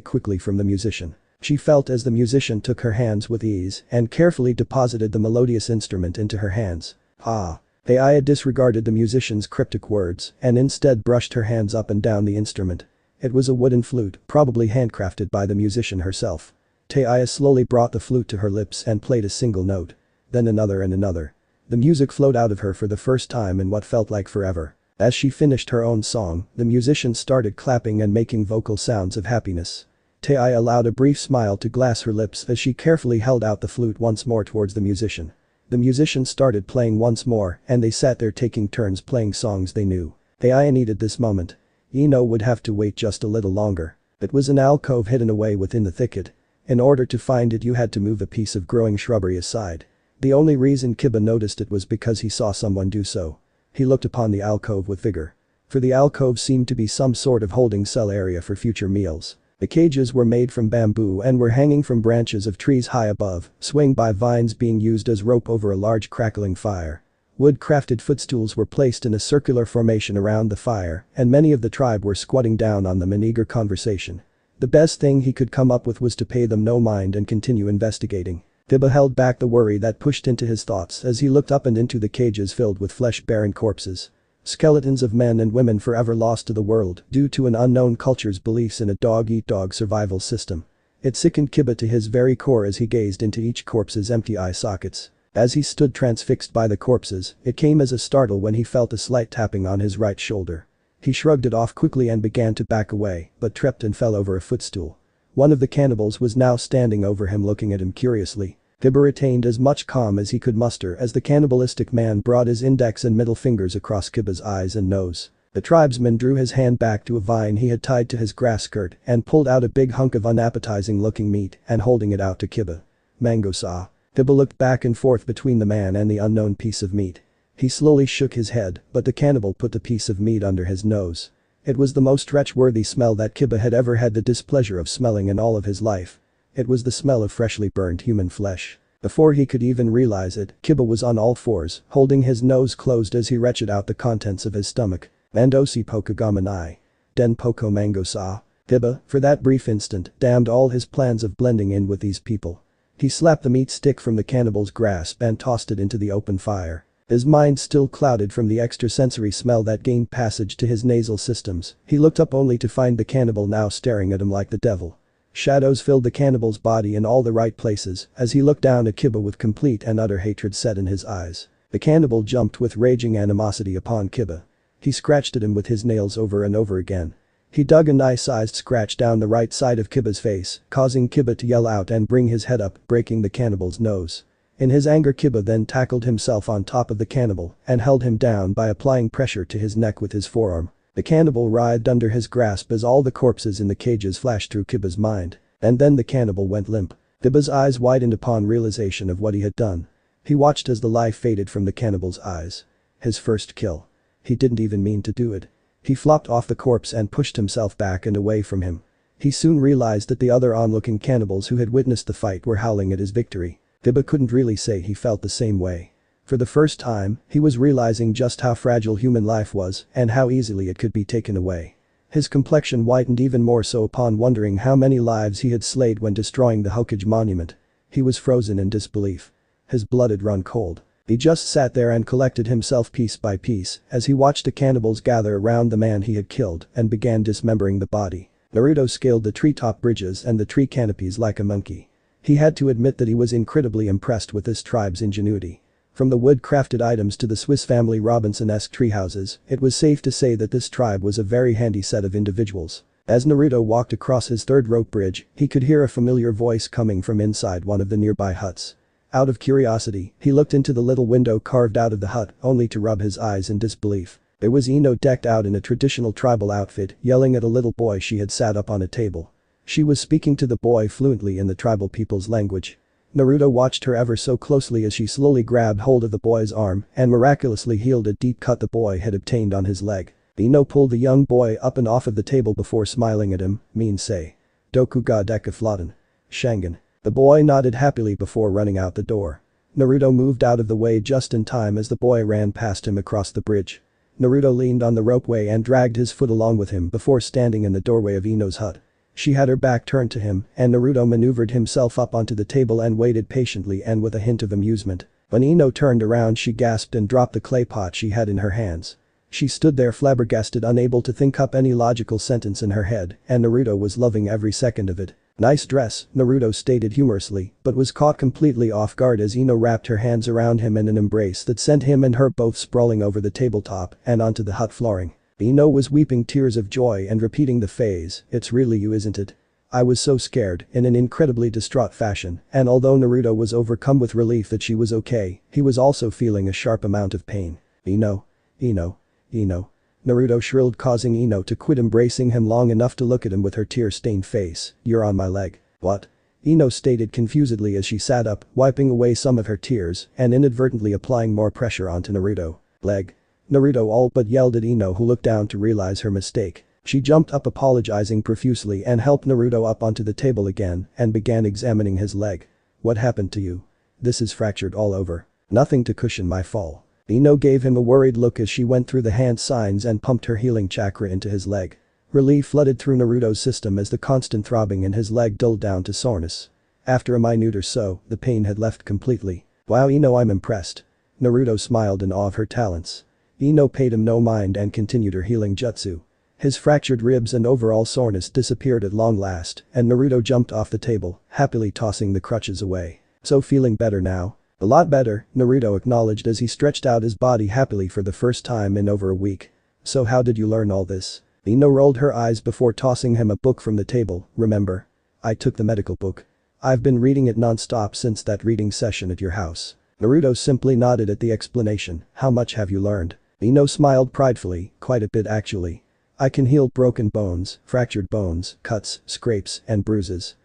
quickly from the musician. She felt as the musician took her hands with ease and carefully deposited the melodious instrument into her hands. Ah. Taya disregarded the musician's cryptic words and instead brushed her hands up and down the instrument. It was a wooden flute, probably handcrafted by the musician herself. Taya slowly brought the flute to her lips and played a single note. Then another and another. The music flowed out of her for the first time in what felt like forever. As she finished her own song, the musician started clapping and making vocal sounds of happiness. Taya allowed a brief smile to glass her lips as she carefully held out the flute once more towards the musician. The musician started playing once more and they sat there taking turns playing songs they knew. Taya needed this moment. Ino would have to wait just a little longer. It was an alcove hidden away within the thicket. In order to find it you had to move a piece of growing shrubbery aside. The only reason Kiba noticed it was because he saw someone do so. He looked upon the alcove with vigor. For the alcove seemed to be some sort of holding cell area for future meals. The cages were made from bamboo and were hanging from branches of trees high above, swaying by vines being used as rope over a large crackling fire. Wood-crafted footstools were placed in a circular formation around the fire, and many of the tribe were squatting down on them in eager conversation. The best thing he could come up with was to pay them no mind and continue investigating. Kiba held back the worry that pushed into his thoughts as he looked up and into the cages filled with flesh-bearing corpses. Skeletons of men and women forever lost to the world due to an unknown culture's beliefs in a dog-eat-dog survival system. It sickened Kiba to his very core as he gazed into each corpse's empty eye sockets. As he stood transfixed by the corpses, it came as a startle when he felt a slight tapping on his right shoulder. He shrugged it off quickly and began to back away, but tripped and fell over a footstool. One of the cannibals was now standing over him looking at him curiously. Kiba retained as much calm as he could muster as the cannibalistic man brought his index and middle fingers across Kiba's eyes and nose. The tribesman drew his hand back to a vine he had tied to his grass skirt and pulled out a big hunk of unappetizing looking meat and holding it out to Kiba. Mango saw. Kiba looked back and forth between the man and the unknown piece of meat. He slowly shook his head, but the cannibal put the piece of meat under his nose. It was the most retch-worthy smell that Kiba had ever had the displeasure of smelling in all of his life. It was the smell of freshly burned human flesh. Before he could even realize it, Kiba was on all fours, holding his nose closed as he retched out the contents of his stomach. Mandosi Pokagamanai. Den Poko Mango Sa. Kiba, for that brief instant, damned all his plans of blending in with these people. He slapped the meat stick from the cannibal's grasp and tossed it into the open fire. His mind still clouded from the extrasensory smell that gained passage to his nasal systems, he looked up only to find the cannibal now staring at him like the devil. Shadows filled the cannibal's body in all the right places as he looked down at Kiba with complete and utter hatred set in his eyes. The cannibal jumped with raging animosity upon Kiba. He scratched at him with his nails over and over again. He dug a knife-sized scratch down the right side of Kiba's face, causing Kiba to yell out and bring his head up, breaking the cannibal's nose. In his anger Kiba then tackled himself on top of the cannibal and held him down by applying pressure to his neck with his forearm. The cannibal writhed under his grasp as all the corpses in the cages flashed through Kiba's mind. And then the cannibal went limp. Kiba's eyes widened upon realization of what he had done. He watched as the life faded from the cannibal's eyes. His first kill. He didn't even mean to do it. He flopped off the corpse and pushed himself back and away from him. He soon realized that the other onlooking cannibals who had witnessed the fight were howling at his victory. Kiba couldn't really say he felt the same way. For the first time, he was realizing just how fragile human life was and how easily it could be taken away. His complexion whitened even more so upon wondering how many lives he had slayed when destroying the Hokage monument. He was frozen in disbelief. His blood had run cold. He just sat there and collected himself piece by piece as he watched the cannibals gather around the man he had killed and began dismembering the body. Naruto scaled the treetop bridges and the tree canopies like a monkey. He had to admit that he was incredibly impressed with this tribe's ingenuity. From the wood-crafted items to the Swiss Family Robinson-esque treehouses, it was safe to say that this tribe was a very handy set of individuals. As Naruto walked across his third rope bridge, he could hear a familiar voice coming from inside one of the nearby huts. Out of curiosity, he looked into the little window carved out of the hut, only to rub his eyes in disbelief. There was Ino decked out in a traditional tribal outfit, yelling at a little boy she had sat up on a table. She was speaking to the boy fluently in the tribal people's language. Naruto watched her ever so closely as she slowly grabbed hold of the boy's arm and miraculously healed a deep cut the boy had obtained on his leg. Ino pulled the young boy up and off of the table before smiling at him, mean say. Doku ga deka flatten. Shangan. The boy nodded happily before running out the door. Naruto moved out of the way just in time as the boy ran past him across the bridge. Naruto leaned on the ropeway and dragged his foot along with him before standing in the doorway of Ino's hut. She had her back turned to him, and Naruto maneuvered himself up onto the table and waited patiently and with a hint of amusement. When Ino turned around she gasped and dropped the clay pot she had in her hands. She stood there flabbergasted, unable to think up any logical sentence in her head, and Naruto was loving every second of it. Nice dress, Naruto stated humorously, but was caught completely off guard as Ino wrapped her hands around him in an embrace that sent him and her both sprawling over the tabletop and onto the hut flooring. Ino was weeping tears of joy and repeating the phrase, "It's really you, isn't it? I was so scared," in an incredibly distraught fashion, and although Naruto was overcome with relief that she was okay, he was also feeling a sharp amount of pain. Ino. Ino. Ino. Naruto shrilled, causing Ino to quit embracing him long enough to look at him with her tear-stained face. "You're on my leg." "What?" Ino stated confusedly as she sat up, wiping away some of her tears and inadvertently applying more pressure onto Naruto. "Leg." Naruto all but yelled at Ino, who looked down to realize her mistake. She jumped up apologizing profusely and helped Naruto up onto the table again and began examining his leg. "What happened to you?" "This is fractured all over." "Nothing to cushion my fall." Ino gave him a worried look as she went through the hand signs and pumped her healing chakra into his leg. Relief flooded through Naruto's system as the constant throbbing in his leg dulled down to soreness. After a minute or so, the pain had left completely. "Wow, Ino, I'm impressed." Naruto smiled in awe of her talents. Ino paid him no mind and continued her healing jutsu. His fractured ribs and overall soreness disappeared at long last, and Naruto jumped off the table, happily tossing the crutches away. "So feeling better now?" "A lot better," Naruto acknowledged as he stretched out his body happily for the first time in over a week. "So how did you learn all this?" Ino rolled her eyes before tossing him a book from the table. "Remember? I took the medical book. I've been reading it non-stop since that reading session at your house." Naruto simply nodded at the explanation. "How much have you learned?" Ino smiled pridefully, "Quite a bit actually. I can heal broken bones, fractured bones, cuts, scrapes, and bruises."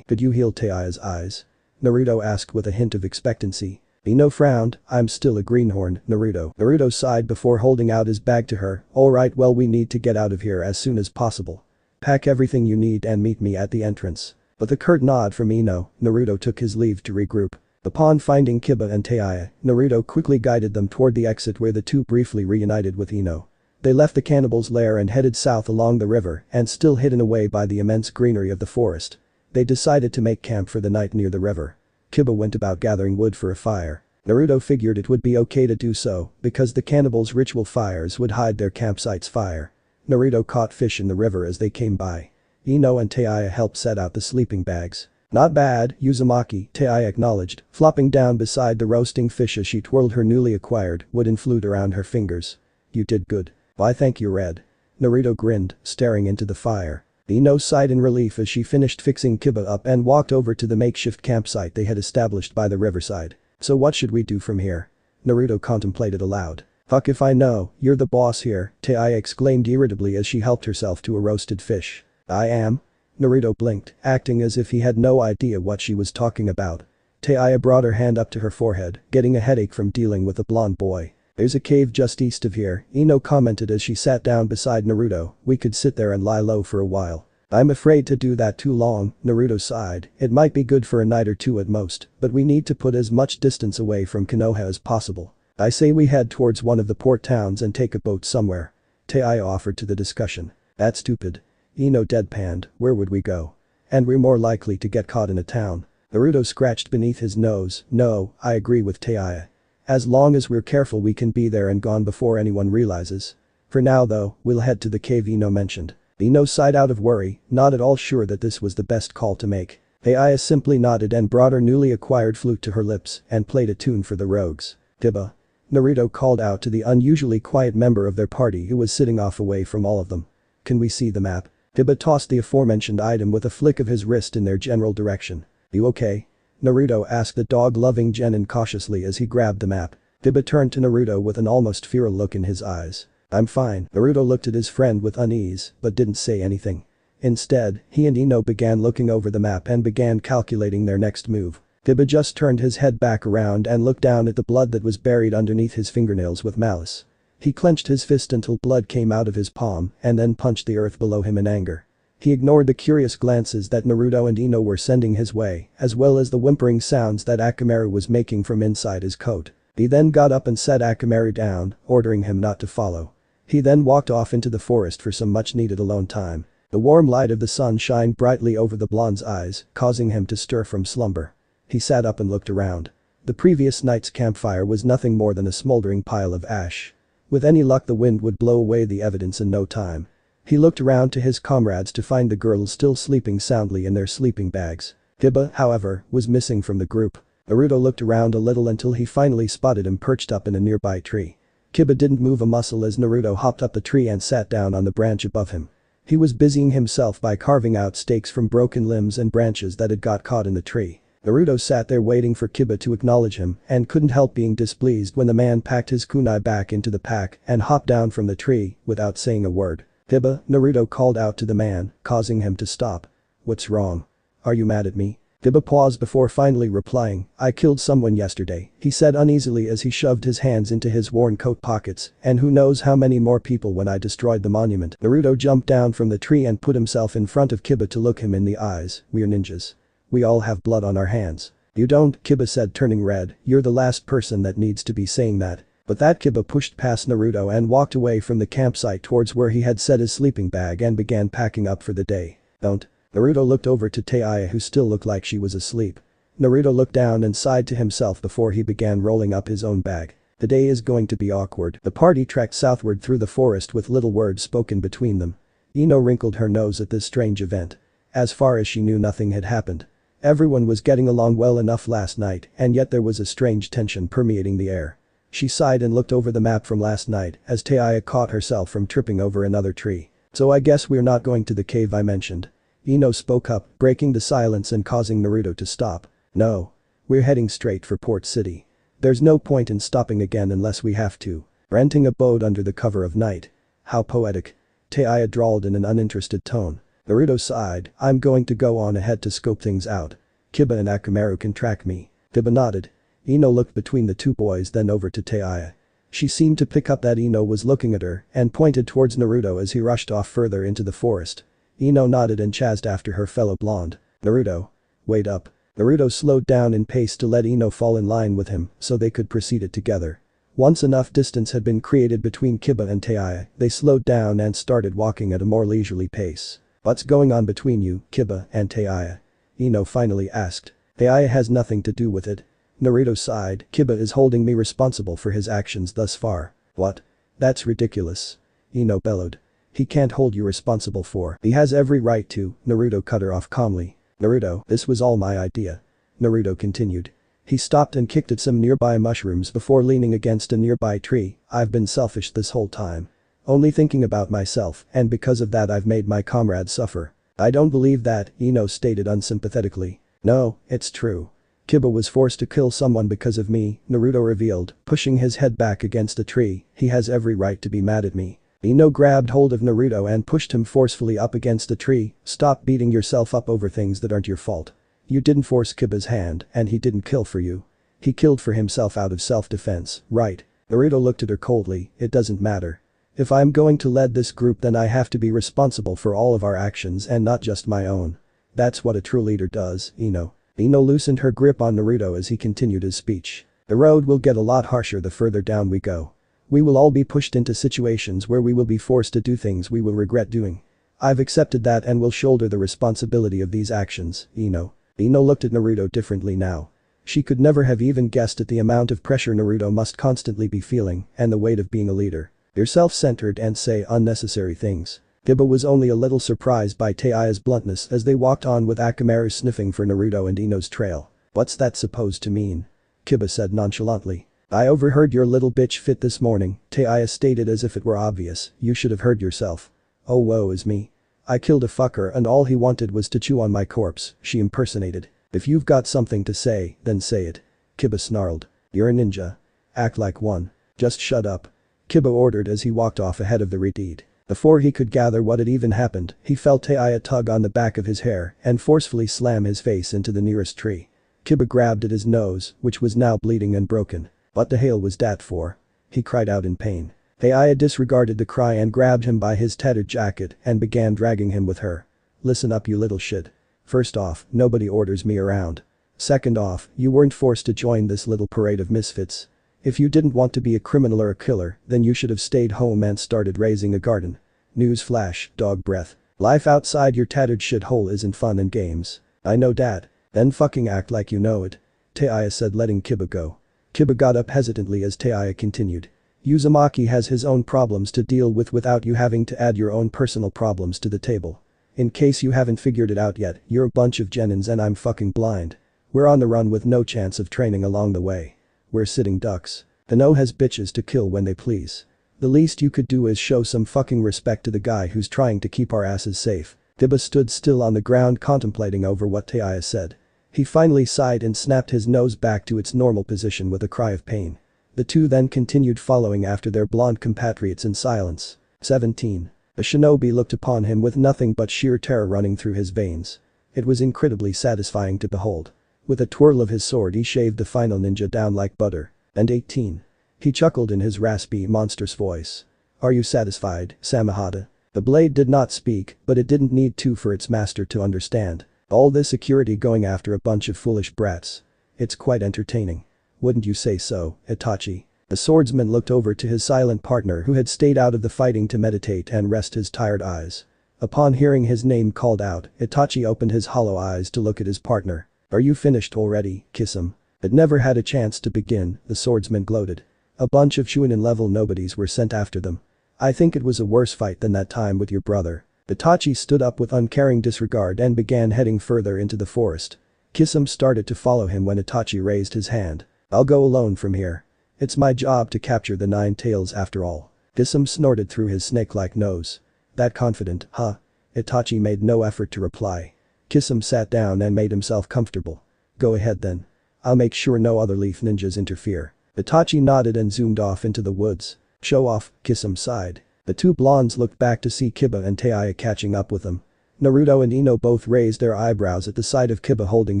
Could you heal Taiya's eyes?" Naruto asked with a hint of expectancy. Ino frowned. "I'm still a greenhorn, Naruto." Naruto sighed before holding out his bag to her. "Alright, well, we need to get out of here as soon as possible. Pack everything you need and meet me at the entrance." With a curt nod from Ino, Naruto took his leave to regroup. Upon finding Kiba and Taiya, Naruto quickly guided them toward the exit where the two briefly reunited with Ino. They left the cannibal's lair and headed south along the river and still hidden away by the immense greenery of the forest. They decided to make camp for the night near the river. Kiba went about gathering wood for a fire. Naruto figured it would be okay to do so because the cannibals' ritual fires would hide their campsite's fire. Naruto caught fish in the river as they came by. Ino and Taiya helped set out the sleeping bags. "Not bad, Uzumaki," Taiya acknowledged, flopping down beside the roasting fish as she twirled her newly acquired wooden flute around her fingers. "You did good." "Why, thank you, Red." Naruto grinned, staring into the fire. Ino sighed in relief as she finished fixing Kiba up and walked over to the makeshift campsite they had established by the riverside. "So what should we do from here?" Naruto contemplated aloud. "Fuck if I know, you're the boss here," Taiya exclaimed irritably as she helped herself to a roasted fish. "I am?" Naruto blinked, acting as if he had no idea what she was talking about. Taiya brought her hand up to her forehead, getting a headache from dealing with a blonde boy. "There's a cave just east of here," Ino commented as she sat down beside Naruto. "We could sit there and lie low for a while." "I'm afraid to do that too long," Naruto sighed. "It might be good for a night or two at most, but we need to put as much distance away from Konoha as possible. I say we head towards one of the port towns and take a boat somewhere." Taiya offered to the discussion. "That's stupid." Ino deadpanned. "Where would we go? And we're more likely to get caught in a town." Naruto scratched beneath his nose. "No, I agree with Taiya. As long as we're careful we can be there and gone before anyone realizes. For now though, we'll head to the cave Ino mentioned." Ino sighed out of worry, not at all sure that this was the best call to make. Taiya simply nodded and brought her newly acquired flute to her lips and played a tune for the rogues. "Kiba." Naruto called out to the unusually quiet member of their party who was sitting off away from all of them. "Can we see the map?" Kiba tossed the aforementioned item with a flick of his wrist in their general direction. "You okay?" Naruto asked the dog-loving genin cautiously as he grabbed the map. Kiba turned to Naruto with an almost feral look in his eyes. "I'm fine." Naruto looked at his friend with unease, but didn't say anything. Instead, he and Ino began looking over the map and began calculating their next move. Kiba just turned his head back around and looked down at the blood that was buried underneath his fingernails with malice. He clenched his fist until blood came out of his palm and then punched the earth below him in anger. He ignored the curious glances that Naruto and Ino were sending his way, as well as the whimpering sounds that Akamaru was making from inside his coat. He then got up and sat Akamaru down, ordering him not to follow. He then walked off into the forest for some much-needed alone time. The warm light of the sun shined brightly over the blonde's eyes, causing him to stir from slumber. He sat up and looked around. The previous night's campfire was nothing more than a smoldering pile of ash. With any luck the wind would blow away the evidence in no time. He looked around to his comrades to find the girls still sleeping soundly in their sleeping bags. Kiba, however, was missing from the group. Naruto looked around a little until he finally spotted him perched up in a nearby tree. Kiba didn't move a muscle as Naruto hopped up the tree and sat down on the branch above him. He was busying himself by carving out stakes from broken limbs and branches that had got caught in the tree. Naruto sat there waiting for Kiba to acknowledge him and couldn't help being displeased when the man packed his kunai back into the pack and hopped down from the tree without saying a word. "Kiba," Naruto called out to the man, causing him to stop. "What's wrong? Are you mad at me?" Kiba paused before finally replying, "I killed someone yesterday," he said uneasily as he shoved his hands into his worn coat pockets, "and who knows how many more people when I destroyed the monument." Naruto jumped down from the tree and put himself in front of Kiba to look him in the eyes. "We're ninjas. We all have blood on our hands." "You don't," Kiba said turning red, "you're the last person that needs to be saying that." But that Kiba pushed past Naruto and walked away from the campsite towards where he had set his sleeping bag and began packing up for the day. "Don't." Naruto looked over to Taiya who still looked like she was asleep. Naruto looked down and sighed to himself before he began rolling up his own bag. The day is going to be awkward. The party trekked southward through the forest with little words spoken between them. Ino wrinkled her nose at this strange event. As far as she knew nothing had happened. Everyone was getting along well enough last night and yet there was a strange tension permeating the air. She sighed and looked over the map from last night as Taiya caught herself from tripping over another tree. "So I guess we're not going to the cave I mentioned." Ino spoke up, breaking the silence and causing Naruto to stop. "No. We're heading straight for Port City. There's no point in stopping again unless we have to. Renting a boat under the cover of night. How poetic." Taiya drawled in an uninterested tone. Naruto sighed, "I'm going to go on ahead to scope things out. Kiba and Akamaru can track me." Kiba nodded. Ino looked between the two boys then over to Taiya. She seemed to pick up that Ino was looking at her and pointed towards Naruto as he rushed off further into the forest. Ino nodded and chased after her fellow blonde. "Naruto. Wait up." Naruto slowed down in pace to let Ino fall in line with him so they could proceed it together. Once enough distance had been created between Kiba and Taiya, they slowed down and started walking at a more leisurely pace. "What's going on between you, Kiba and Taiya?" Ino finally asked. "Taiya has nothing to do with it." Naruto sighed, "Kiba is holding me responsible for his actions thus far." "What? That's ridiculous." Ino bellowed. "He can't hold you responsible for. He has every right to." Naruto cut her off calmly. "Naruto, this was all my idea." Naruto continued. He stopped and kicked at some nearby mushrooms before leaning against a nearby tree. "I've been selfish this whole time. Only thinking about myself, and because of that I've made my comrades suffer." "I don't believe that," Ino stated unsympathetically. "No, it's true. Kiba was forced to kill someone because of me," Naruto revealed, pushing his head back against the tree. "He has every right to be mad at me." Ino grabbed hold of Naruto and pushed him forcefully up against the tree. "Stop beating yourself up over things that aren't your fault. You didn't force Kiba's hand and he didn't kill for you. He killed for himself out of self-defense, right?" Naruto looked at her coldly. "It doesn't matter. If I'm going to lead this group then I have to be responsible for all of our actions and not just my own. That's what a true leader does, Ino." Ino loosened her grip on Naruto as he continued his speech. "The road will get a lot harsher the further down we go. We will all be pushed into situations where we will be forced to do things we will regret doing. I've accepted that and will shoulder the responsibility of these actions, Ino." Ino looked at Naruto differently now. She could never have even guessed at the amount of pressure Naruto must constantly be feeling and the weight of being a leader. You're self-centered and say unnecessary things. Kiba was only a little surprised by Taiya's bluntness as they walked on with Akamaru sniffing for Naruto and Ino's trail. "What's that supposed to mean?" Kiba said nonchalantly. "I overheard your little bitch fit this morning," Taiya stated as if it were obvious. "You should have heard yourself." "Oh woe is me. I killed a fucker and all he wanted was to chew on my corpse," she impersonated. "If you've got something to say, then say it." Kiba snarled. "You're a ninja. Act like one. Just shut up." Kiba ordered as he walked off ahead of the retreat. Before he could gather what had even happened, he felt Taiya tug on the back of his hair and forcefully slam his face into the nearest tree. Kiba grabbed at his nose, which was now bleeding and broken. What the hell was that for? He cried out in pain. Aya disregarded the cry and grabbed him by his tattered jacket and began dragging him with her. Listen up, you little shit. First off, nobody orders me around. Second off, you weren't forced to join this little parade of misfits. If you didn't want to be a criminal or a killer, then you should have stayed home and started raising a garden. Newsflash, dog breath. Life outside your tattered shithole isn't fun and games. I know that. Then fucking act like you know it. Taya said, letting Kiba go. Kiba got up hesitantly as Taya continued. Uzumaki has his own problems to deal with without you having to add your own personal problems to the table. In case you haven't figured it out yet, you're a bunch of genins and I'm fucking blind. We're on the run with no chance of training along the way. We're sitting ducks. The no has bitches to kill when they please. The least you could do is show some fucking respect to the guy who's trying to keep our asses safe. Kiba stood still on the ground contemplating over what Taya said. He finally sighed and snapped his nose back to its normal position with a cry of pain. The two then continued following after their blonde compatriots in silence. 17. A shinobi looked upon him with nothing but sheer terror running through his veins. It was incredibly satisfying to behold. With a twirl of his sword he shaved the final ninja down like butter. And 18. He chuckled in his raspy, monstrous voice. Are you satisfied, Samahata? The blade did not speak, but it didn't need to for its master to understand. All this security going after a bunch of foolish brats. It's quite entertaining. Wouldn't you say so, Itachi? The swordsman looked over to his silent partner who had stayed out of the fighting to meditate and rest his tired eyes. Upon hearing his name called out, Itachi opened his hollow eyes to look at his partner. Are you finished already, kiss him? It never had a chance to begin, the swordsman gloated. A bunch of Chunin-level nobodies were sent after them. I think it was a worse fight than that time with your brother. Itachi stood up with uncaring disregard and began heading further into the forest. Kisum started to follow him when Itachi raised his hand. I'll go alone from here. It's my job to capture the 9 tails after all. Kisum snorted through his snake-like nose. That confident, huh? Itachi made no effort to reply. Kisum sat down and made himself comfortable. Go ahead then. I'll make sure no other leaf ninjas interfere. Itachi nodded and zoomed off into the woods. Show off, Kisum sighed. The two blondes looked back to see Kiba and Taya catching up with them. Naruto and Ino both raised their eyebrows at the sight of Kiba holding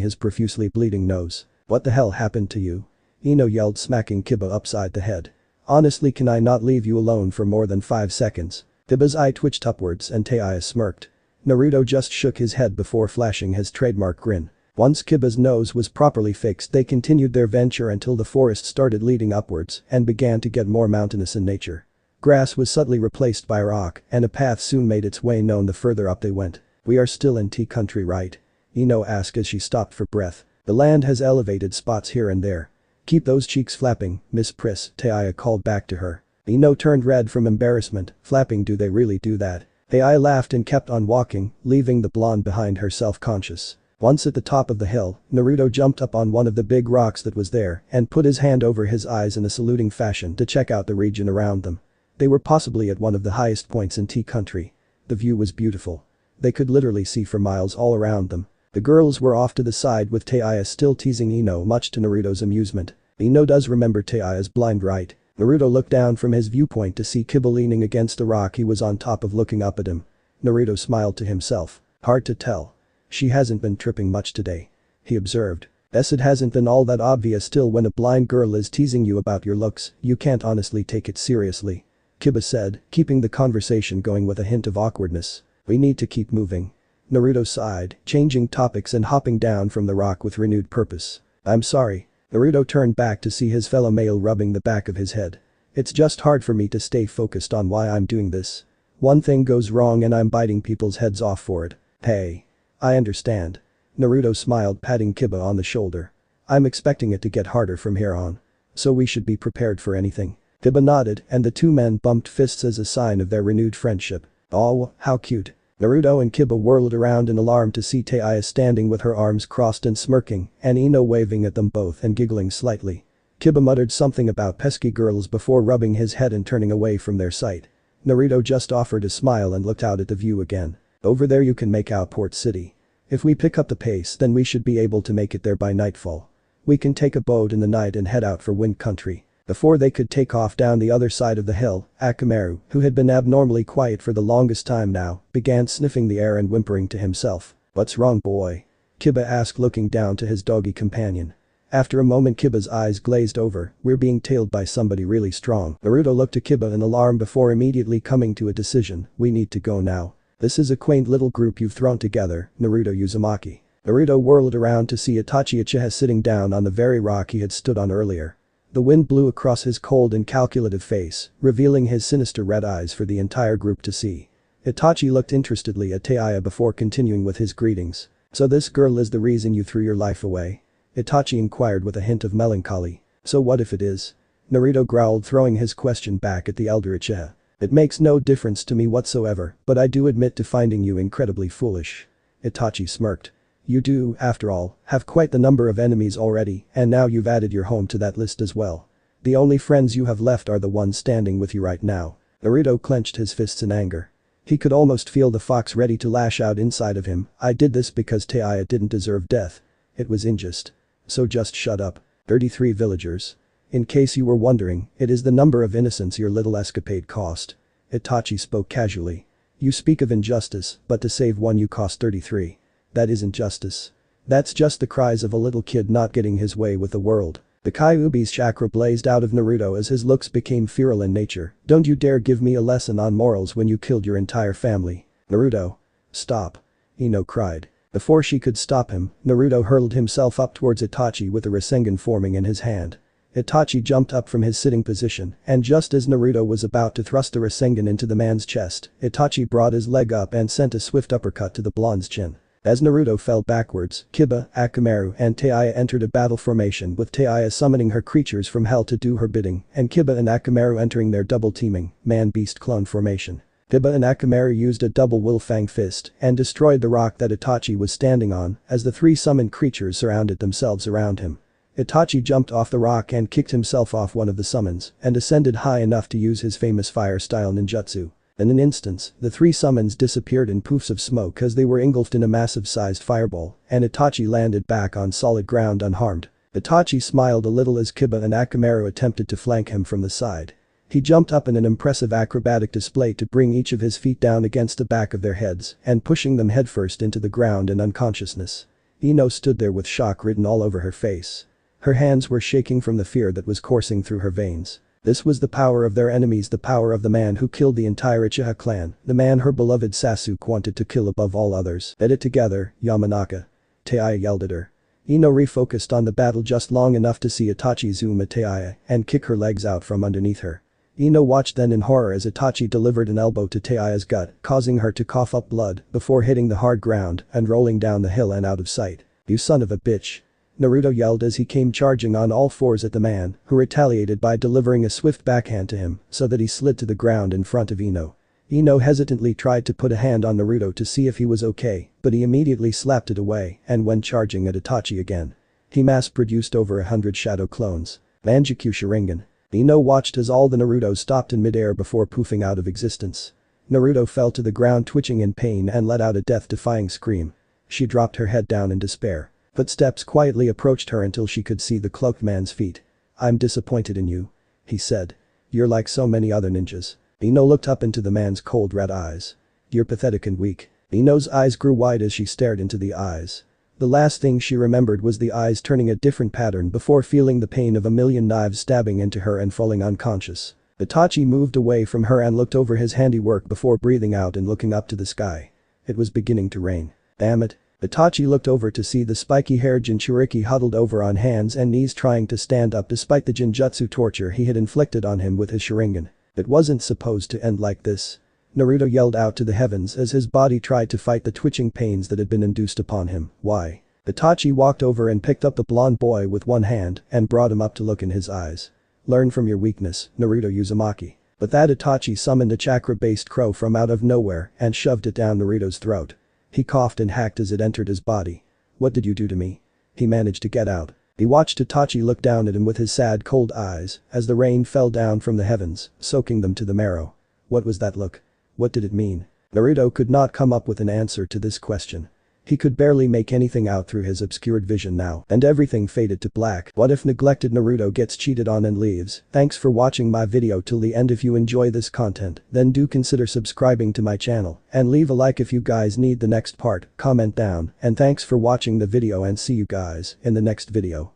his profusely bleeding nose. What the hell happened to you? Ino yelled, smacking Kiba upside the head. Honestly, can I not leave you alone for more than 5 seconds? Kiba's eye twitched upwards and Taya smirked. Naruto just shook his head before flashing his trademark grin. Once Kiba's nose was properly fixed, they continued their venture until the forest started leading upwards and began to get more mountainous in nature. Grass was suddenly replaced by rock and a path soon made its way known the further up they went. We are still in tea country, right? Ino asked as she stopped for breath. The land has elevated spots here and there. Keep those cheeks flapping, Miss Priss, Taya called back to her. Ino turned red from embarrassment. Flapping, do they really do that? Taya laughed and kept on walking, leaving the blonde behind her self-conscious. Once at the top of the hill, Naruto jumped up on one of the big rocks that was there and put his hand over his eyes in a saluting fashion to check out the region around them. They were possibly at one of the highest points in tea country. The view was beautiful. They could literally see for miles all around them. The girls were off to the side with Taya still teasing Ino, much to Naruto's amusement. Ino does remember Taya's blind, right? Naruto looked down from his viewpoint to see Kiba leaning against the rock he was on top of, looking up at him. Naruto smiled to himself. Hard to tell. She hasn't been tripping much today, he observed. It hasn't been all that obvious. Still, when a blind girl is teasing you about your looks, you can't honestly take it seriously. Kiba said, keeping the conversation going with a hint of awkwardness. We need to keep moving. Naruto sighed, changing topics and hopping down from the rock with renewed purpose. I'm sorry. Naruto turned back to see his fellow male rubbing the back of his head. It's just hard for me to stay focused on why I'm doing this. One thing goes wrong and I'm biting people's heads off for it. Hey. I understand. Naruto smiled, patting Kiba on the shoulder. I'm expecting it to get harder from here on. So we should be prepared for anything. Kiba nodded and the two men bumped fists as a sign of their renewed friendship. Oh, how cute. Naruto and Kiba whirled around in alarm to see Taya standing with her arms crossed and smirking, and Ino waving at them both and giggling slightly. Kiba muttered something about pesky girls before rubbing his head and turning away from their sight. Naruto just offered a smile and looked out at the view again. Over there you can make out Port City. If we pick up the pace, then we should be able to make it there by nightfall. We can take a boat in the night and head out for Wind Country. Before they could take off down the other side of the hill, Akamaru, who had been abnormally quiet for the longest time now, began sniffing the air and whimpering to himself. What's wrong, boy? Kiba asked looking down to his doggy companion. After a moment Kiba's eyes glazed over, "We're being tailed by somebody really strong." Naruto looked at Kiba in alarm before immediately coming to a decision, "We need to go now. This is a quaint little group you've thrown together, Naruto Uzumaki." Naruto whirled around to see Itachi Uchiha sitting down on the very rock he had stood on earlier. The wind blew across his cold and calculative face, revealing his sinister red eyes for the entire group to see. Itachi looked interestedly at Taiya before continuing with his greetings. "So this girl is the reason you threw your life away?" Itachi inquired with a hint of melancholy. "So what if it is?" Naruto growled, throwing his question back at the elder Uchiha. "It makes no difference to me whatsoever, but I do admit to finding you incredibly foolish." Itachi smirked. "You do, after all, have quite the number of enemies already, and now you've added your home to that list as well. The only friends you have left are the ones standing with you right now." Naruto clenched his fists in anger. He could almost feel the fox ready to lash out inside of him. "I did this because Taiya didn't deserve death. It was unjust. So just shut up." 33 villagers. "In case you were wondering, it is the number of innocents your little escapade cost." Itachi spoke casually. "You speak of injustice, but to save one you cost 33. That isn't justice. That's just the cries of a little kid not getting his way with the world." The Kyuubi's chakra blazed out of Naruto as his looks became feral in nature. "Don't you dare give me a lesson on morals when you killed your entire family." "Naruto. Stop." Ino cried. Before she could stop him, Naruto hurled himself up towards Itachi with a Rasengan forming in his hand. Itachi jumped up from his sitting position, and just as Naruto was about to thrust the Rasengan into the man's chest, Itachi brought his leg up and sent a swift uppercut to the blonde's chin. As Naruto fell backwards, Kiba, Akamaru and Taiya entered a battle formation with Taiya summoning her creatures from hell to do her bidding, and Kiba and Akamaru entering their double-teaming, man-beast clone formation. Kiba and Akamaru used a double Wolfang fist and destroyed the rock that Itachi was standing on as the three summoned creatures surrounded themselves around him. Itachi jumped off the rock and kicked himself off one of the summons and ascended high enough to use his famous fire-style ninjutsu. In an instant, the three summons disappeared in poofs of smoke as they were engulfed in a massive-sized fireball, and Itachi landed back on solid ground unharmed. Itachi smiled a little as Kiba and Akamaru attempted to flank him from the side. He jumped up in an impressive acrobatic display to bring each of his feet down against the back of their heads and pushing them headfirst into the ground in unconsciousness. Ino stood there with shock written all over her face. Her hands were shaking from the fear that was coursing through her veins. This was the power of their enemies, the power of the man who killed the entire Uchiha clan, the man her beloved Sasuke wanted to kill above all others. "Get it together, Yamanaka." Taiya yelled at her. Ino refocused on the battle just long enough to see Itachi zoom at Taiya and kick her legs out from underneath her. Ino watched then in horror as Itachi delivered an elbow to Taiya's gut, causing her to cough up blood before hitting the hard ground and rolling down the hill and out of sight. "You son of a bitch." Naruto yelled as he came charging on all fours at the man, who retaliated by delivering a swift backhand to him so that he slid to the ground in front of Ino. Ino hesitantly tried to put a hand on Naruto to see if he was okay, but he immediately slapped it away and went charging at Itachi again. He mass-produced over 100 shadow clones. Manjikyu Sharingan. Ino watched as all the Narutos stopped in midair before poofing out of existence. Naruto fell to the ground twitching in pain and let out a death-defying scream. She dropped her head down in despair. Footsteps quietly approached her until she could see the cloaked man's feet. "I'm disappointed in you," he said. "You're like so many other ninjas." Ino looked up into the man's cold red eyes. "You're pathetic and weak." Ino's eyes grew wide as she stared into the eyes. The last thing she remembered was the eyes turning a different pattern before feeling the pain of a million knives stabbing into her and falling unconscious. Itachi moved away from her and looked over his handiwork before breathing out and looking up to the sky. It was beginning to rain. "Damn it." Itachi looked over to see the spiky-haired Jinchuriki huddled over on hands and knees trying to stand up despite the Jinjutsu torture he had inflicted on him with his Sharingan. It wasn't supposed to end like this. Naruto yelled out to the heavens as his body tried to fight the twitching pains that had been induced upon him. "Why?" Itachi walked over and picked up the blonde boy with one hand and brought him up to look in his eyes. "Learn from your weakness, Naruto Uzumaki." But that Itachi summoned a chakra-based crow from out of nowhere and shoved it down Naruto's throat. He coughed and hacked as it entered his body. "What did you do to me?" He managed to get out. He watched Itachi look down at him with his sad cold eyes as the rain fell down from the heavens, soaking them to the marrow. What was that look? What did it mean? Naruto could not come up with an answer to this question. He could barely make anything out through his obscured vision now, and everything faded to black. What if neglected Naruto gets cheated on and leaves? Thanks for watching my video till the end. If you enjoy this content, then do consider subscribing to my channel, and leave a like if you guys need the next part, comment down, and thanks for watching the video and see you guys in the next video.